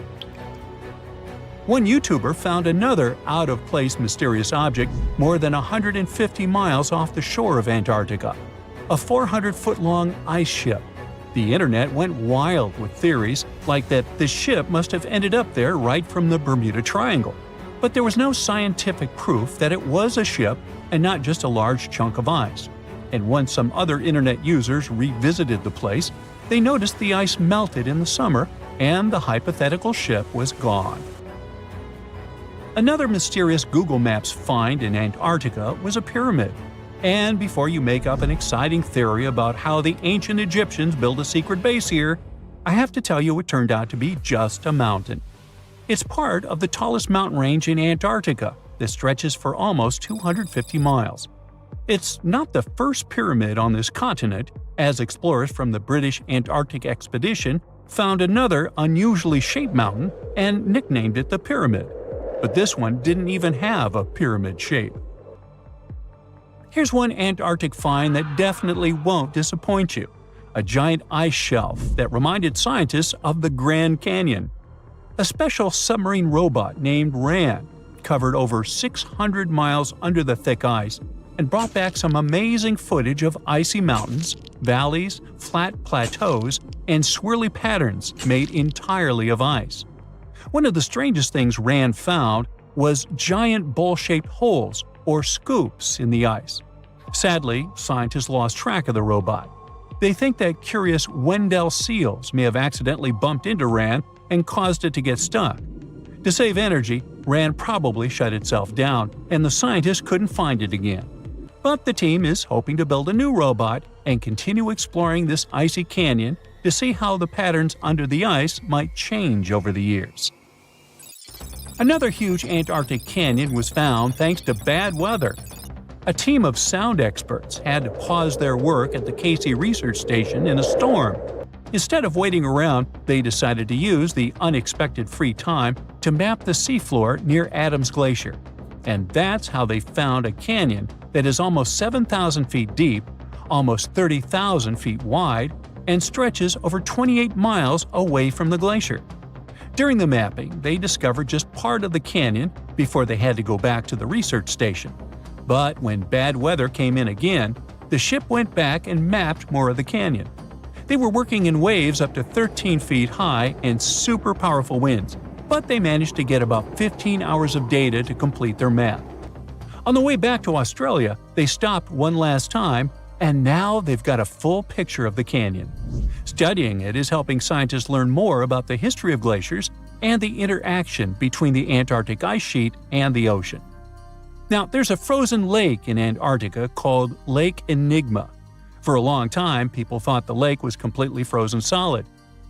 One YouTuber found another out-of-place mysterious object more than 150 miles off the shore of Antarctica, a 400-foot-long ice ship. The internet went wild with theories like that the ship must have ended up there right from the Bermuda Triangle. But there was no scientific proof that it was a ship and not just a large chunk of ice. And once some other internet users revisited the place, they noticed the ice melted in the summer and the hypothetical ship was gone. Another mysterious Google Maps find in Antarctica was a pyramid. And before you make up an exciting theory about how the ancient Egyptians built a secret base here, I have to tell you it turned out to be just a mountain. It's part of the tallest mountain range in Antarctica that stretches for almost 250 miles. It's not the first pyramid on this continent, as explorers from the British Antarctic expedition found another unusually shaped mountain and nicknamed it the Pyramid. But this one didn't even have a pyramid shape. Here's one Antarctic find that definitely won't disappoint you: a giant ice shelf that reminded scientists of the Grand Canyon. A special submarine robot named RAN covered over 600 miles under the thick ice and brought back some amazing footage of icy mountains, valleys, flat plateaus, and swirly patterns made entirely of ice. One of the strangest things RAN found was giant bowl-shaped holes, or scoops, in the ice. Sadly, scientists lost track of the robot. They think that curious Weddell seals may have accidentally bumped into RAN and caused it to get stuck. To save energy, RAN probably shut itself down, and the scientists couldn't find it again. But the team is hoping to build a new robot and continue exploring this icy canyon to see how the patterns under the ice might change over the years. Another huge Antarctic canyon was found thanks to bad weather. A team of sound experts had to pause their work at the Casey Research Station in a storm. Instead of waiting around, they decided to use the unexpected free time to map the seafloor near Adams Glacier. And that's how they found a canyon that is almost 7,000 feet deep, almost 30,000 feet wide, and stretches over 28 miles away from the glacier. During the mapping, they discovered just part of the canyon before they had to go back to the research station. But when bad weather came in again, the ship went back and mapped more of the canyon. They were working in waves up to 13 feet high and super powerful winds, but they managed to get about 15 hours of data to complete their map. On the way back to Australia, they stopped one last time, and now they've got a full picture of the canyon. Studying it is helping scientists learn more about the history of glaciers and the interaction between the Antarctic ice sheet and the ocean. Now, there's a frozen lake in Antarctica called Lake Enigma. For a long time, people thought the lake was completely frozen solid.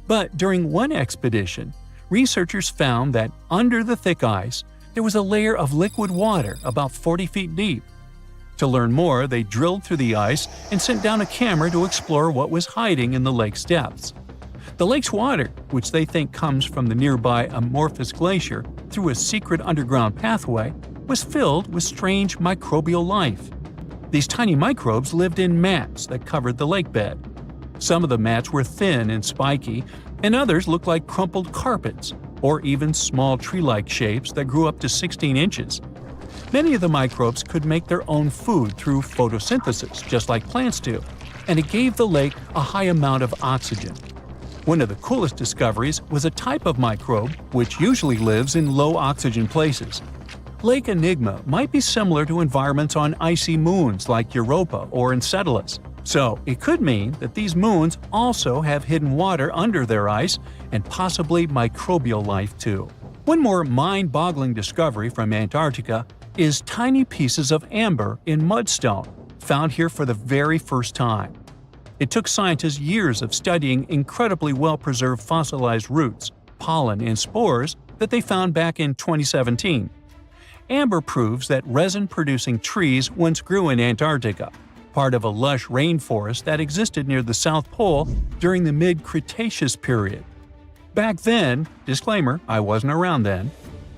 But during one expedition, researchers found that under the thick ice, there was a layer of liquid water about 40 feet deep. To learn more, they drilled through the ice and sent down a camera to explore what was hiding in the lake's depths. The lake's water, which they think comes from the nearby amorphous glacier through a secret underground pathway, was filled with strange microbial life. These tiny microbes lived in mats that covered the lake bed. Some of the mats were thin and spiky, and others looked like crumpled carpets, or even small tree-like shapes that grew up to 16 inches. Many of the microbes could make their own food through photosynthesis, just like plants do, and it gave the lake a high amount of oxygen. One of the coolest discoveries was a type of microbe which usually lives in low-oxygen places. Lake Enigma might be similar to environments on icy moons like Europa or Enceladus, so it could mean that these moons also have hidden water under their ice and possibly microbial life too. One more mind-boggling discovery from Antarctica is tiny pieces of amber in mudstone, found here for the very first time. It took scientists years of studying incredibly well-preserved fossilized roots, pollen, and spores that they found back in 2017. Amber proves that resin-producing trees once grew in Antarctica, part of a lush rainforest that existed near the South Pole during the mid-Cretaceous period. Back then, disclaimer, I wasn't around then,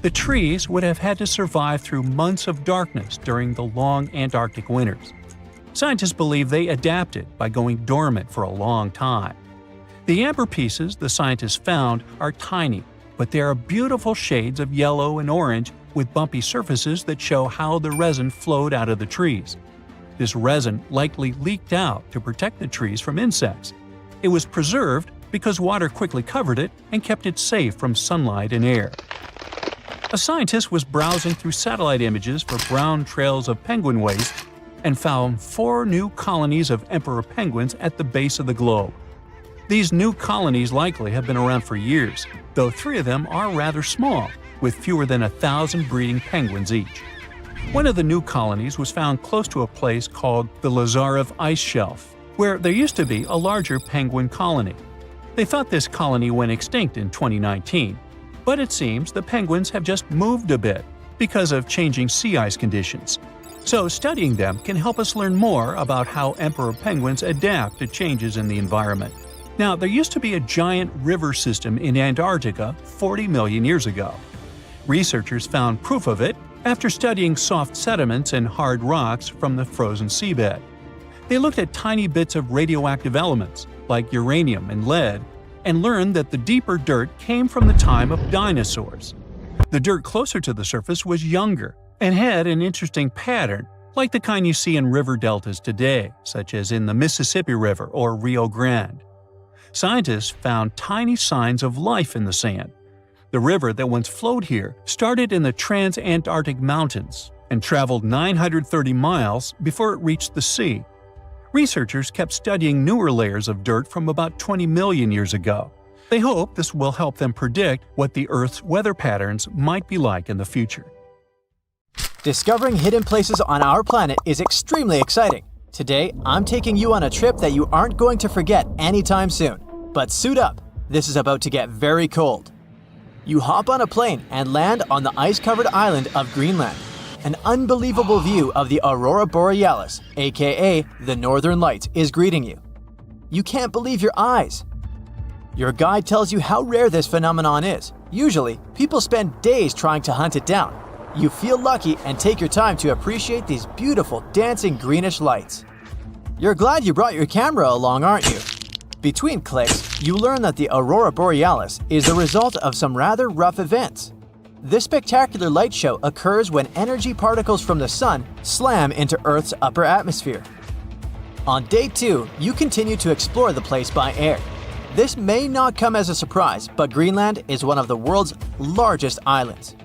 The trees would have had to survive through months of darkness during the long Antarctic winters. Scientists believe they adapted by going dormant for a long time. The amber pieces the scientists found are tiny, but they are beautiful shades of yellow and orange with bumpy surfaces that show how the resin flowed out of the trees. This resin likely leaked out to protect the trees from insects. It was preserved because water quickly covered it and kept it safe from sunlight and air. A scientist was browsing through satellite images for brown trails of penguin waste and found 4 new colonies of emperor penguins at the base of the globe. These new colonies likely have been around for years, though 3 of them are rather small, with fewer than 1,000 breeding penguins each. One of the new colonies was found close to a place called the Lazarev Ice Shelf, where there used to be a larger penguin colony. They thought this colony went extinct in 2019, but it seems the penguins have just moved a bit because of changing sea ice conditions. So studying them can help us learn more about how emperor penguins adapt to changes in the environment. Now, there used to be a giant river system in Antarctica 40 million years ago. Researchers found proof of it after studying soft sediments and hard rocks from the frozen seabed. They looked at tiny bits of radioactive elements, like uranium and lead, and learned that the deeper dirt came from the time of dinosaurs. The dirt closer to the surface was younger and had an interesting pattern, like the kind you see in river deltas today, such as in the Mississippi River or Rio Grande. Scientists found tiny signs of life in the sand. The river that once flowed here started in the Trans-Antarctic Mountains and traveled 930 miles before it reached the sea. Researchers kept studying newer layers of dirt from about 20 million years ago. They hope this will help them predict what the Earth's weather patterns might be like in the future. Discovering hidden places on our planet is extremely exciting. Today, I'm taking you on a trip that you aren't going to forget anytime soon. But suit up, this is about to get very cold. You hop on a plane and land on the ice-covered island of Greenland. An unbelievable view of the Aurora Borealis, aka the Northern Lights, is greeting you. You can't believe your eyes. Your guide tells you how rare this phenomenon is. Usually, people spend days trying to hunt it down. You feel lucky and take your time to appreciate these beautiful dancing greenish lights. You're glad you brought your camera along, aren't you? Between clicks, you learn that the Aurora Borealis is the result of some rather rough events. This spectacular light show occurs when energy particles from the sun slam into Earth's upper atmosphere. On day 2, you continue to explore the place by air. This may not come as a surprise, but Greenland is one of the world's largest islands.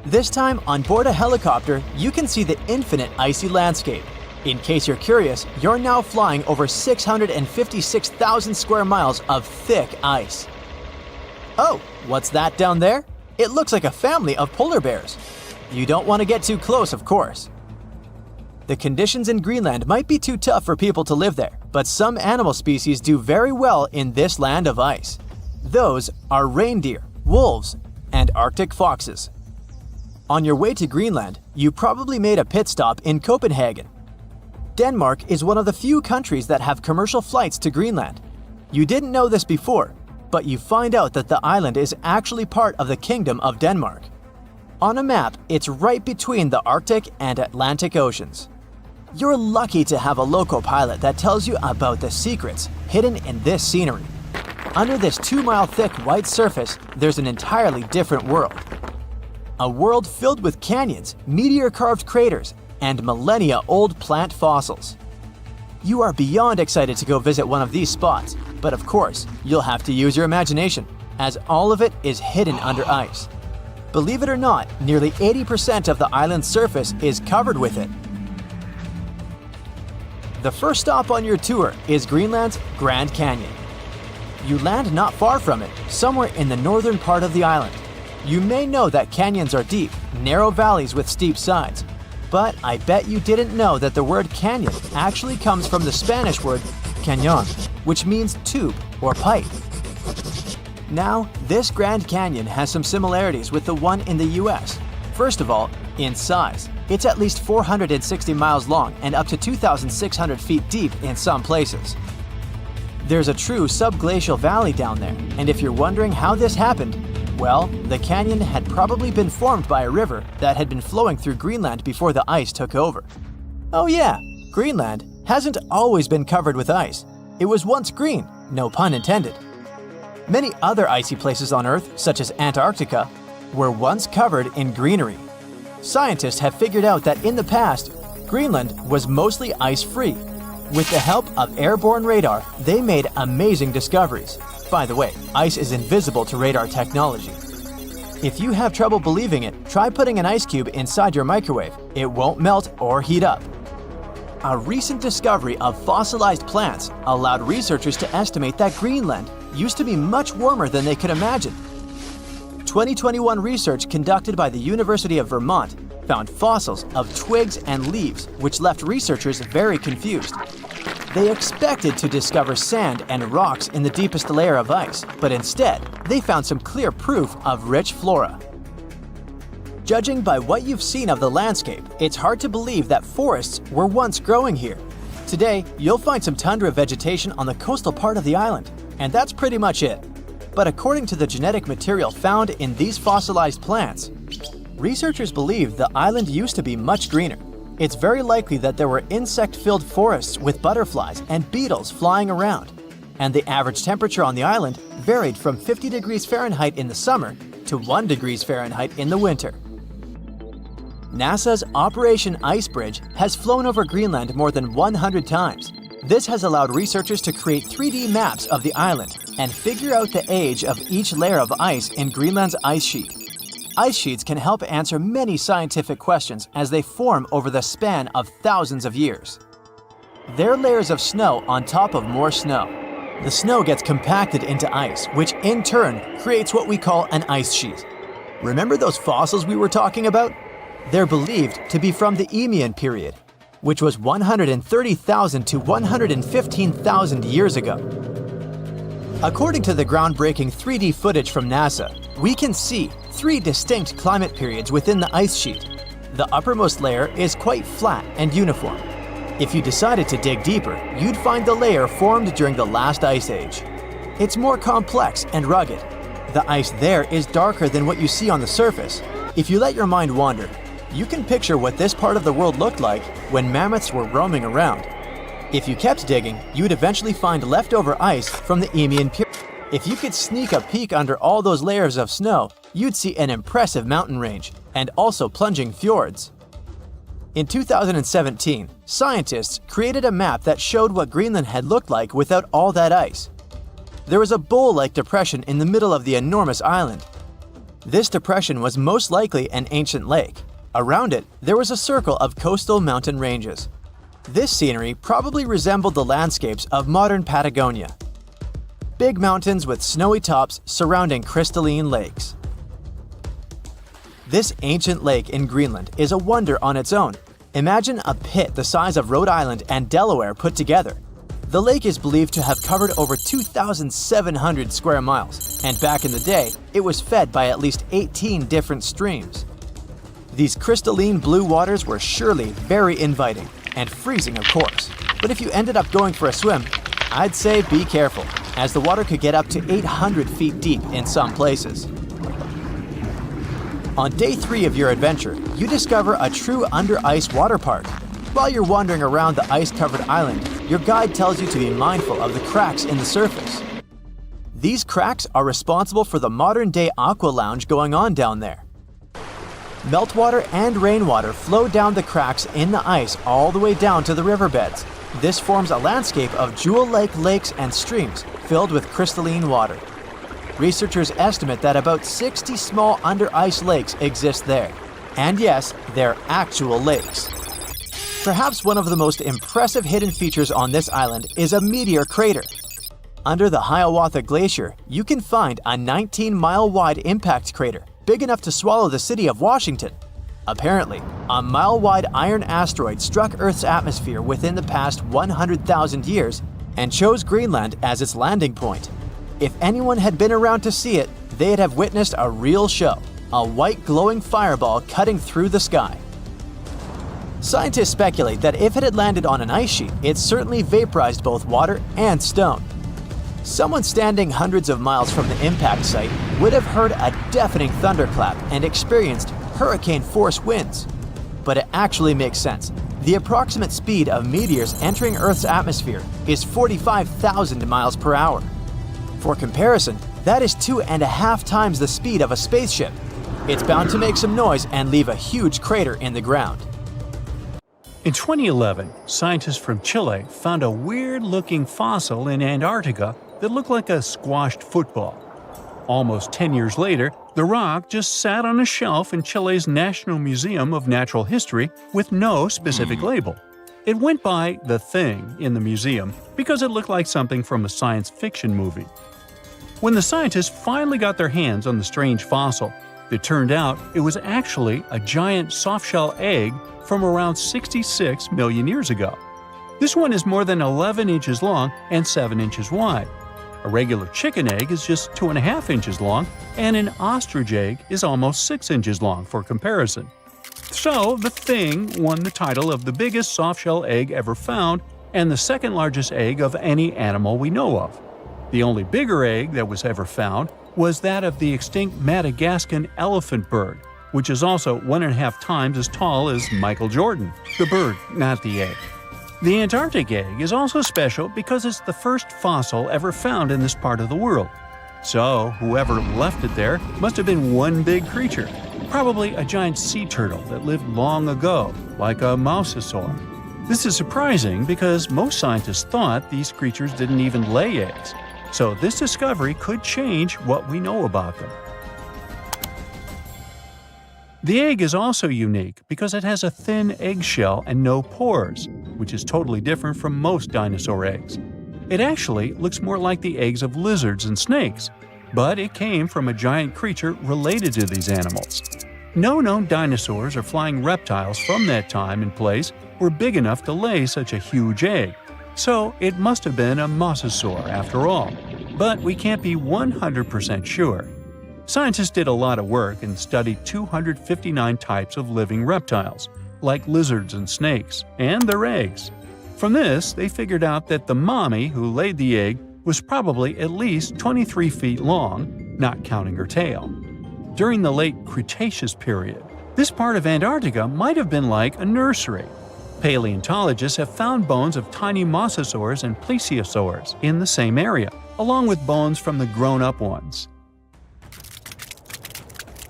This time, on board a helicopter, you can see the infinite icy landscape. In case you're curious, you're now flying over 656,000 square miles of thick ice. Oh, what's that down there? It looks like a family of polar bears. You don't want to get too close, of course. The conditions in Greenland might be too tough for people to live there, but some animal species do very well in this land of ice. Those are reindeer, wolves, and Arctic foxes. On your way to Greenland, you probably made a pit stop in Copenhagen. Denmark is one of the few countries that have commercial flights to Greenland. You didn't know this before, but you find out that the island is actually part of the Kingdom of Denmark. On a map, it's right between the Arctic and Atlantic Oceans. You're lucky to have a local pilot that tells you about the secrets hidden in this scenery. Under this 2-mile thick white surface, there's an entirely different world. A world filled with canyons, meteor-carved craters, and millennia-old plant fossils. You are beyond excited to go visit one of these spots, but of course, you'll have to use your imagination, as all of it is hidden under ice. Believe it or not, nearly 80% of the island's surface is covered with it. The first stop on your tour is Greenland's Grand Canyon. You land not far from it, somewhere in the northern part of the island. You may know that canyons are deep, narrow valleys with steep sides, but I bet you didn't know that the word canyon actually comes from the Spanish word cañón, which means tube or pipe. Now, this Grand Canyon has some similarities with the one in the US. First of all, in size. It's at least 460 miles long and up to 2,600 feet deep in some places. There's a true subglacial valley down there, and if you're wondering how this happened, Well, the canyon had probably been formed by a river that had been flowing through Greenland before the ice took over. Oh yeah, Greenland hasn't always been covered with ice. It was once green, no pun intended. Many other icy places on Earth, such as Antarctica, were once covered in greenery. Scientists have figured out that in the past, Greenland was mostly ice-free. With the help of airborne radar, they made amazing discoveries. By the way, ice is invisible to radar technology. If you have trouble believing it, try putting an ice cube inside your microwave. It won't melt or heat up. A recent discovery of fossilized plants allowed researchers to estimate that Greenland used to be much warmer than they could imagine. 2021 research conducted by the University of Vermont found fossils of twigs and leaves, which left researchers very confused. They expected to discover sand and rocks in the deepest layer of ice, but instead, they found some clear proof of rich flora. Judging by what you've seen of the landscape, it's hard to believe that forests were once growing here. Today, you'll find some tundra vegetation on the coastal part of the island, and that's pretty much it. But according to the genetic material found in these fossilized plants, researchers believe the island used to be much greener. It's very likely that there were insect-filled forests with butterflies and beetles flying around, and the average temperature on the island varied from 50 degrees Fahrenheit in the summer to 1 degrees Fahrenheit in the winter. NASA's Operation Icebridge has flown over Greenland more than 100 times. This has allowed researchers to create 3D maps of the island and figure out the age of each layer of ice in Greenland's ice sheet. Ice sheets can help answer many scientific questions as they form over the span of thousands of years. They're layers of snow on top of more snow. The snow gets compacted into ice, which in turn creates what we call an ice sheet. Remember those fossils we were talking about? They're believed to be from the Eemian period, which was 130,000 to 115,000 years ago. According to the groundbreaking 3D footage from NASA, we can see 3 distinct climate periods within the ice sheet. The uppermost layer is quite flat and uniform. If you decided to dig deeper, you'd find the layer formed during the last ice age. It's more complex and rugged. The ice there is darker than what you see on the surface. If you let your mind wander, you can picture what this part of the world looked like when mammoths were roaming around. If you kept digging, you'd eventually find leftover ice from the Eemian period. If you could sneak a peek under all those layers of snow, you'd see an impressive mountain range and also plunging fjords. In 2017, scientists created a map that showed what Greenland had looked like without all that ice. There was a bowl-like depression in the middle of the enormous island. This depression was most likely an ancient lake. Around it, there was a circle of coastal mountain ranges. This scenery probably resembled the landscapes of modern Patagonia. Big mountains with snowy tops surrounding crystalline lakes. This ancient lake in Greenland is a wonder on its own. Imagine a pit the size of Rhode Island and Delaware put together. The lake is believed to have covered over 2,700 square miles, and back in the day, it was fed by at least 18 different streams. These crystalline blue waters were surely very inviting, and freezing of course. But if you ended up going for a swim, I'd say be careful, as the water could get up to 800 feet deep in some places. On day 3 of your adventure, you discover a true under-ice water park. While you're wandering around the ice-covered island, your guide tells you to be mindful of the cracks in the surface. These cracks are responsible for the modern-day aqua lounge going on down there. Meltwater and rainwater flow down the cracks in the ice all the way down to the riverbeds. This forms a landscape of jewel-like lakes and streams filled with crystalline water. Researchers estimate that about 60 small under-ice lakes exist there. And yes, they're actual lakes. Perhaps one of the most impressive hidden features on this island is a meteor crater. Under the Hiawatha Glacier, you can find a 19-mile-wide impact crater, big enough to swallow the city of Washington. Apparently, a mile-wide iron asteroid struck Earth's atmosphere within the past 100,000 years and chose Greenland as its landing point. If anyone had been around to see it, they'd have witnessed a real show, a white glowing fireball cutting through the sky. Scientists speculate that if it had landed on an ice sheet, it certainly vaporized both water and stone. Someone standing hundreds of miles from the impact site would have heard a deafening thunderclap and experienced hurricane-force winds. But it actually makes sense. The approximate speed of meteors entering Earth's atmosphere is 45,000 miles per hour. For comparison, that is 2.5 times the speed of a spaceship. It's bound to make some noise and leave a huge crater in the ground. In 2011, scientists from Chile found a weird-looking fossil in Antarctica that looked like a squashed football. Almost 10 years later, the rock just sat on a shelf in Chile's National Museum of Natural History with no specific label. It went by The Thing in the museum because it looked like something from a science fiction movie. When the scientists finally got their hands on the strange fossil, it turned out it was actually a giant softshell egg from around 66 million years ago. This one is more than 11 inches long and 7 inches wide. A regular chicken egg is just 2.5 inches long, and an ostrich egg is almost 6 inches long for comparison. So, the Thing won the title of the biggest softshell egg ever found and the second largest egg of any animal we know of. The only bigger egg that was ever found was that of the extinct Madagascan elephant bird, which is also 1.5 times as tall as Michael Jordan. The bird, not the egg. The Antarctic egg is also special because it's the first fossil ever found in this part of the world. So, whoever left it there must have been one big creature, probably a giant sea turtle that lived long ago, like a mosasaur. This is surprising because most scientists thought these creatures didn't even lay eggs, so this discovery could change what we know about them. The egg is also unique because it has a thin eggshell and no pores, which is totally different from most dinosaur eggs. It actually looks more like the eggs of lizards and snakes, but it came from a giant creature related to these animals. No known dinosaurs or flying reptiles from that time and place were big enough to lay such a huge egg, so it must have been a mosasaur after all. But we can't be 100% sure. Scientists did a lot of work and studied 259 types of living reptiles, like lizards and snakes, and their eggs. From this, they figured out that the mommy who laid the egg was probably at least 23 feet long, not counting her tail. During the late Cretaceous period, this part of Antarctica might have been like a nursery. Paleontologists have found bones of tiny mosasaurs and plesiosaurs in the same area, along with bones from the grown-up ones.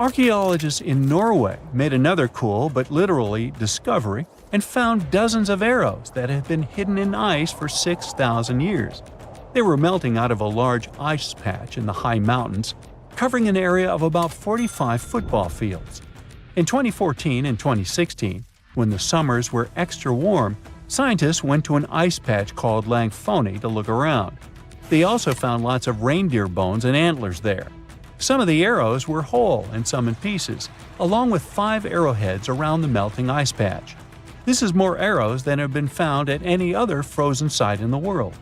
Archaeologists in Norway made another cool but literally discovery and found dozens of arrows that had been hidden in ice for 6,000 years. They were melting out of a large ice patch in the high mountains, covering an area of about 45 football fields. In 2014 and 2016, when the summers were extra warm, scientists went to an ice patch called Langfoni to look around. They also found lots of reindeer bones and antlers there. Some of the arrows were whole and some in pieces, along with 5 arrowheads around the melting ice patch. This is more arrows than have been found at any other frozen site in the world.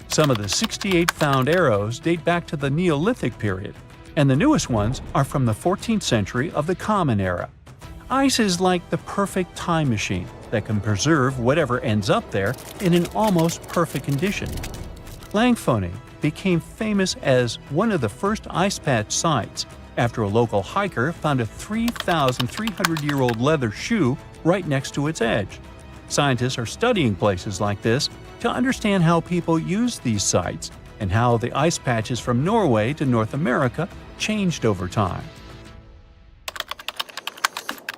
Some of the 68 found arrows date back to the Neolithic period, and the newest ones are from the 14th century of the Common Era. Ice is like the perfect time machine that can preserve whatever ends up there in an almost perfect condition. Langfoni became famous as one of the first ice patch sites after a local hiker found a 3,300-year-old leather shoe right next to its edge. Scientists are studying places like this to understand how people used these sites and how the ice patches from Norway to North America changed over time.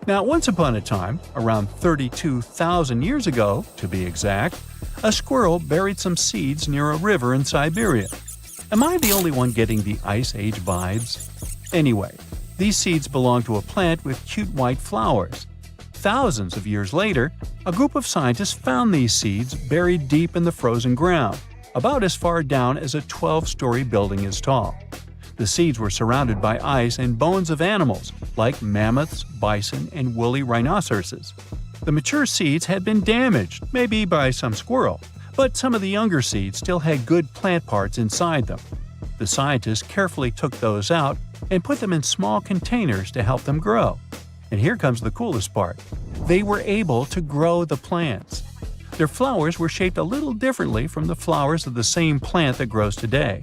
Now, once upon a time, around 32,000 years ago, to be exact, a squirrel buried some seeds near a river in Siberia. Am I the only one getting the Ice Age vibes? Anyway, these seeds belong to a plant with cute white flowers. Thousands of years later, a group of scientists found these seeds buried deep in the frozen ground, about as far down as a 12-story building is tall. The seeds were surrounded by ice and bones of animals, like mammoths, bison, and woolly rhinoceroses. The mature seeds had been damaged, maybe by some squirrel, but some of the younger seeds still had good plant parts inside them. The scientists carefully took those out and put them in small containers to help them grow. And here comes the coolest part. They were able to grow the plants. Their flowers were shaped a little differently from the flowers of the same plant that grows today.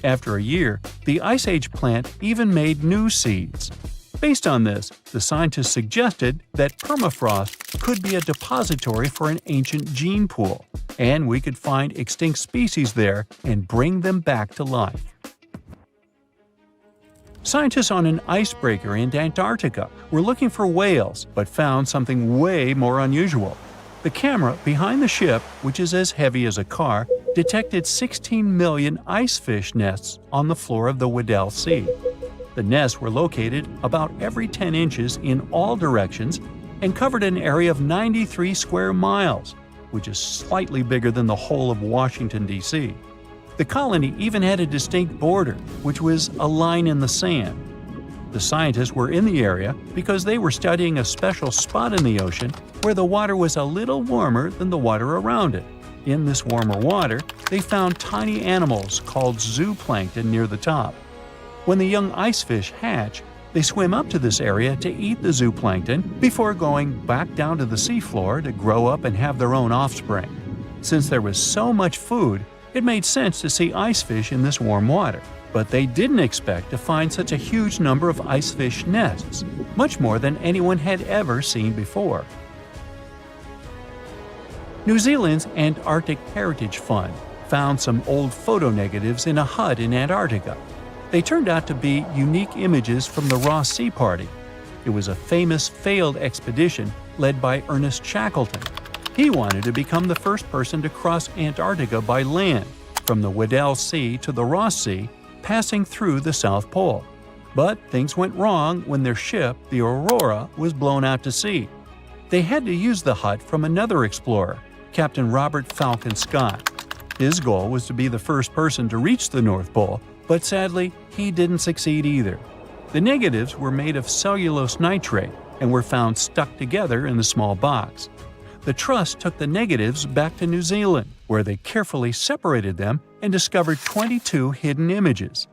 After a year, the Ice Age plant even made new seeds. Based on this, the scientists suggested that permafrost could be a depository for an ancient gene pool, and we could find extinct species there and bring them back to life. Scientists on an icebreaker in Antarctica were looking for whales, but found something way more unusual. The camera behind the ship, which is as heavy as a car, detected 16 million icefish nests on the floor of the Weddell Sea. The nests were located about every 10 inches in all directions and covered an area of 93 square miles, which is slightly bigger than the whole of Washington, D.C. The colony even had a distinct border, which was a line in the sand. The scientists were in the area because they were studying a special spot in the ocean where the water was a little warmer than the water around it. In this warmer water, they found tiny animals called zooplankton near the top. When the young icefish hatch, they swim up to this area to eat the zooplankton before going back down to the seafloor to grow up and have their own offspring. Since there was so much food, it made sense to see icefish in this warm water. But they didn't expect to find such a huge number of icefish nests, much more than anyone had ever seen before. New Zealand's Antarctic Heritage Fund found some old photo negatives in a hut in Antarctica. They turned out to be unique images from the Ross Sea Party. It was a famous failed expedition led by Ernest Shackleton. He wanted to become the first person to cross Antarctica by land, from the Weddell Sea to the Ross Sea, passing through the South Pole. But things went wrong when their ship, the Aurora, was blown out to sea. They had to use the hut from another explorer, Captain Robert Falcon Scott. His goal was to be the first person to reach the North Pole, but sadly, he didn't succeed either. The negatives were made of cellulose nitrate and were found stuck together in the small box. The Trust took the negatives back to New Zealand, where they carefully separated them and discovered 22 hidden images.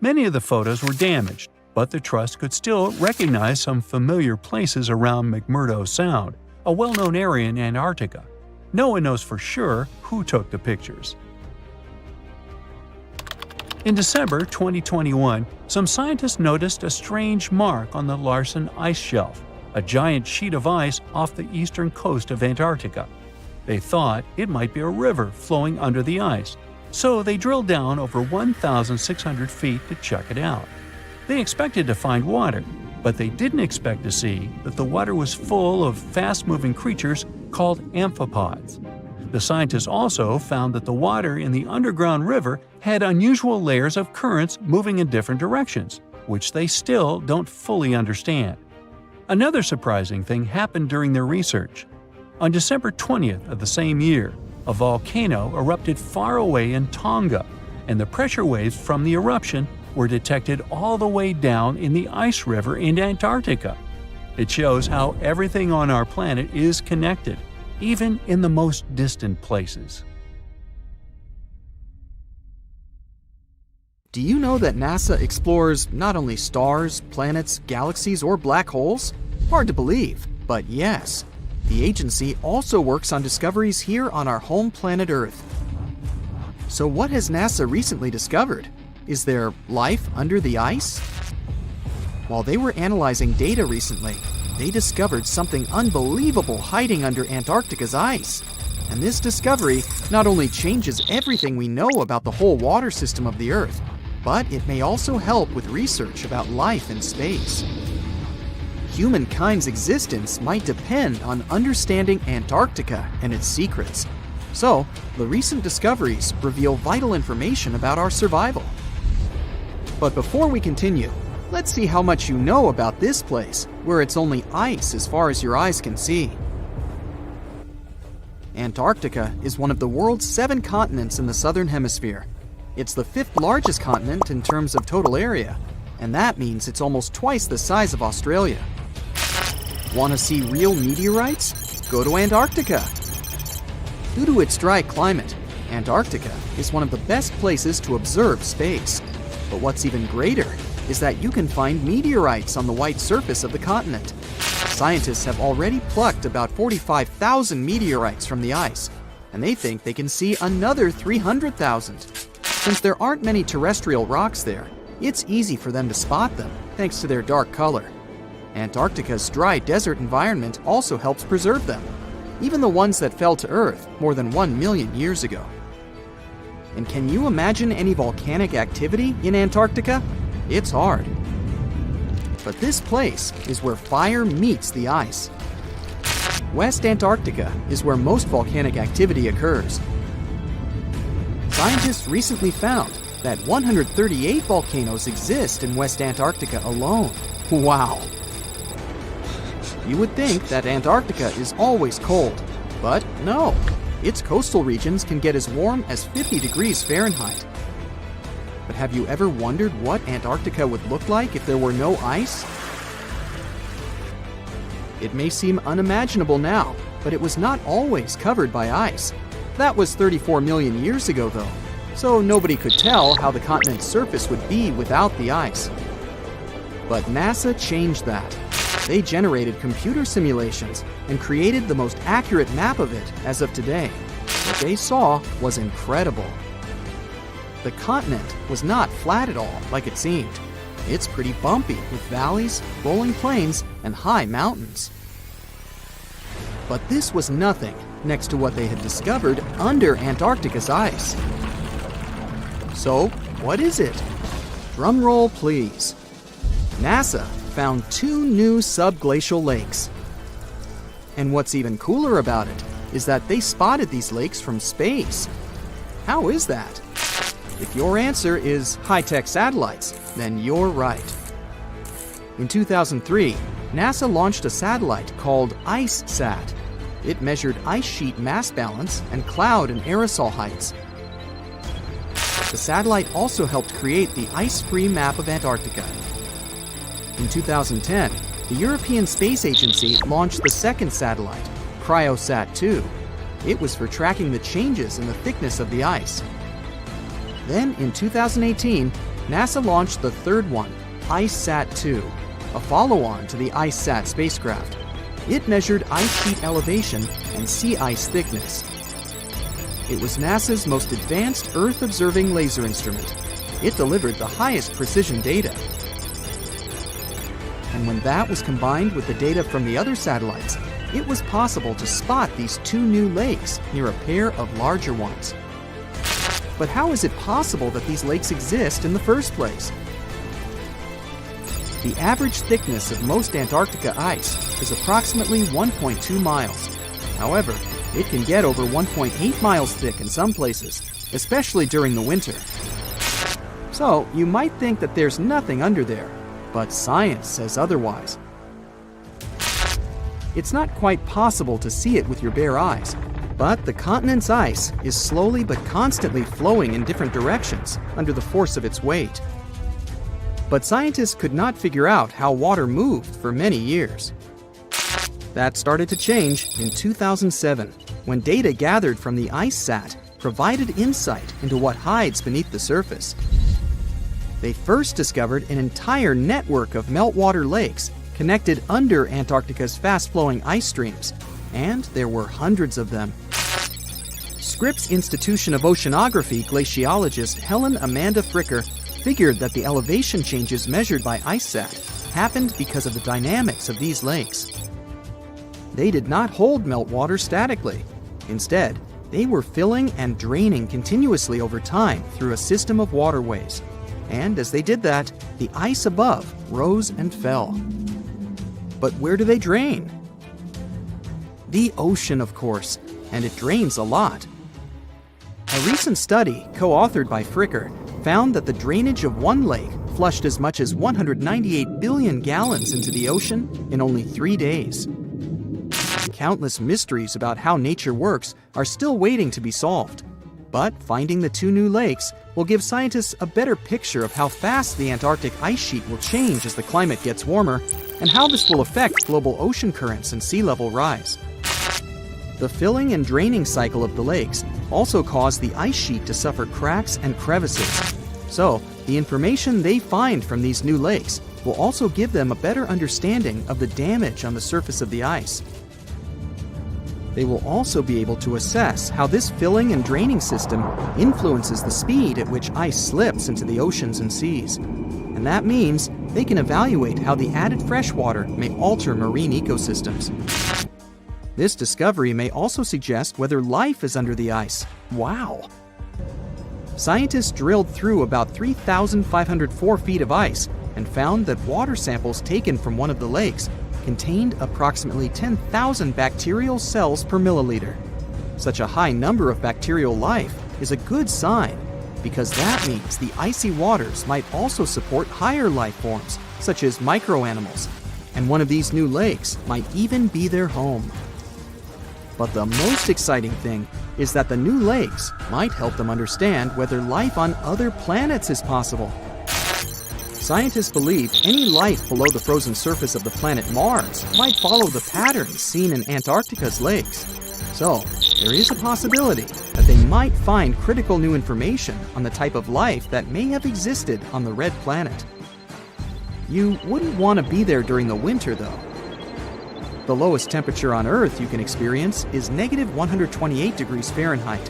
Many of the photos were damaged, but the Trust could still recognize some familiar places around McMurdo Sound, a well-known area in Antarctica. No one knows for sure who took the pictures. In December 2021, some scientists noticed a strange mark on the Larsen ice shelf, a giant sheet of ice off the eastern coast of Antarctica. They thought it might be a river flowing under the ice, so they drilled down over 1,600 feet to check it out. They expected to find water, but they didn't expect to see that the water was full of fast-moving creatures called amphipods. The scientists also found that the water in the underground river had unusual layers of currents moving in different directions, which they still don't fully understand. Another surprising thing happened during their research. On December 20th of the same year, a volcano erupted far away in Tonga, and the pressure waves from the eruption were detected all the way down in the ice river in Antarctica. It shows how everything on our planet is connected, even in the most distant places. Do you know that NASA explores not only stars, planets, galaxies, or black holes? Hard to believe, but yes. The agency also works on discoveries here on our home planet Earth. So what has NASA recently discovered? Is there life under the ice? While they were analyzing data recently, they discovered something unbelievable hiding under Antarctica's ice. And this discovery not only changes everything we know about the whole water system of the Earth, but it may also help with research about life in space. Humankind's existence might depend on understanding Antarctica and its secrets. So, the recent discoveries reveal vital information about our survival. But before we continue, let's see how much you know about this place, where it's only ice as far as your eyes can see. Antarctica is one of the world's 7 continents in the southern hemisphere. It's the 5th largest continent in terms of total area, and that means it's almost twice the size of Australia. Want to see real meteorites? Go to Antarctica. Due to its dry climate, Antarctica is one of the best places to observe space. But what's even greater is that you can find meteorites on the white surface of the continent. Scientists have already plucked about 45,000 meteorites from the ice, and they think they can see another 300,000. Since there aren't many terrestrial rocks there, it's easy for them to spot them, thanks to their dark color. Antarctica's dry desert environment also helps preserve them, even the ones that fell to Earth more than 1 million years ago. And can you imagine any volcanic activity in Antarctica? It's hard. But this place is where fire meets the ice. West Antarctica is where most volcanic activity occurs. Scientists recently found that 138 volcanoes exist in West Antarctica alone. Wow! You would think that Antarctica is always cold, but no. Its coastal regions can get as warm as 50 degrees Fahrenheit. But have you ever wondered what Antarctica would look like if there were no ice? It may seem unimaginable now, but it was not always covered by ice. That was 34 million years ago, though, so nobody could tell how the continent's surface would be without the ice. But NASA changed that. They generated computer simulations and created the most accurate map of it as of today. What they saw was incredible. The continent was not flat at all like it seemed. It's pretty bumpy with valleys, rolling plains, and high mountains. But this was nothing next to what they had discovered under Antarctica's ice. So, what is it? Drum roll, please. NASA found 2 new subglacial lakes. And what's even cooler about it is that they spotted these lakes from space. How is that? If your answer is high-tech satellites, then you're right. In 2003, NASA launched a satellite called IceSat. It measured ice sheet mass balance and cloud and aerosol heights. The satellite also helped create the ice-free map of Antarctica. In 2010, the European Space Agency launched the second satellite, Cryosat-2. It was for tracking the changes in the thickness of the ice. Then, in 2018, NASA launched the third one, IceSat-2, a follow-on to the IceSat spacecraft. It measured ice sheet elevation and sea ice thickness. It was NASA's most advanced Earth-observing laser instrument. It delivered the highest precision data. And when that was combined with the data from the other satellites, it was possible to spot these 2 new lakes near a pair of larger ones. But how is it possible that these lakes exist in the first place? The average thickness of most Antarctica ice is approximately 1.2 miles. However, it can get over 1.8 miles thick in some places, especially during the winter. So, you might think that there's nothing under there, but science says otherwise. It's not quite possible to see it with your bare eyes, but the continent's ice is slowly but constantly flowing in different directions under the force of its weight. But scientists could not figure out how water moved for many years. That started to change in 2007, when data gathered from the IceSat provided insight into what hides beneath the surface. They first discovered an entire network of meltwater lakes connected under Antarctica's fast-flowing ice streams, and there were hundreds of them. Scripps Institution of Oceanography glaciologist Helen Amanda Fricker figured that the elevation changes measured by IceSat happened because of the dynamics of these lakes. They did not hold meltwater statically. Instead, they were filling and draining continuously over time through a system of waterways. And as they did that, the ice above rose and fell. But where do they drain? The ocean, of course, and it drains a lot. A recent study, co-authored by Fricker, found that the drainage of one lake flushed as much as 198 billion gallons into the ocean in only 3 days. Countless mysteries about how nature works are still waiting to be solved. But finding the 2 new lakes will give scientists a better picture of how fast the Antarctic ice sheet will change as the climate gets warmer, and how this will affect global ocean currents and sea level rise. The filling and draining cycle of the lakes also caused the ice sheet to suffer cracks and crevices. So, The information they find from these new lakes will also give them a better understanding of the damage on the surface of the ice. They will also be able to assess how this filling and draining system influences the speed at which ice slips into the oceans and seas. And that means they can evaluate how the added fresh water may alter marine ecosystems. This discovery may also suggest whether life is under the ice. Wow! Scientists drilled through about 3,504 feet of ice and found that water samples taken from one of the lakes contained approximately 10,000 bacterial cells per milliliter. Such a high number of bacterial life is a good sign, because that means the icy waters might also support higher life forms, such as microanimals, and one of these new lakes might even be their home. But the most exciting thing is that the new lakes might help them understand whether life on other planets is possible. Scientists believe any life below the frozen surface of the planet Mars might follow the patterns seen in Antarctica's lakes. So, there is a possibility that they might find critical new information on the type of life that may have existed on the red planet. You wouldn't want to be there during the winter, though. The lowest temperature on Earth you can experience is negative 128 degrees Fahrenheit.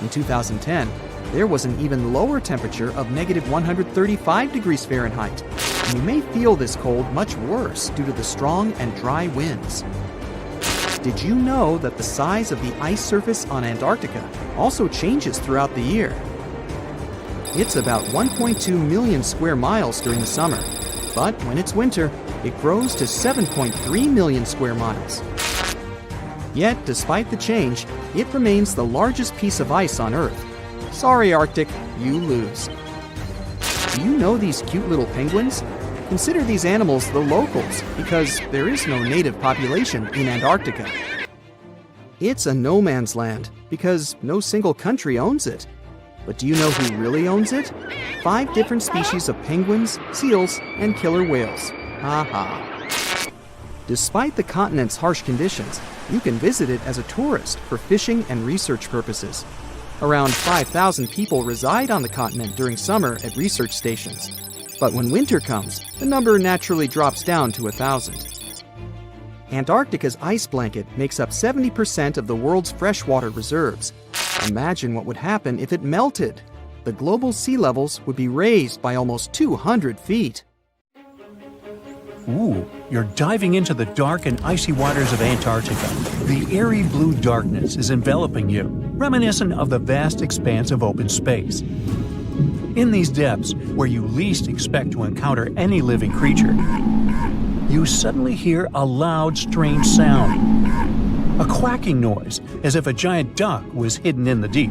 In 2010, there was an even lower temperature of negative 135 degrees Fahrenheit, and you may feel this cold much worse due to the strong and dry winds. Did you know that the size of the ice surface on Antarctica also changes throughout the year? It's about 1.2 million square miles during the summer, but when it's winter, it grows to 7.3 million square miles. Yet, despite the change, it remains the largest piece of ice on Earth. Sorry, Arctic, you lose. Do you know these cute little penguins? Consider these animals the locals, because there is no native population in Antarctica. It's a no man's land, because no single country owns it. But do you know who really owns it? 5 different species of penguins, seals, and killer whales. Ha. Despite the continent's harsh conditions, you can visit it as a tourist for fishing and research purposes. Around 5,000 people reside on the continent during summer at research stations. But when winter comes, the number naturally drops down to 1,000. Antarctica's ice blanket makes up 70% of the world's freshwater reserves. Imagine what would happen if it melted. The global sea levels would be raised by almost 200 feet. Ooh, you're diving into the dark and icy waters of Antarctica. The airy blue darkness is enveloping you, reminiscent of the vast expanse of open space. In these depths, where you least expect to encounter any living creature, you suddenly hear a loud, strange sound. A quacking noise, as if a giant duck was hidden in the deep.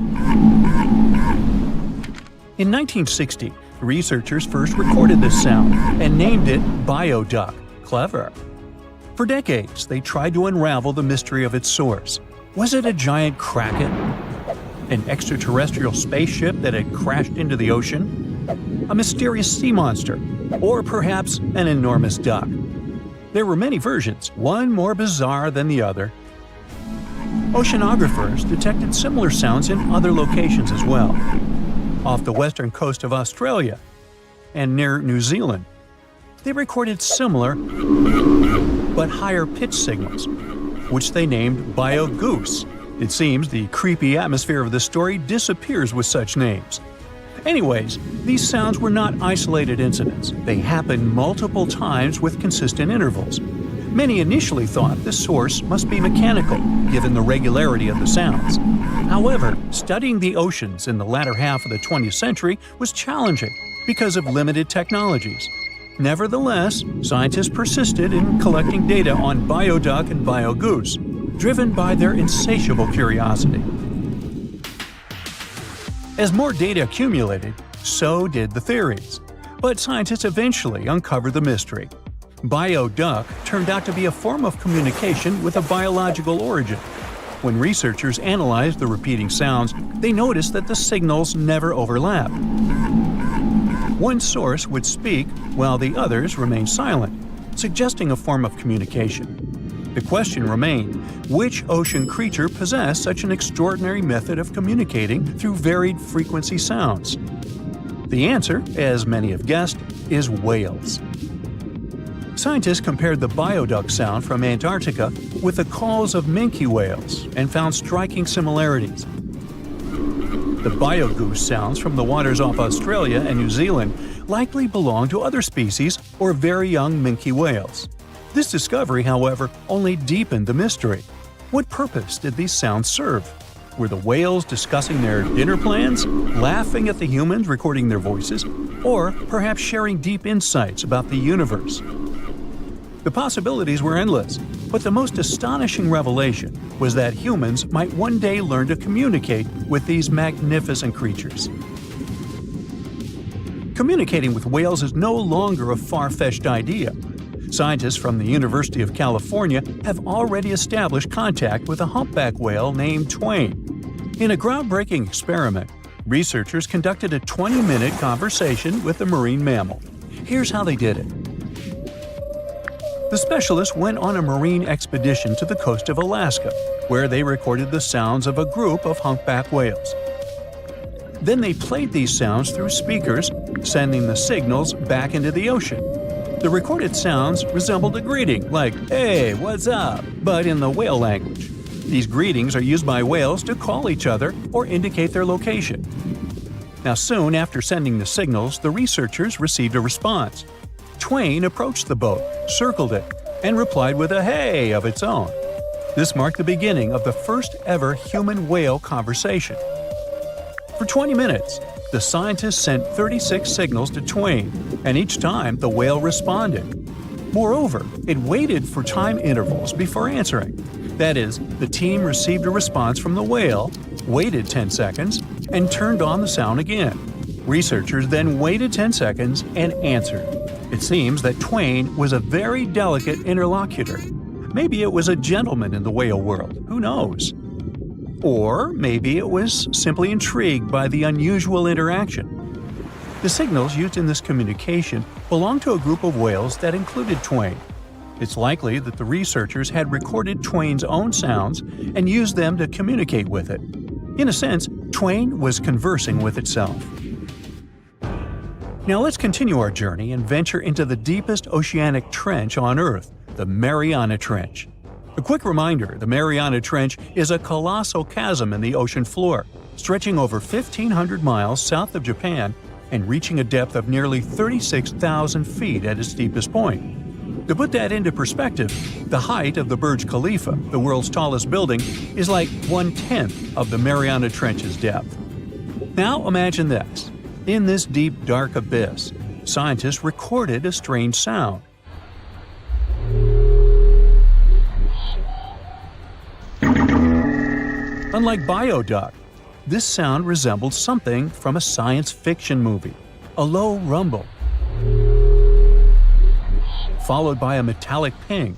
In 1960, researchers first recorded this sound and named it bioduck. Clever. For decades, they tried to unravel the mystery of its source. Was it a giant kraken? An extraterrestrial spaceship that had crashed into the ocean? A mysterious sea monster? Or perhaps an enormous duck? There were many versions, one more bizarre than the other. Oceanographers detected similar sounds in other locations as well. Off the western coast of Australia and near New Zealand, they recorded similar but higher pitch signals, which they named bio-goose. It seems the creepy atmosphere of the story disappears with such names. Anyways, these sounds were not isolated incidents. They happened multiple times with consistent intervals. Many initially thought the source must be mechanical, given the regularity of the sounds. However, studying the oceans in the latter half of the 20th century was challenging because of limited technologies. Nevertheless, scientists persisted in collecting data on bioduck and biogoose, driven by their insatiable curiosity. As more data accumulated, so did the theories. But scientists eventually uncovered the mystery. Bioduck turned out to be a form of communication with a biological origin. When researchers analyzed the repeating sounds, they noticed that the signals never overlapped. One source would speak while the others remained silent, suggesting a form of communication. The question remained, which ocean creature possessed such an extraordinary method of communicating through varied frequency sounds? The answer, as many have guessed, is whales. Scientists compared the bioduck sound from Antarctica with the calls of minke whales and found striking similarities. The biogoose sounds from the waters off Australia and New Zealand likely belong to other species or very young minke whales. This discovery, however, only deepened the mystery. What purpose did these sounds serve? Were the whales discussing their dinner plans, laughing at the humans recording their voices, or perhaps sharing deep insights about the universe? The possibilities were endless, but the most astonishing revelation was that humans might one day learn to communicate with these magnificent creatures. Communicating with whales is no longer a far-fetched idea. Scientists from the University of California have already established contact with a humpback whale named Twain. In a groundbreaking experiment, researchers conducted a 20-minute conversation with the marine mammal. Here's how they did it. The specialists went on a marine expedition to the coast of Alaska, where they recorded the sounds of a group of humpback whales. Then they played these sounds through speakers, sending the signals back into the ocean. The recorded sounds resembled a greeting, like, "Hey, what's up?" but in the whale language. These greetings are used by whales to call each other or indicate their location. Now, soon after sending the signals, the researchers received a response. Twain approached the boat, circled it, and replied with a "hey" of its own. This marked the beginning of the first ever human-whale conversation. For 20 minutes, the scientists sent 36 signals to Twain, and each time the whale responded. Moreover, it waited for time intervals before answering. That is, the team received a response from the whale, waited 10 seconds, and turned on the sound again. Researchers then waited 10 seconds and answered. It seems that Twain was a very delicate interlocutor. Maybe it was a gentleman in the whale world, who knows? Or maybe it was simply intrigued by the unusual interaction. The signals used in this communication belonged to a group of whales that included Twain. It's likely that the researchers had recorded Twain's own sounds and used them to communicate with it. In a sense, Twain was conversing with itself. Now let's continue our journey and venture into the deepest oceanic trench on Earth, the Mariana Trench. A quick reminder, the Mariana Trench is a colossal chasm in the ocean floor, stretching over 1,500 miles south of Japan and reaching a depth of nearly 36,000 feet at its deepest point. To put that into perspective, the height of the Burj Khalifa, the world's tallest building, is like 1/10 of the Mariana Trench's depth. Now imagine this. In this deep, dark abyss, scientists recorded a strange sound. Unlike bioduck, this sound resembled something from a science fiction movie, a low rumble, followed by a metallic ping.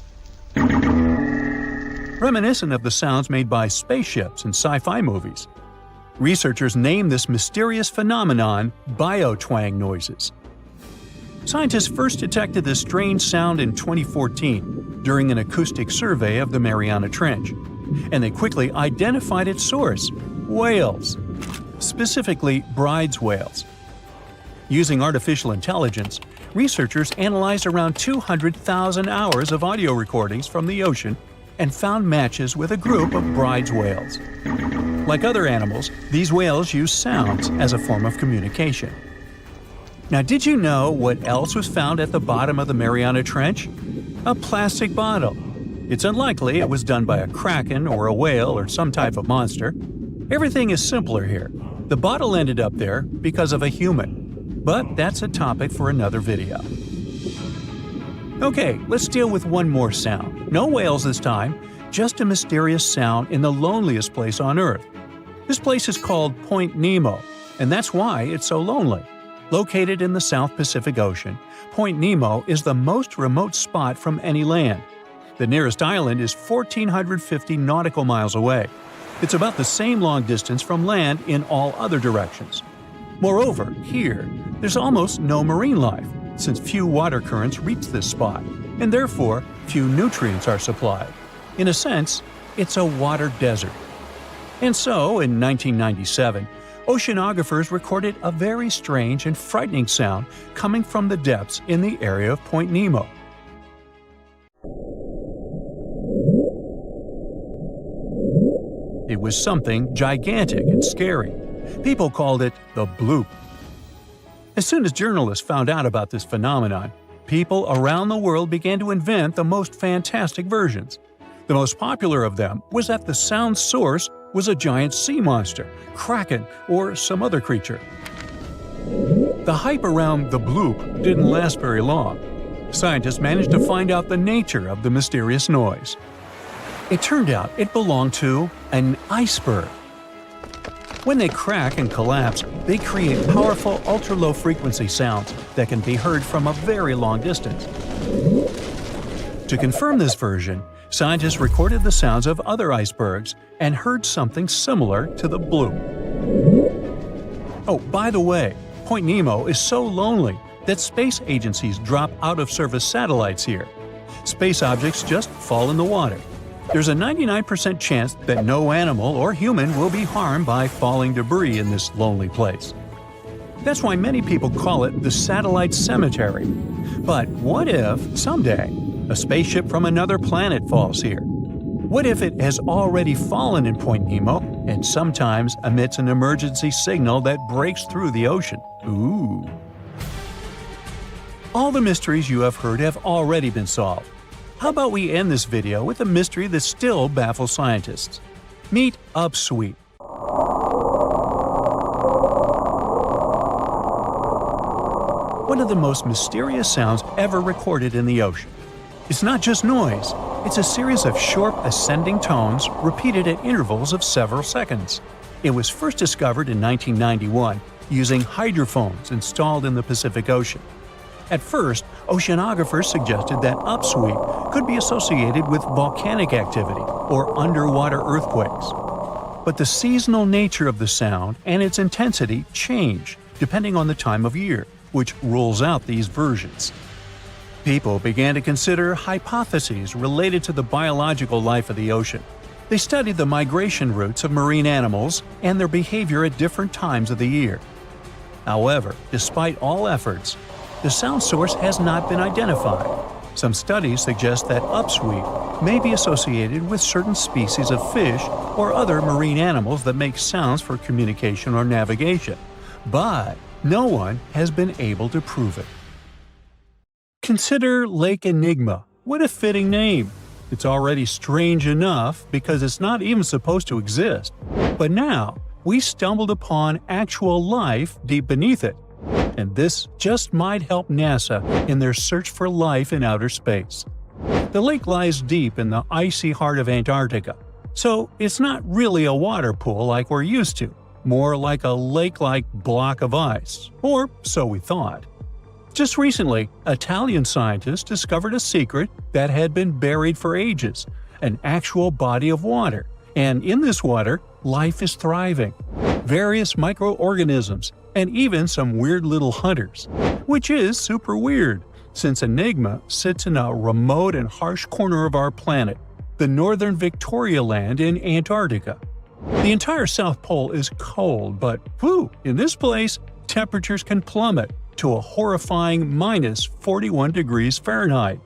Reminiscent of the sounds made by spaceships in sci-fi movies. Researchers named this mysterious phenomenon biotwang noises. Scientists first detected this strange sound in 2014 during an acoustic survey of the Mariana Trench, and they quickly identified its source: whales, specifically bride's whales. Using artificial intelligence, researchers analyzed around 200,000 hours of audio recordings from the ocean and found matches with a group of bride's whales. Like other animals, these whales use sounds as a form of communication. Now, did you know what else was found at the bottom of the Mariana Trench? A plastic bottle. It's unlikely it was done by a kraken or a whale or some type of monster. Everything is simpler here. The bottle ended up there because of a human. But that's a topic for another video. Okay, let's deal with one more sound. No whales this time, just a mysterious sound in the loneliest place on Earth. This place is called Point Nemo, and that's why it's so lonely. Located in the South Pacific Ocean, Point Nemo is the most remote spot from any land. The nearest island is 1,450 nautical miles away. It's about the same long distance from land in all other directions. Moreover, here, there's almost no marine life, since few water currents reach this spot, and therefore few nutrients are supplied. In a sense, it's a water desert. And so, in 1997, oceanographers recorded a very strange and frightening sound coming from the depths in the area of Point Nemo. It was something gigantic and scary. People called it the bloop. As soon as journalists found out about this phenomenon, people around the world began to invent the most fantastic versions. The most popular of them was that the sound source was a giant sea monster, kraken, or some other creature. The hype around the bloop didn't last very long. Scientists managed to find out the nature of the mysterious noise. It turned out it belonged to an iceberg. When they crack and collapse, they create powerful ultra-low frequency sounds that can be heard from a very long distance. To confirm this version, scientists recorded the sounds of other icebergs and heard something similar to the bloop. Oh, by the way, Point Nemo is so lonely that space agencies drop out-of-service satellites here. Space objects just fall in the water. There's a 99% chance that no animal or human will be harmed by falling debris in this lonely place. That's why many people call it the satellite cemetery. But what if, someday, a spaceship from another planet falls here? What if it has already fallen in Point Nemo and sometimes emits an emergency signal that breaks through the ocean? Ooh. All the mysteries you have heard have already been solved. How about we end this video with a mystery that still baffles scientists? Meet upsweep. One of the most mysterious sounds ever recorded in the ocean. It's not just noise, it's a series of short ascending tones repeated at intervals of several seconds. It was first discovered in 1991 using hydrophones installed in the Pacific Ocean. At first, oceanographers suggested that upsweep could be associated with volcanic activity or underwater earthquakes. But the seasonal nature of the sound and its intensity change depending on the time of year, which rules out these versions. People began to consider hypotheses related to the biological life of the ocean. They studied the migration routes of marine animals and their behavior at different times of the year. However, despite all efforts, the sound source has not been identified. Some studies suggest that upsweep may be associated with certain species of fish or other marine animals that make sounds for communication or navigation, but no one has been able to prove it. Consider Lake Enigma. What a fitting name! It's already strange enough because it's not even supposed to exist. But now, we stumbled upon actual life deep beneath it. And this just might help NASA in their search for life in outer space. The lake lies deep in the icy heart of Antarctica, so it's not really a water pool like we're used to, more like a lake-like block of ice, or so we thought. Just recently, Italian scientists discovered a secret that had been buried for ages, an actual body of water, and in this water, life is thriving. Various microorganisms, and even some weird little hunters. Which is super weird, since Enigma sits in a remote and harsh corner of our planet, the northern Victoria Land in Antarctica. The entire South Pole is cold, but whew, in this place, temperatures can plummet to a horrifying minus 41 degrees Fahrenheit,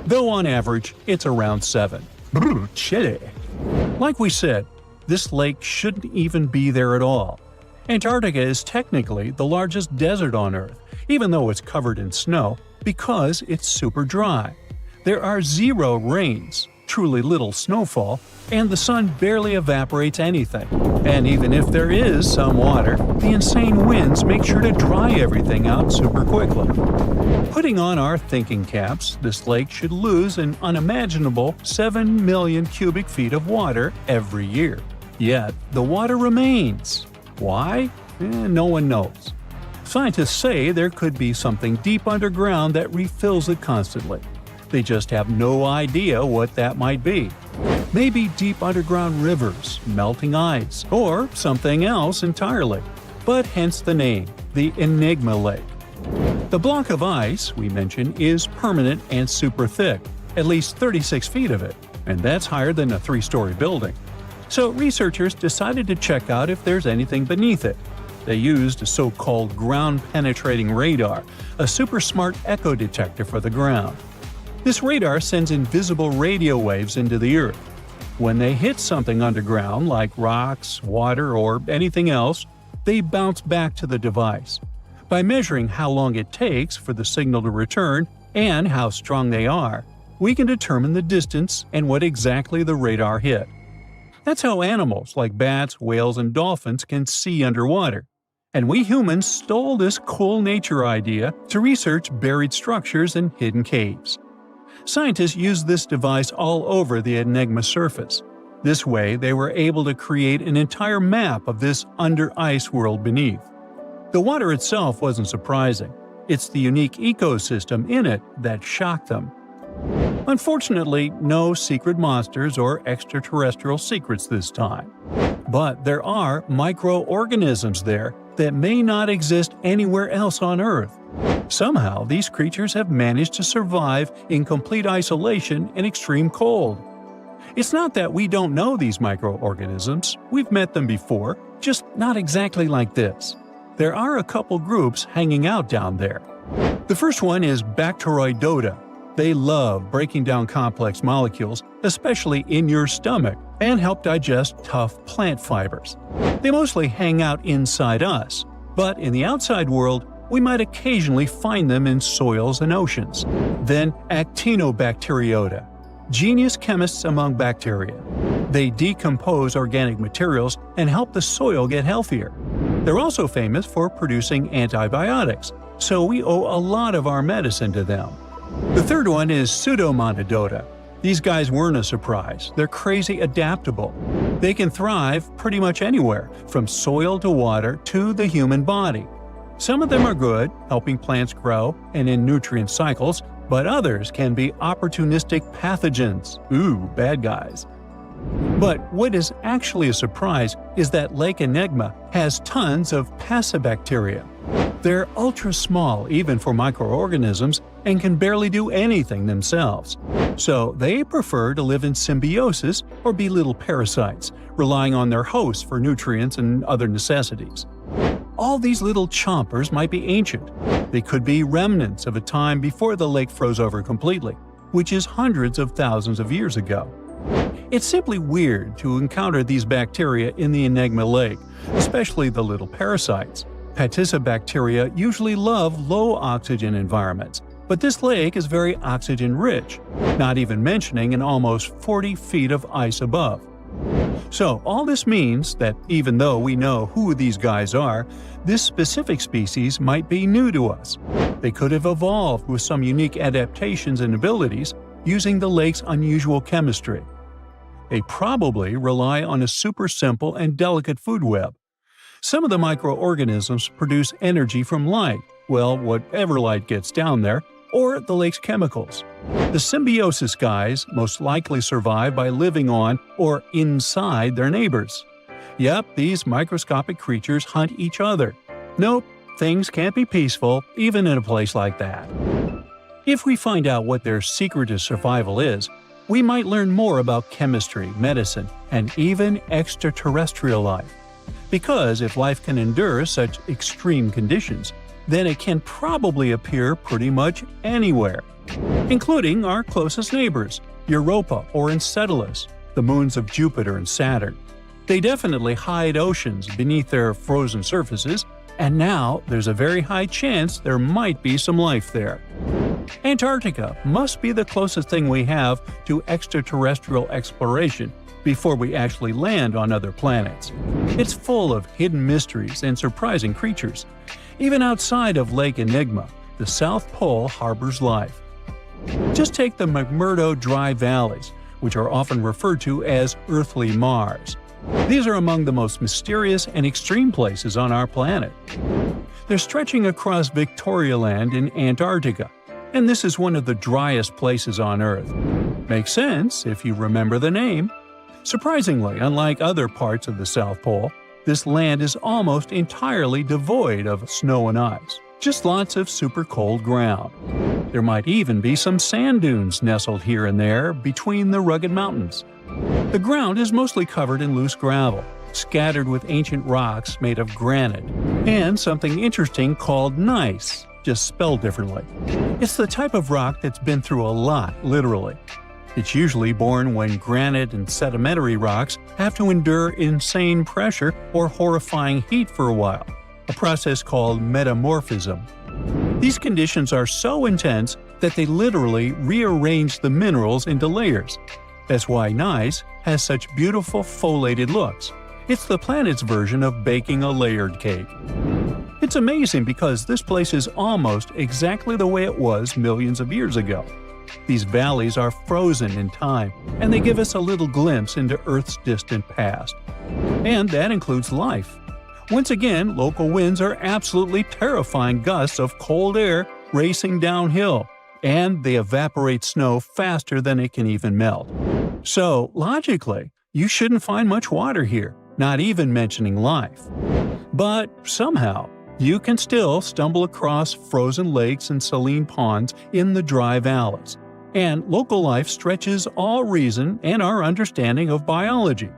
though on average it's around 7. Brr, chilly. Like we said, this lake shouldn't even be there at all. Antarctica is technically the largest desert on Earth, even though it's covered in snow, because it's super dry. There are zero rains, truly little snowfall, and the sun barely evaporates anything. And even if there is some water, the insane winds make sure to dry everything out super quickly. Putting on our thinking caps, this lake should lose an unimaginable 7 million cubic feet of water every year. Yet, the water remains. Why? No one knows. Scientists say there could be something deep underground that refills it constantly. They just have no idea what that might be. Maybe deep underground rivers, melting ice, or something else entirely. But hence the name, the Enigma Lake. The block of ice we mentioned is permanent and super thick, at least 36 feet of it, and that's higher than a 3-story building. So researchers decided to check out if there's anything beneath it. They used a so-called ground-penetrating radar, a super-smart echo detector for the ground. This radar sends invisible radio waves into the Earth. When they hit something underground, like rocks, water, or anything else, they bounce back to the device. By measuring how long it takes for the signal to return and how strong they are, we can determine the distance and what exactly the radar hit. That's how animals like bats, whales, and dolphins can see underwater. And we humans stole this cool nature idea to research buried structures and hidden caves. Scientists used this device all over the Enigma surface. This way, they were able to create an entire map of this under-ice world beneath. The water itself wasn't surprising. It's the unique ecosystem in it that shocked them. Unfortunately, no secret monsters or extraterrestrial secrets this time. But there are microorganisms there that may not exist anywhere else on Earth. Somehow, these creatures have managed to survive in complete isolation and extreme cold. It's not that we don't know these microorganisms, we've met them before, just not exactly like this. There are a couple groups hanging out down there. The first one is Bacteroidota. They love breaking down complex molecules, especially in your stomach, and help digest tough plant fibers. They mostly hang out inside us, but in the outside world, we might occasionally find them in soils and oceans. Then Actinobacteriota, genius chemists among bacteria. They decompose organic materials and help the soil get healthier. They're also famous for producing antibiotics, so we owe a lot of our medicine to them. The third one is Pseudomonadota. These guys weren't a surprise. They're crazy adaptable. They can thrive pretty much anywhere, from soil to water to the human body. Some of them are good, helping plants grow and in nutrient cycles, but others can be opportunistic pathogens. Ooh, bad guys. But what is actually a surprise is that Lake Enigma has tons of passibacteria. They're ultra-small even for microorganisms and can barely do anything themselves. So they prefer to live in symbiosis or be little parasites, relying on their hosts for nutrients and other necessities. All these little chompers might be ancient. They could be remnants of a time before the lake froze over completely, which is hundreds of thousands of years ago. It's simply weird to encounter these bacteria in the Enigma Lake, especially the little parasites. Passibacteria usually love low-oxygen environments, but this lake is very oxygen-rich, not even mentioning an almost 40 feet of ice above. So all this means that even though we know who these guys are, this specific species might be new to us. They could have evolved with some unique adaptations and abilities using the lake's unusual chemistry. They probably rely on a super simple and delicate food web. Some of the microorganisms produce energy from light, well, whatever light gets down there, or the lake's chemicals. The symbiosis guys most likely survive by living on or inside their neighbors. Yep, these microscopic creatures hunt each other. Nope, things can't be peaceful even in a place like that. If we find out what their secret to survival is, we might learn more about chemistry, medicine, and even extraterrestrial life. Because if life can endure such extreme conditions, then it can probably appear pretty much anywhere, including our closest neighbors, Europa or Enceladus, the moons of Jupiter and Saturn. They definitely hide oceans beneath their frozen surfaces, and now there's a very high chance there might be some life there. Antarctica must be the closest thing we have to extraterrestrial exploration before we actually land on other planets. It's full of hidden mysteries and surprising creatures. Even outside of Lake Enigma, the South Pole harbors life. Just take the McMurdo Dry Valleys, which are often referred to as Earthly Mars. These are among the most mysterious and extreme places on our planet. They're stretching across Victoria Land in Antarctica, and this is one of the driest places on Earth. Makes sense if you remember the name. Surprisingly, unlike other parts of the South Pole, this land is almost entirely devoid of snow and ice, just lots of super cold ground. There might even be some sand dunes nestled here and there between the rugged mountains. The ground is mostly covered in loose gravel, scattered with ancient rocks made of granite, and something interesting called gneiss, just spelled differently. It's the type of rock that's been through a lot, literally. It's usually born when granite and sedimentary rocks have to endure insane pressure or horrifying heat for a while, a process called metamorphism. These conditions are so intense that they literally rearrange the minerals into layers. That's why gneiss has such beautiful foliated looks. It's the planet's version of baking a layered cake. It's amazing because this place is almost exactly the way it was millions of years ago. These valleys are frozen in time, and they give us a little glimpse into Earth's distant past. And that includes life. Once again, local winds are absolutely terrifying gusts of cold air racing downhill, and they evaporate snow faster than it can even melt. So, logically, you shouldn't find much water here, not even mentioning life. But somehow, you can still stumble across frozen lakes and saline ponds in the dry valleys. And local life stretches all reason and our understanding of biology.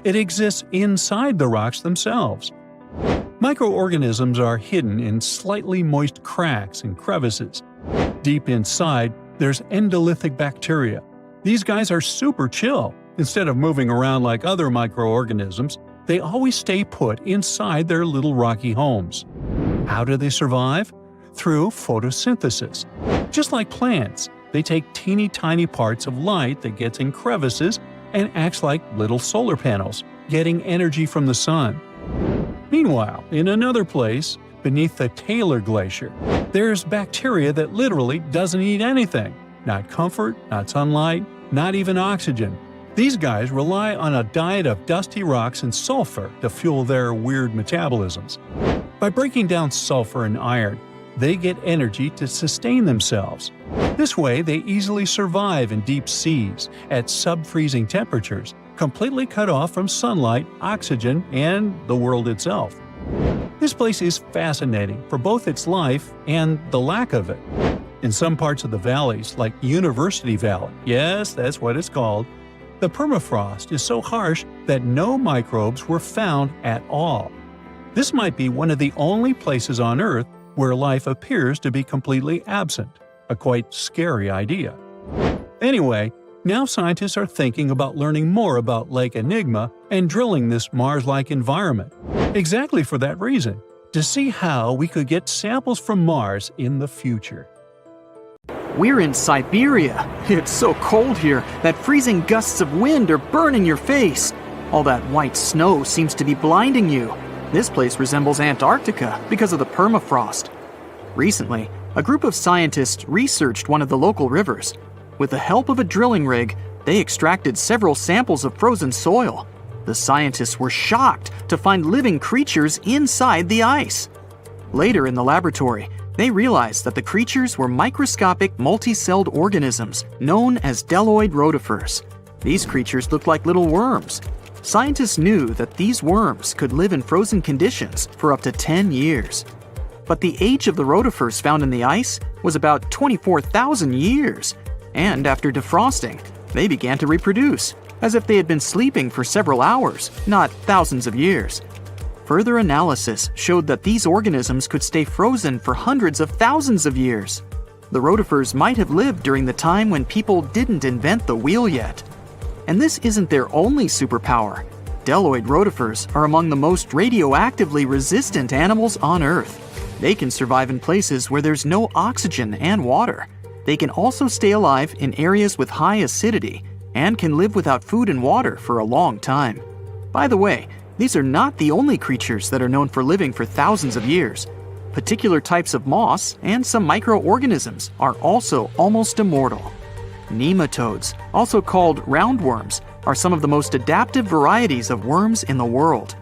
It exists inside the rocks themselves. Microorganisms are hidden in slightly moist cracks and crevices. Deep inside, there's endolithic bacteria. These guys are super chill. Instead of moving around like other microorganisms, they always stay put inside their little rocky homes. How do they survive? Through photosynthesis. Just like plants, they take teeny tiny parts of light that gets in crevices and acts like little solar panels, getting energy from the sun. Meanwhile, in another place, beneath the Taylor Glacier, there's bacteria that literally doesn't eat anything. Not comfort, not sunlight, not even oxygen. These guys rely on a diet of dusty rocks and sulfur to fuel their weird metabolisms. By breaking down sulfur and iron, they get energy to sustain themselves. This way, they easily survive in deep seas, at sub-freezing temperatures, completely cut off from sunlight, oxygen, and the world itself. This place is fascinating for both its life and the lack of it. In some parts of the valleys, like University Valley, yes, that's what it's called, the permafrost is so harsh that no microbes were found at all. This might be one of the only places on Earth where life appears to be completely absent, a quite scary idea. Anyway, now scientists are thinking about learning more about Lake Enigma and drilling this Mars-like environment. Exactly for that reason, to see how we could get samples from Mars in the future. We're in Siberia. It's so cold here that freezing gusts of wind are burning your face. All that white snow seems to be blinding you. This place resembles Antarctica because of the permafrost. Recently, a group of scientists researched one of the local rivers. With the help of a drilling rig, they extracted several samples of frozen soil. The scientists were shocked to find living creatures inside the ice. Later in the laboratory, they realized that the creatures were microscopic multi-celled organisms known as bdelloid rotifers. These creatures looked like little worms. Scientists knew that these worms could live in frozen conditions for up to 10 years. But the age of the rotifers found in the ice was about 24,000 years. And after defrosting, they began to reproduce, as if they had been sleeping for several hours, not thousands of years. Further analysis showed that these organisms could stay frozen for hundreds of thousands of years. The rotifers might have lived during the time when people didn't invent the wheel yet. And this isn't their only superpower. Bdelloid rotifers are among the most radioactively resistant animals on Earth. They can survive in places where there's no oxygen and water. They can also stay alive in areas with high acidity and can live without food and water for a long time. By the way, these are not the only creatures that are known for living for thousands of years. Particular types of moss and some microorganisms are also almost immortal. Nematodes, also called roundworms, are some of the most adaptive varieties of worms in the world.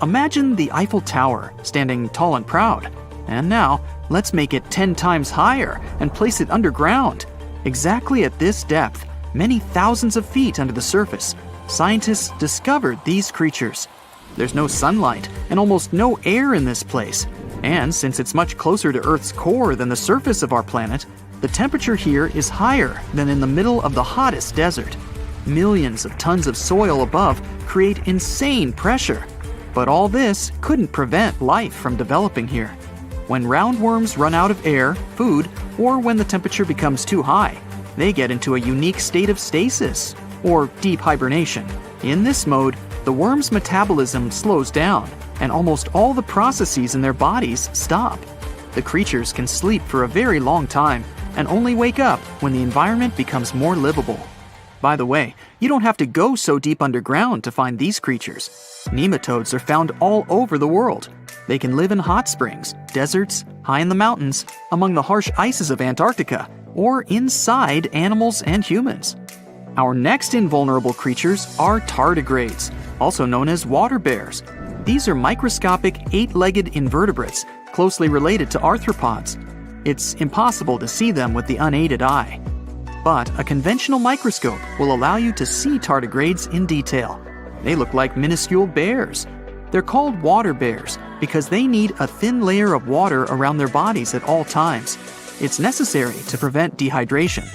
Imagine the Eiffel Tower standing tall and proud. And now, let's make it 10 times higher and place it underground. Exactly at this depth, many thousands of feet under the surface, scientists discovered these creatures. There's no sunlight and almost no air in this place. And since it's much closer to Earth's core than the surface of our planet, the temperature here is higher than in the middle of the hottest desert. Millions of tons of soil above create insane pressure, But all this couldn't prevent life from developing here. When roundworms run out of air, food, or when the temperature becomes too high, they get into a unique state of stasis, or deep hibernation. In this mode, the worm's metabolism slows down, and almost all the processes in their bodies stop. The creatures can sleep for a very long time and only wake up when the environment becomes more livable. By the way, you don't have to go so deep underground to find these creatures. Nematodes are found all over the world. They can live in hot springs, deserts, high in the mountains, among the harsh ices of Antarctica, or inside animals and humans. Our next invulnerable creatures are tardigrades, also known as water bears. These are microscopic, 8-legged invertebrates closely related to arthropods. It's impossible to see them with the unaided eye. But a conventional microscope will allow you to see tardigrades in detail. They look like minuscule bears. They're called water bears because they need a thin layer of water around their bodies at all times. It's necessary to prevent dehydration.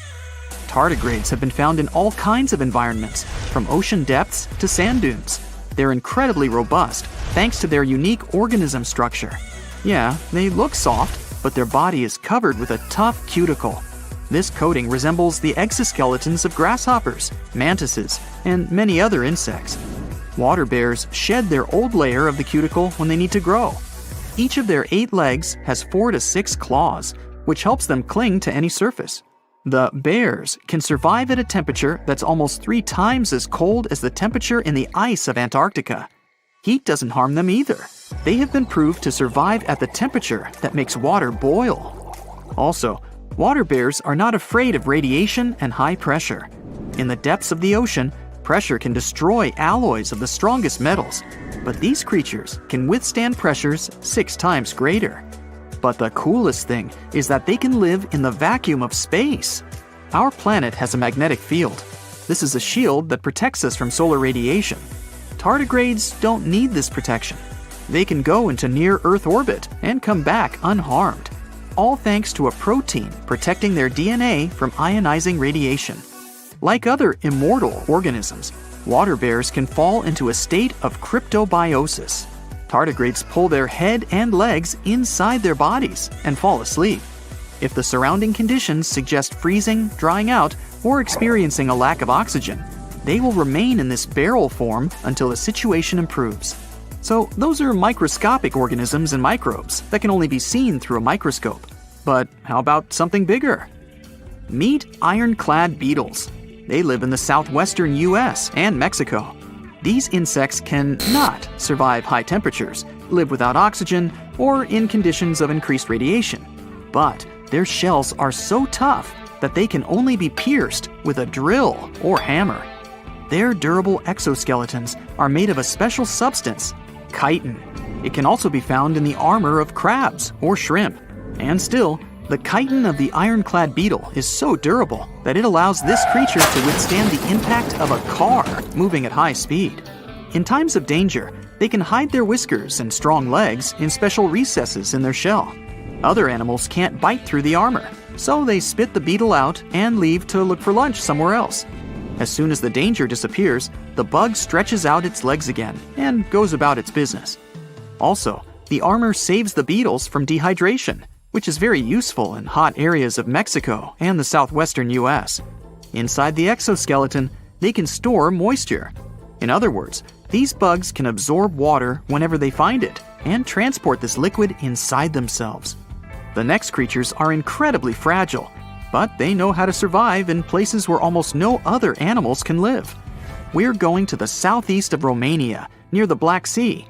Tardigrades have been found in all kinds of environments, from ocean depths to sand dunes. They're incredibly robust thanks to their unique organism structure. Yeah, they look soft, but their body is covered with a tough cuticle. This coating resembles the exoskeletons of grasshoppers, mantises, and many other insects. Water bears shed their old layer of the cuticle when they need to grow. Each of their 8 legs has 4 to 6 claws, which helps them cling to any surface. The bears can survive at a temperature that's almost 3 times as cold as the temperature in the ice of Antarctica. Heat doesn't harm them either. They have been proved to survive at the temperature that makes water boil. Also, water bears are not afraid of radiation and high pressure. In the depths of the ocean, pressure can destroy alloys of the strongest metals, but these creatures can withstand pressures 6 times greater. But the coolest thing is that they can live in the vacuum of space. Our planet has a magnetic field. This is a shield that protects us from solar radiation. Tardigrades don't need this protection. They can go into near-Earth orbit and come back unharmed, all thanks to a protein protecting their DNA from ionizing radiation. Like other immortal organisms, water bears can fall into a state of cryptobiosis. Tardigrades pull their head and legs inside their bodies and fall asleep. If the surrounding conditions suggest freezing, drying out, or experiencing a lack of oxygen, they will remain in this barrel form until the situation improves. So those are microscopic organisms and microbes that can only be seen through a microscope. But how about something bigger? Meet ironclad beetles. They live in the southwestern US and Mexico. These insects can not survive high temperatures, live without oxygen, or in conditions of increased radiation. But their shells are so tough that they can only be pierced with a drill or hammer. Their durable exoskeletons are made of a special substance, chitin. It can also be found in the armor of crabs or shrimp. And still, the chitin of the ironclad beetle is so durable that it allows this creature to withstand the impact of a car moving at high speed. In times of danger, they can hide their whiskers and strong legs in special recesses in their shell. Other animals can't bite through the armor, so they spit the beetle out and leave to look for lunch somewhere else. As soon as the danger disappears, the bug stretches out its legs again and goes about its business. Also, the armor saves the beetles from dehydration, which is very useful in hot areas of Mexico and the southwestern US. Inside the exoskeleton, they can store moisture. In other words, these bugs can absorb water whenever they find it and transport this liquid inside themselves. The next creatures are incredibly fragile, but they know how to survive in places where almost no other animals can live. We're going to the southeast of Romania, near the Black Sea.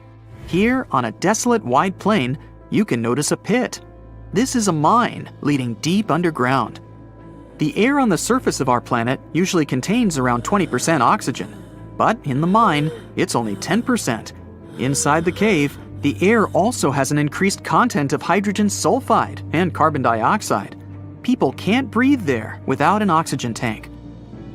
Here, on a desolate wide plain, you can notice a pit. This is a mine leading deep underground. The air on the surface of our planet usually contains around 20% oxygen, but in the mine, it's only 10%. Inside the cave, the air also has an increased content of hydrogen sulfide and carbon dioxide. People can't breathe there without an oxygen tank.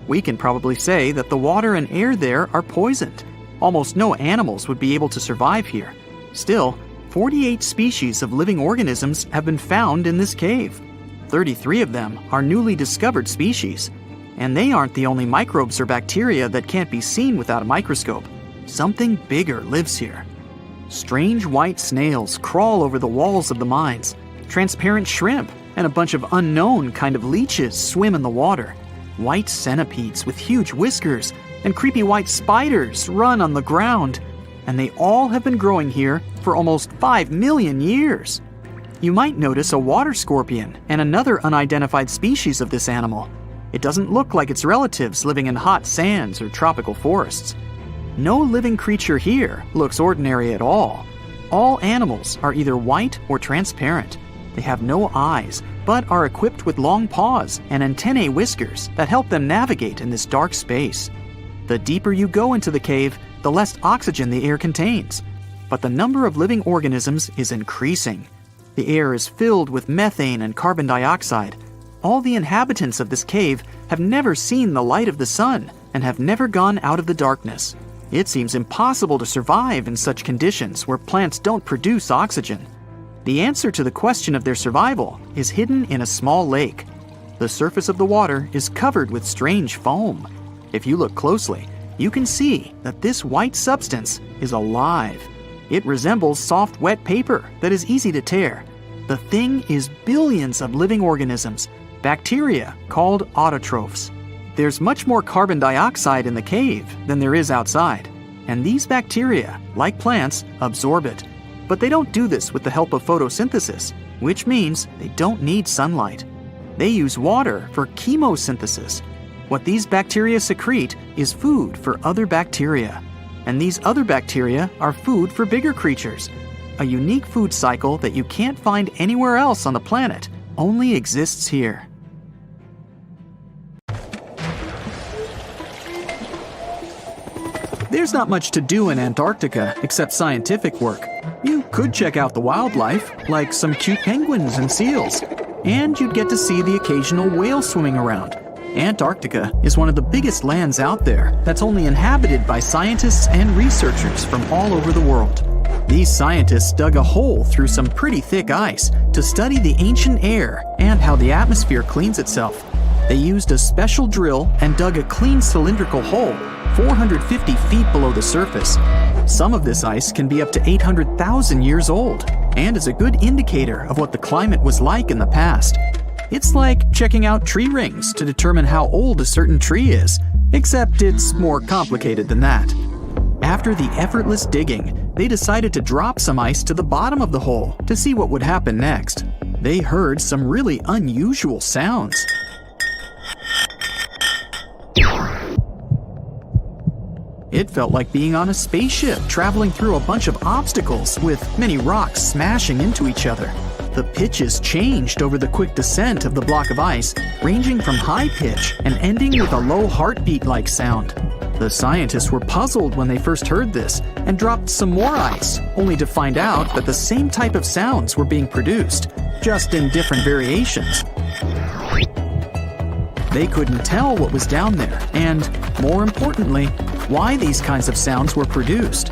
We can probably say that the water and air there are poisoned. Almost no animals would be able to survive here. Still, 48 species of living organisms have been found in this cave. 33 of them are newly discovered species. And they aren't the only microbes or bacteria that can't be seen without a microscope. Something bigger lives here. Strange white snails crawl over the walls of the mines. Transparent shrimp and a bunch of unknown kind of leeches swim in the water. White centipedes with huge whiskers and creepy white spiders run on the ground. And they all have been growing here for almost 5 million years. You might notice a water scorpion and another unidentified species of this animal. It doesn't look like its relatives living in hot sands or tropical forests. No living creature here looks ordinary at all. All animals are either white or transparent. They have no eyes, but are equipped with long paws and antennae whiskers that help them navigate in this dark space. The deeper you go into the cave, the less oxygen the air contains. But the number of living organisms is increasing. The air is filled with methane and carbon dioxide. All the inhabitants of this cave have never seen the light of the sun and have never gone out of the darkness. It seems impossible to survive in such conditions where plants don't produce oxygen. The answer to the question of their survival is hidden in a small lake. The surface of the water is covered with strange foam. If you look closely, you can see that this white substance is alive. It resembles soft, wet paper that is easy to tear. The thing is billions of living organisms, bacteria called autotrophs. There's much more carbon dioxide in the cave than there is outside, and these bacteria, like plants, absorb it. But they don't do this with the help of photosynthesis, which means they don't need sunlight. They use water for chemosynthesis. What these bacteria secrete is food for other bacteria, and these other bacteria are food for bigger creatures. A unique food cycle that you can't find anywhere else on the planet only exists here. There's not much to do in Antarctica except scientific work. You could check out the wildlife, like some cute penguins and seals, and you'd get to see the occasional whale swimming around. Antarctica is one of the biggest lands out there that's only inhabited by scientists and researchers from all over the world. These scientists dug a hole through some pretty thick ice to study the ancient air and how the atmosphere cleans itself. They used a special drill and dug a clean cylindrical hole 450 feet below the surface. Some of this ice can be up to 800,000 years old and is a good indicator of what the climate was like in the past. It's like checking out tree rings to determine how old a certain tree is, except it's more complicated than that. After the effortless digging, they decided to drop some ice to the bottom of the hole to see what would happen next. They heard some really unusual sounds. It felt like being on a spaceship traveling through a bunch of obstacles with many rocks smashing into each other. The pitches changed over the quick descent of the block of ice, ranging from high pitch and ending with a low heartbeat-like sound. The scientists were puzzled when they first heard this and dropped some more ice, only to find out that the same type of sounds were being produced, just in different variations. They couldn't tell what was down there and, more importantly, why these kinds of sounds were produced.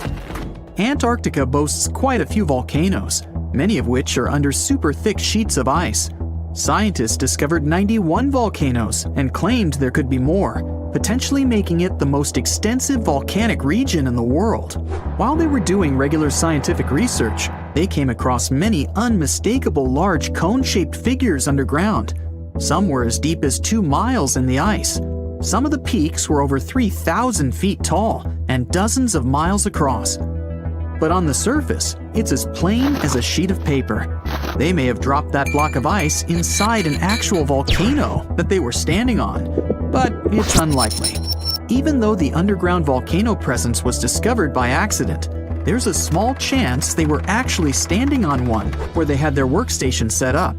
Antarctica boasts quite a few volcanoes, many of which are under super thick sheets of ice. Scientists discovered 91 volcanoes and claimed there could be more, potentially making it the most extensive volcanic region in the world. While they were doing regular scientific research, they came across many unmistakable large cone-shaped figures underground. Some were as deep as 2 miles in the ice. Some of the peaks were over 3,000 feet tall and dozens of miles across. But on the surface, it's as plain as a sheet of paper. They may have dropped that block of ice inside an actual volcano that they were standing on, but it's unlikely. Even though the underground volcano presence was discovered by accident, there's a small chance they were actually standing on one where they had their workstation set up.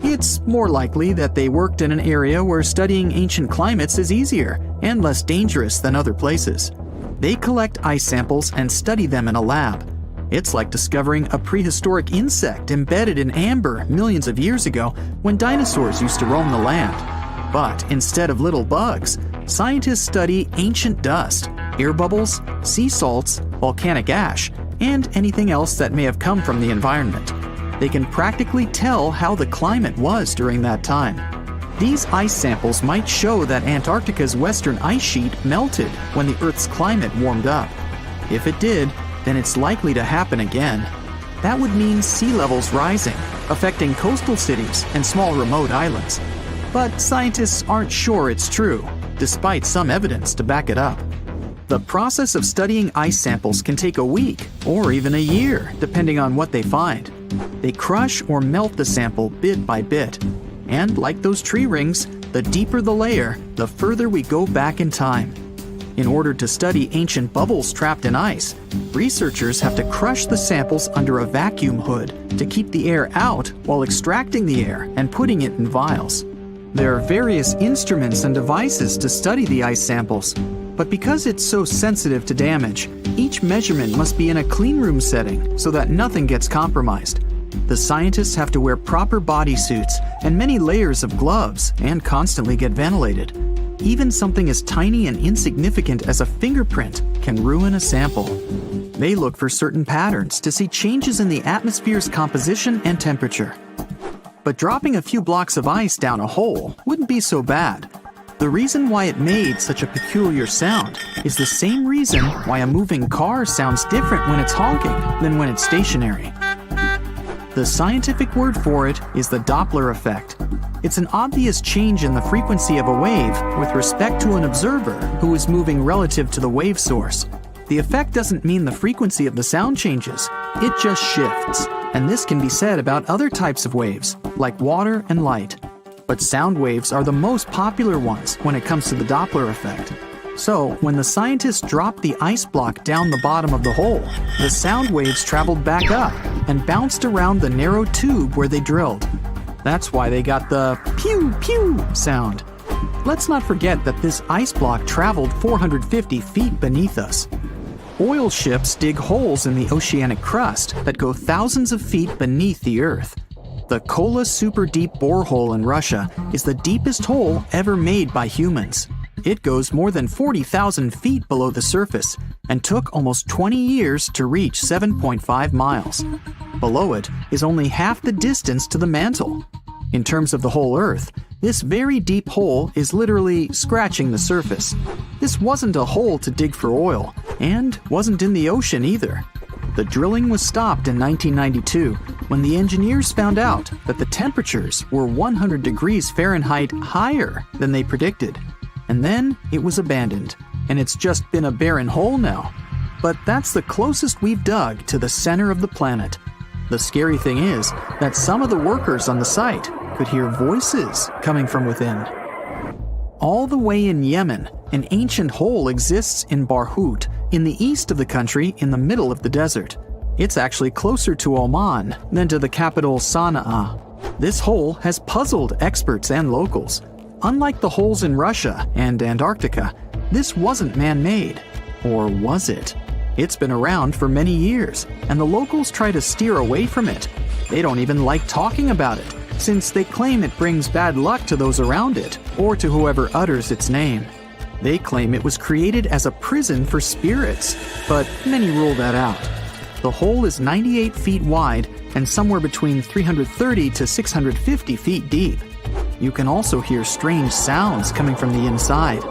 It's more likely that they worked in an area where studying ancient climates is easier and less dangerous than other places. They collect ice samples and study them in a lab. It's like discovering a prehistoric insect embedded in amber millions of years ago when dinosaurs used to roam the land. But instead of little bugs, scientists study ancient dust, air bubbles, sea salts, volcanic ash, and anything else that may have come from the environment. They can practically tell how the climate was during that time. These ice samples might show that Antarctica's western ice sheet melted when the Earth's climate warmed up. If it did, then it's likely to happen again. That would mean sea levels rising, affecting coastal cities and small remote islands. But scientists aren't sure it's true, despite some evidence to back it up. The process of studying ice samples can take a week or even a year, depending on what they find. They crush or melt the sample bit by bit. And like those tree rings, the deeper the layer, the further we go back in time. In order to study ancient bubbles trapped in ice, researchers have to crush the samples under a vacuum hood to keep the air out while extracting the air and putting it in vials. There are various instruments and devices to study the ice samples, but because it's so sensitive to damage, each measurement must be in a clean room setting so that nothing gets compromised. The scientists have to wear proper bodysuits and many layers of gloves and constantly get ventilated. Even something as tiny and insignificant as a fingerprint can ruin a sample. They look for certain patterns to see changes in the atmosphere's composition and temperature. But dropping a few blocks of ice down a hole wouldn't be so bad. The reason why it made such a peculiar sound is the same reason why a moving car sounds different when it's honking than when it's stationary. The scientific word for it is the Doppler effect. It's an obvious change in the frequency of a wave with respect to an observer who is moving relative to the wave source. The effect doesn't mean the frequency of the sound changes, it just shifts. And this can be said about other types of waves, like water and light. But sound waves are the most popular ones when it comes to the Doppler effect. So, when the scientists dropped the ice block down the bottom of the hole, the sound waves traveled back up and bounced around the narrow tube where they drilled. That's why they got the pew-pew sound. Let's not forget that this ice block traveled 450 feet beneath us. Oil ships dig holes in the oceanic crust that go thousands of feet beneath the Earth. The Kola Super Deep Borehole in Russia is the deepest hole ever made by humans. It goes more than 40,000 feet below the surface and took almost 20 years to reach 7.5 miles. Below it is only half the distance to the mantle. In terms of the whole Earth, this very deep hole is literally scratching the surface. This wasn't a hole to dig for oil, and wasn't in the ocean either. The drilling was stopped in 1992 when the engineers found out that the temperatures were 100 degrees Fahrenheit higher than they predicted. And then it was abandoned, and it's just been a barren hole now. But that's the closest we've dug to the center of the planet. The scary thing is that some of the workers on the site could hear voices coming from within. All the way in Yemen, an ancient hole exists in Barhout, in the east of the country in the middle of the desert. It's actually closer to Oman than to the capital Sana'a. This hole has puzzled experts and locals. Unlike the holes in Russia and Antarctica, this wasn't man-made. Or was it? It's been around for many years, and the locals try to steer away from it. They don't even like talking about it, since they claim it brings bad luck to those around it, or to whoever utters its name. They claim it was created as a prison for spirits, but many rule that out. The hole is 98 feet wide and somewhere between 330 to 650 feet deep. You can also hear strange sounds coming from the inside.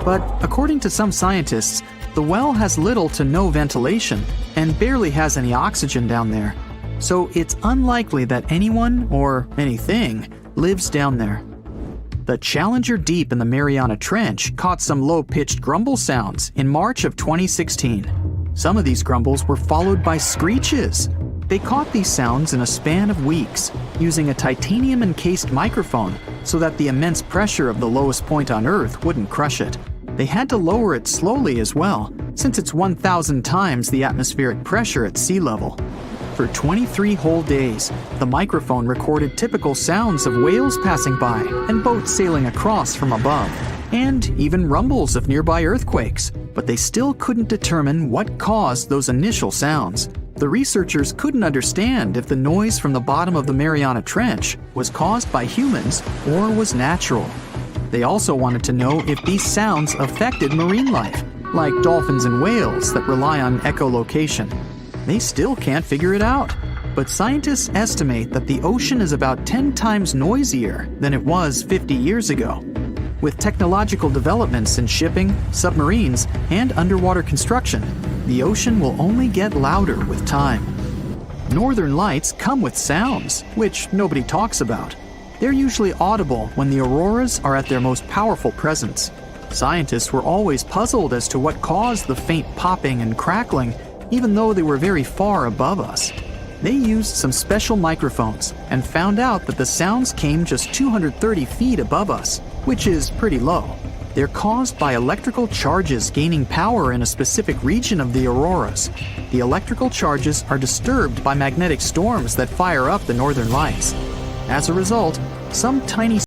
But according to some scientists, the well has little to no ventilation and barely has any oxygen down there. So it's unlikely that anyone, or anything, lives down there. The Challenger Deep in the Mariana Trench caught some low-pitched grumble sounds in March of 2016. Some of these grumbles were followed by screeches. They caught these sounds in a span of weeks, using a titanium-encased microphone so that the immense pressure of the lowest point on Earth wouldn't crush it. They had to lower it slowly as well, since it's 1,000 times the atmospheric pressure at sea level. For 23 whole days, the microphone recorded typical sounds of whales passing by and boats sailing across from above, and even rumbles of nearby earthquakes, but they still couldn't determine what caused those initial sounds. The researchers couldn't understand if the noise from the bottom of the Mariana Trench was caused by humans or was natural. They also wanted to know if these sounds affected marine life, like dolphins and whales that rely on echolocation. They still can't figure it out, but scientists estimate that the ocean is about 10 times noisier than it was 50 years ago. With technological developments in shipping, submarines, and underwater construction, the ocean will only get louder with time. Northern lights come with sounds, which nobody talks about. They're usually audible when the auroras are at their most powerful presence. Scientists were always puzzled as to what caused the faint popping and crackling, even though they were very far above us. They used some special microphones and found out that the sounds came just 230 feet above us, which is pretty low. They're caused by electrical charges gaining power in a specific region of the auroras. The electrical charges are disturbed by magnetic storms that fire up the northern lights. As a result, some tiny